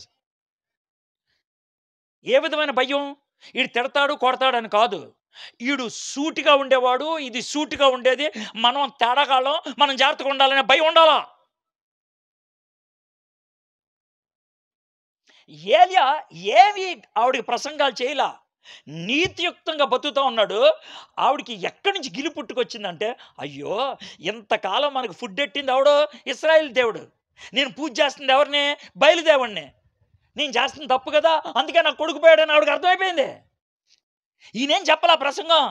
S1: ఏ విధమైన భయం? ఈడు తిడతాడు, కొడతాడని కాదు. ఈడు సూటిగా ఉండేవాడు, ఇది సూటిగా ఉండేది, మనం తేడాగాళ్ళం, మనం జాగ్రత్తగా ఉండాలనే భయం ఉండాలా. ఏలియా ఏమి ఆవిడికి ప్రసంగాలు చేయలా, నీతియుక్తంగా బతుకుతూ ఉన్నాడు. ఆవిడికి ఎక్కడి నుంచి గిలి పుట్టుకొచ్చిందంటే, అయ్యో ఇంతకాలం మనకు ఫుడ్ ఎట్టింది ఎవడో? ఇశ్రాయేల్ దేవుడు. నేను పూజ చేస్తుంది ఎవరిని? బయలుదేవుడిని. నేను చేస్తుంది తప్పు కదా, అందుకే నాకు కొడుకు పోయాడని ఆవిడకి అర్థమైపోయింది. ఈయనేం చెప్పలా ప్రసంగం.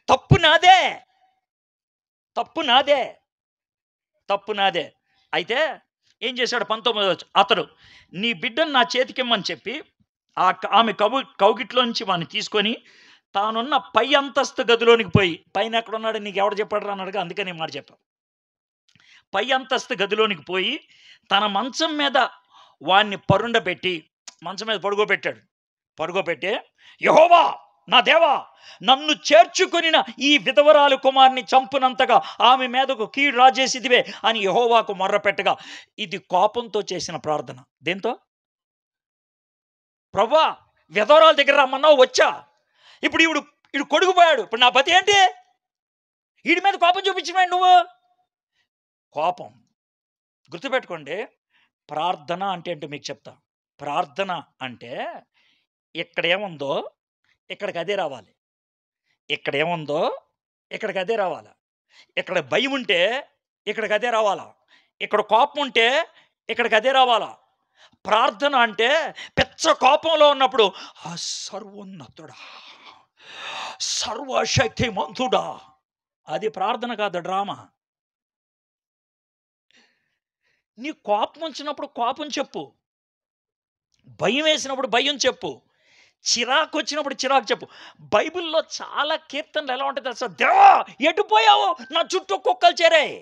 S1: తప్పు నాదే, తప్పు నాదే, తప్పు నాదే. అయితే ఏం చేశాడు? 19 అతడు నీ బిడ్డను నా చేతికిమ్మని చెప్పి ఆమె కౌగిట్లో నుంచి వాడిని తీసుకొని తానున్న పై అంతస్తు గదిలోనికి పోయి, పైన ఎక్కడున్నాడు నీకు ఎవడు చెప్పాడు అన్నాడుగా, అందుకని మాట చెప్పావు. పై అంతస్తు గదిలోనికి పోయి తన మంచం మీద వాణ్ణి పరుండబెట్టి, మంచం మీద పడుకోబెట్టి, యెహోవా నా దేవా, నన్ను చేర్చుకొనిన ఈ విధవరాలు కుమార్ని చంపునంతగా ఆమె మీదకు కీడు రాజేసిదివే అని యెహోవాకు మొర్రపెట్టగా, ఇది కోపంతో చేసిన ప్రార్థన. దేంతో? ప్రభువా, విధవరాల దగ్గర రమ్మన్నావు, వచ్చా. ఇప్పుడు ఈడు కొడుకుపోయాడు, ఇప్పుడు నా పతి ఏంటి? వీడి మీద కోపం చూపించినాడు నువ్వు. కోపం. గుర్తుపెట్టుకోండి, ప్రార్థన అంటే ఏంటో మీకు చెప్తా. ప్రార్థన అంటే ఇక్కడేముందో ఇక్కడికి అదే రావాలి, ఇక్కడేముందో ఇక్కడికి అదే రావాలి. ఇక్కడ భయం ఉంటే ఇక్కడికి అదే రావాలా, ఇక్కడ కోపం ఉంటే ఇక్కడికి అదే రావాలా. ప్రార్థన అంటే పెచ్చ కోపంలో ఉన్నప్పుడు ఆ సర్వోన్నతుడా, సర్వశక్తిమంతుడా, అది ప్రార్థన కాదు, డ్రామా. నీ కోపం వచ్చినప్పుడు కోపం చెప్పు, భయం వేసినప్పుడు భయం చెప్పు, చిరాకు వచ్చినప్పుడు చిరాకు చెప్పు. బైబిల్లో చాలా కీర్తనలు ఎలా ఉంటాయి తెలుసా? దేవా ఎటుపోయావు, నా చుట్టూ కుక్కలు చేరాయి.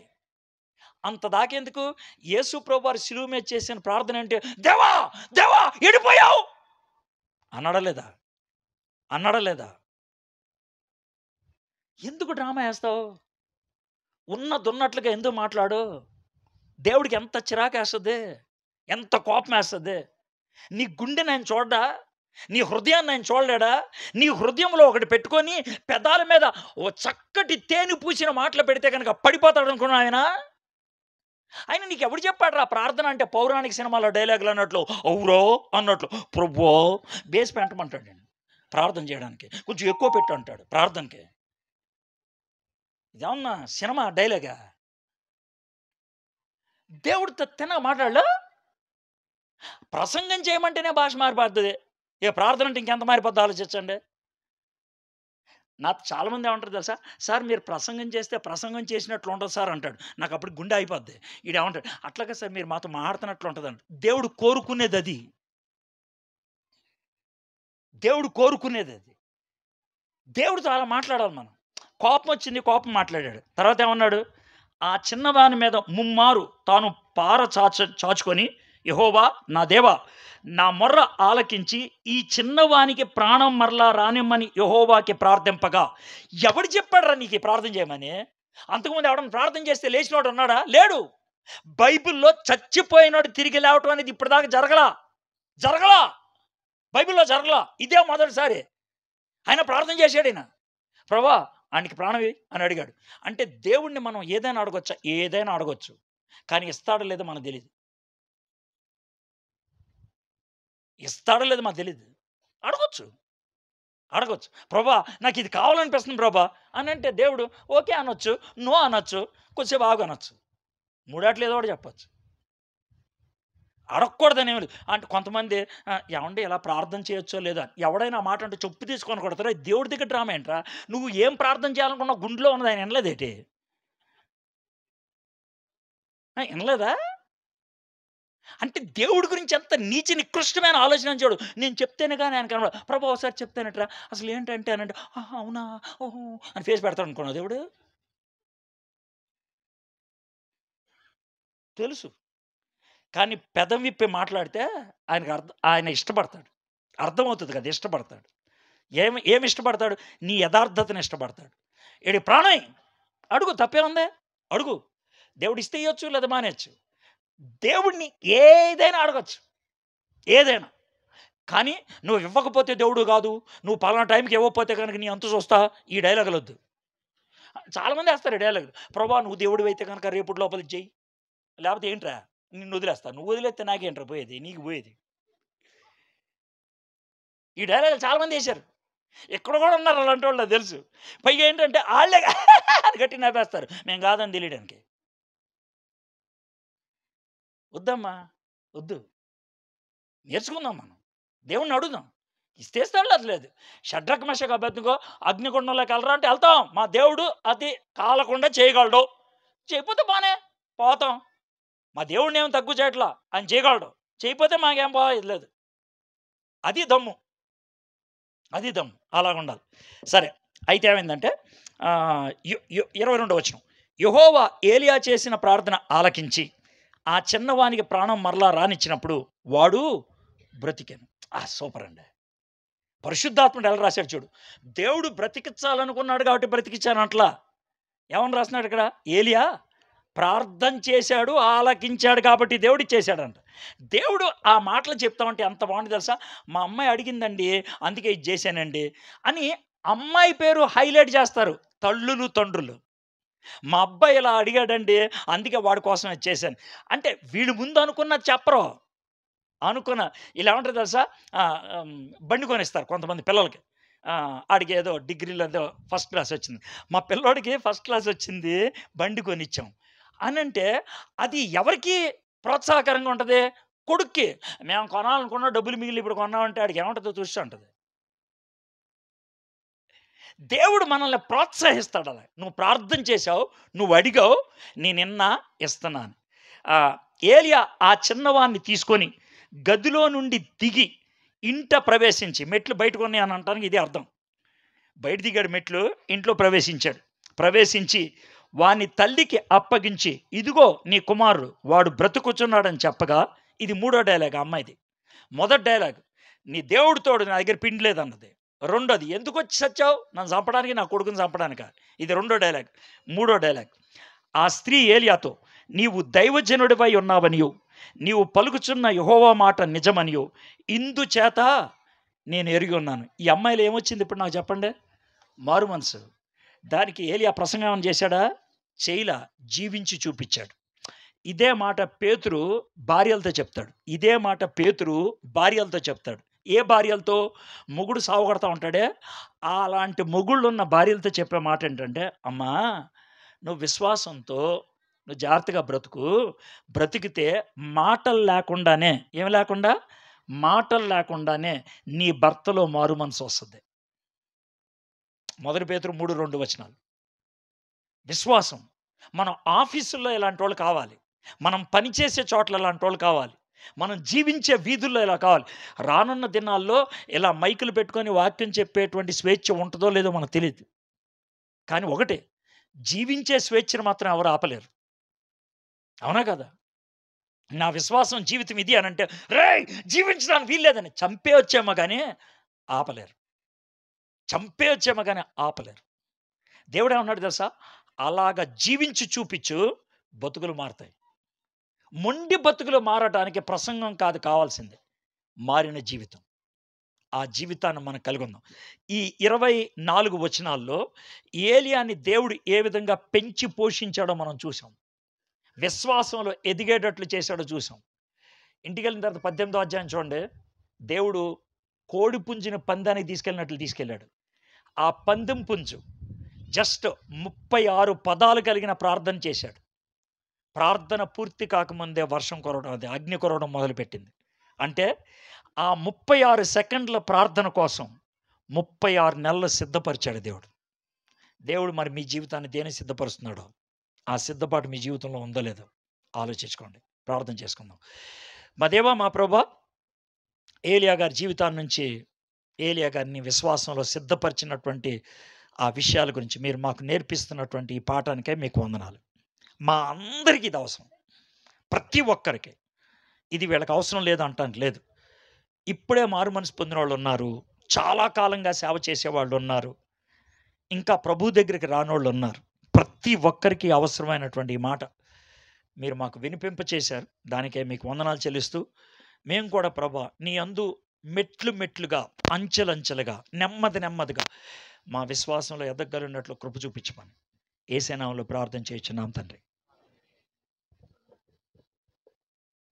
S1: అంత దాకెందుకు? యేసు ప్రభువు వారు శిలువ మీద చేసిన ప్రార్థన అంటే, దేవా దేవా ఎడిపోయావు అన్నాడలేదా? ఎందుకు డ్రామా వేస్తావు? ఉన్నదున్నట్లుగా ఎందుకు మాట్లాడు? దేవుడికి ఎంత చిరాకు వేస్తుంది, ఎంత కోపం వేస్తుంది. నీ గుండెని ఆయన చూడ్డా? నీ హృదయాన్ని ఆయన చూడలేడా? నీ హృదయంలో ఒకటి పెట్టుకొని పెదాల మీద ఓ చక్కటి తేనె పూసిన మాటలు పెడితే కనుక పడిపోతాడు అనుకున్నా ఆయన నీకు ఎవడు చెప్పాడు రా ప్రార్థన అంటే? పౌరాణిక సినిమాలో డైలాగులు అన్నట్లు, అవురో అన్నట్లు, ప్రభువో బేస్ పెట్టమంటాడు నేను ప్రార్థన చేయడానికి, కొంచెం ఎక్కువ పెట్టు అంటాడు ప్రార్థనకి. ఇదేమన్నా సినిమా డైలాగా? దేవుడితో తినగా మాట్లాడలే. ప్రసంగం చేయమంటేనే భాష మారిపోతుంది, ఇక ప్రార్థన అంటే ఇంకెంత మారిపోద్ది ఆలోచించండి. నాకు చాలామంది ఏమంటారు తెలుసా? సార్ మీరు ప్రసంగం చేస్తే ప్రసంగం చేసినట్లు ఉంటుంది సార్ అంటాడు. నాకు అప్పుడు గుండె అయిపోద్ది. ఈడేమంటాడు, అట్లాగా సార్ మీరు మాతో మాట్లాడుతున్నట్లు ఉంటుంది అంట. దేవుడు కోరుకునేది అది, దేవుడు కోరుకునేది అది. దేవుడితో అలా మాట్లాడాలి మనం. కోపం వచ్చింది, కోపం మాట్లాడాడు. తర్వాత ఏమన్నాడు? ఆ చిన్నదాని మీద ముమ్మారు తాను చాచుకొని, యెహోవా నా దేవా, నా మొర్ర ఆలకించి ఈ చిన్నవానికి ప్రాణం మరలా రానిమ్మని యెహోవాకి ప్రార్థింపగా. ఎవడు చెప్పాడురా నీకు ప్రార్థన చేయమని? అంతకుముందు ఎవడన్నా ప్రార్థన చేస్తే లేచినోడు ఉన్నాడా? లేడు. బైబిల్లో చచ్చిపోయినోడు తిరిగి లేవటం అనేది ఇప్పటిదాకా జరగలా, బైబిల్లో జరగలా. ఇదే మొదటిసారి ఆయన ప్రార్థన చేశాడు. ఆయన ప్రభువా ఆయనకి ప్రాణమే అని అడిగాడు. అంటే దేవుణ్ణి మనం ఏదైనా అడగొచ్చా? ఏదైనా అడగొచ్చు, కానీ ఇస్తాడో లేదో మనకు తెలియదు. ఇస్తాడో లేదో మనకు తెలియదు. అడగొచ్చు. అడగొచ్చు. ప్రభా నాకు ఇది కావాలనిపిస్తుంది ప్రభా అని అంటే దేవుడు ఓకే అనొచ్చు, నో అనొచ్చు, కొద్దిసేపు ఆగు అనొచ్చు. మూడాట్లో ఏదో ఒకటి చెప్పొచ్చు. అడగకూడదని ఏమి లేదు. అంటే కొంతమంది ఏవండీ ఇలా ప్రార్థన చేయొచ్చో లేదో అని. ఎవడైనా ఆ మాట అంటే చెప్పు తీసుకొని కొడతారా? దేవుడి దగ్గర డ్రామా ఏంట్రా? నువ్వు ఏం ప్రార్థన చేయాలనుకున్నావు గుండెలో ఉన్నది ఆయన వినలేదేటి? వినలేదా? అంటే దేవుడి గురించి ఎంత నీచ నికృష్టమైన ఆలోచన చూడు. నేను చెప్తేనే గాని ఆయన కనపడదు. ప్రభు ఒకసారి చెప్తానట్రా అసలు ఏంటంటే అనంటే, ఆహా! అవునా? ఓహో! అని ఫేస్ పెడతాడు అనుకున్నావా దేవుడు? తెలుసు. కానీ పెదవి విప్పి మాట్లాడితే ఆయన ఇష్టపడతాడు. అర్థమవుతది కదా! ఇష్టపడతాడు. ఏమి ఇష్టపడతాడు? నీ యథార్థతను ఇష్టపడతాడు. ఈడి ప్రాణం అడుగు తప్పేముంది? అడుగు. దేవుడిస్తే ఇయ్యొచ్చు లేదా మానేయొచ్చు. దేవుడిని ఏదైనా అడగొచ్చు. ఏదైనా. కానీ నువ్వు ఇవ్వకపోతే దేవుడు గాదు. నువ్వు పలానా టైంకి ఇవ్వకపోతే గనుక నీ అంతు చూస్తా. ఈ డైలాగులొద్దు. చాలామంది ఏస్తారు ఈ డైలాగులు. ప్రభా నువ్వు దేవుడివైతే గనుక రేపటి లోపల ఇది చెయ్యి. లేపోతే ఏంట్రా నిన్నొదిలేస్తా. నువ్వు వదిలేస్తే నాకేంట్రా పోయేది? నీకు పోయేది. ఈ డైలాగులు చాలామంది ఏశారు. ఇక్కడ గూడా ఉన్నారు అలాంటోళ్ళు నాకు తెలుసు. పైగా ఏంటంటే ఆళ్ళే అని గట్టిగా నవ్వేస్తారు. మేము కాదని తెలియడానికి. వద్దమ్మా! వద్దు. నేర్చుకుందాం మనం. దేవుడిని అడుగుదాం. ఇస్తే ఇస్తాడు లేతే లేదు. షడ్రక్, మెషక్, అబేద్నెగో అగ్నిగుండంలోకి ఎళ్ళరా అంటే ఎళ్తాం. మా దేవుడు అది కాలకుండా చేయగలడు. చేయకపోతే బానే పోతాం. మా దేవుడినేమి తక్కువ చేయట్లా. ఆయన చేయగలడు. చేయకపోతే మాకేం పోయేది లేదు. అది దమ్ము. అది దమ్ము. అలాగుండాలి. సరే. అయితే ఏమైందంటే 22వ వచనం. యెహోవా ఏలీయా చేసిన ప్రార్థన ఆలకించి, ఆ చిన్నవానికి ప్రాణం మరలా రానిచ్చినప్పుడు వాడు బ్రతికెను. సూపర్ అండి. పరిశుద్ధాత్ముడు ఎలా రాశాడు చూడు. దేవుడు బ్రతికించాలనుకున్నాడు కాబట్టి బ్రతికించానట్లా. ఏమని రాస్తున్నాడు ఇక్కడ? ఏలీయా ప్రార్థన చేశాడు, ఆలకించాడు కాబట్టి దేవుడిచ్చేసాడంట. దేవుడు ఆ మాటలు చెప్తా ఉంటే ఎంత బాగుంది తెలుసా? మా అమ్మాయి అడిగిందండి, అందుకే ఇది చేశానండి అని అమ్మాయి పేరు హైలైట్ చేస్తారు తల్లులు, తండ్రులు. మా అబ్బాయి ఇలా అడిగాడండి, అందుకే వాడి కోసం ఇది చేశాను. అంటే వీళ్ళు ముందు అనుకున్నది చెప్పరు. ఇలా ఏమంటారు తెలుసా? బండి కొనిస్తారు కొంతమంది పిల్లలకి. ఆడికి ఏదో డిగ్రీలో ఏదో ఫస్ట్ క్లాస్ వచ్చింది. మా పిల్లోడికి ఫస్ట్ క్లాస్ వచ్చింది, బండి కొనిచ్చాం. అనంటే అది ఎవరికి ప్రోత్సాహకరంగా ఉంటది? కొడుక్కి. మేము కొనాలనుకున్న డబ్బులు మిగిలి ఇప్పుడు కొన్నామంటే ఆడికి ఏముంటదో చూస్తూ ఉంటది. దేవుడు మనల్ని ప్రోత్సహిస్తాడు అలా. నువ్వు ప్రార్థన చేశావు, నువ్వు అడిగావు, నేనిన్నా ఇస్తున్నాను. ఏలియా ఆ చిన్నవాడిని తీసుకొని గదిలో నుండి దిగి ఇంట ప్రవేశించి, మెట్లు బయటకున్నాయి అని అనటానికి ఇదే అర్థం. బయట దిగాడు మెట్లు, ఇంట్లో ప్రవేశించాడు. ప్రవేశించి వాని తల్లికి అప్పగించి, ఇదిగో నీ కుమారుడు వాడు బ్రతుకుచున్నాడని చెప్పగా, ఇది మూడో డైలాగ్ ఆ అమ్మాయిది. మొదటి డైలాగ్ నీ దేవుడు తోడు నా దగ్గర పిండి లేదన్నది. రెండోది ఎందుకు వచ్చి సచ్చావు? నన్ను చంపడానికి, నా కొడుకుని చంపడానికా? ఇది రెండో డైలాగ్. మూడో డైలాగ్ ఆ స్త్రీ ఏలియాతో, నీవు దైవజనుడివై ఉన్నావనియు, నీవు పలుకుచున్న యెహోవా మాట నిజమనియు ఇందుచేత నేను ఎరిగి ఉన్నాను. ఈ అమ్మాయిలో ఏమొచ్చింది ఇప్పుడు నాకు చెప్పండి? మారు మనసు. దానికి ఏలియా ప్రసంగం ఏమైనా చేశాడా? చేయలా. జీవించి చూపించాడు. ఇదే మాట పేతురు భార్యలతో చెప్తాడు. ఇదే మాట పేతురు భార్యలతో చెప్తాడు. ఏ భార్యలతో? మొగుడు సావగొడతా ఉంటాడే, అలాంటి మొగుళ్ళున్న భార్యలతో చెప్పే మాట ఏంటంటే, అమ్మా నువ్వు విశ్వాసంతో నువ్వు జాగ్రత్తగా బ్రతుకు. బ్రతికితే మాటలు లేకుండానే, ఏమి లేకుండా? మాటలు లేకుండానే నీ భర్తలో మారు మనసు వస్తుంది. మొదటి పేతురు 3:2 వచనాలు. విశ్వాసం. మనం ఆఫీసుల్లో ఇలాంటి వాళ్ళు కావాలి. మనం పనిచేసే చోట్ల ఇలాంటి వాళ్ళు కావాలి. మనం జీవించే వీధుల్లో ఇలా కావాలి. రానున్న దినాల్లో ఇలా మైకులు పెట్టుకొని వాక్యం చెప్పేటువంటి స్వేచ్ఛ ఉంటుందో లేదో మనకు తెలియదు. కానీ ఒకటే, జీవించే స్వేచ్ఛను మాత్రం ఎవరు ఆపలేరు. అవునా కదా? నా విశ్వాసం జీవితం ఇది అనంటే, రేయ్ జీవించడానికి వీల్లేదని చంపేయొచ్చేమో కానీ ఆపలేరు. చంపేయొచ్చేమో కానీ ఆపలేరు. దేవుడేమన్నాడు తెలుసా? అలాగ జీవించి చూపించు, బతుకులు మారతాయి. మొండి బతుకులు మారటానికి ప్రసంగం కాదు కావాల్సింది, మారిన జీవితం. ఆ జీవితాన్ని మనం కలిగి ఉందాం. ఈ 24 వచనాల్లో ఏలియాని దేవుడు ఏ విధంగా పెంచి పోషించాడో మనం చూసాం. విశ్వాసంలో ఎదిగేటట్లు చేశాడో చూసాం. ఇంటికెళ్ళిన తర్వాత 18వ అధ్యాయం చూడండి. దేవుడు కోడి పుంజుని పందానికి తీసుకెళ్ళినట్లు తీసుకెళ్ళాడు. ఆ పందెం పుంజు జస్ట్ 36 పదాలు కలిగిన ప్రార్థన చేశాడు. ప్రార్థన పూర్తి కాకముందే వర్షం కురవడం, అది అగ్ని కురవడం మొదలుపెట్టింది. అంటే ఆ 36 సెకండ్ల ప్రార్థన కోసం 36 నెలలు సిద్ధపరిచాడు దేవుడు. దేవుడు మరి మీ జీవితాన్ని దేనికి సిద్ధపరుస్తున్నాడో, ఆ సిద్ధపాటు మీ జీవితంలో ఉందో లేదో ఆలోచించుకోండి. ప్రార్థన చేసుకుందాం. మా దేవా, మా ప్రభువా, ఏలియా గారి జీవితాన్ని నుంచి ఏలియా గారిని విశ్వాసంలో సిద్ధపరిచినటువంటి ఆ విషయాల గురించి మీరు మాకు నేర్పిస్తున్నటువంటి ఈ పాఠానికే మీకు వందనాలు. మా అందరికీ ఇది అవసరం, ప్రతి ఒక్కరికి. ఇది వీళ్ళకి అవసరం లేదు అంటానికి లేదు. ఇప్పుడే మారు మనసు పొందిన వాళ్ళు ఉన్నారు, చాలా కాలంగా సేవ చేసేవాళ్ళు ఉన్నారు, ఇంకా ప్రభు దగ్గరికి రానోళ్ళు ఉన్నారు. ప్రతి ఒక్కరికి అవసరమైనటువంటి ఈ మాట మీరు మాకు వినిపింప చేశారు. దానికే మీకు వందనాలు చెల్లిస్తూ, మేము కూడా ప్రభా నీ అందు మెట్లు మెట్లుగా, అంచెలంచెలుగా, నెమ్మది నెమ్మదిగా మా విశ్వాసంలో ఎదగలిగినట్లు కృప చూపించమని యేసు నామములో ప్రార్థన చేయుచున్నాం తండ్రి.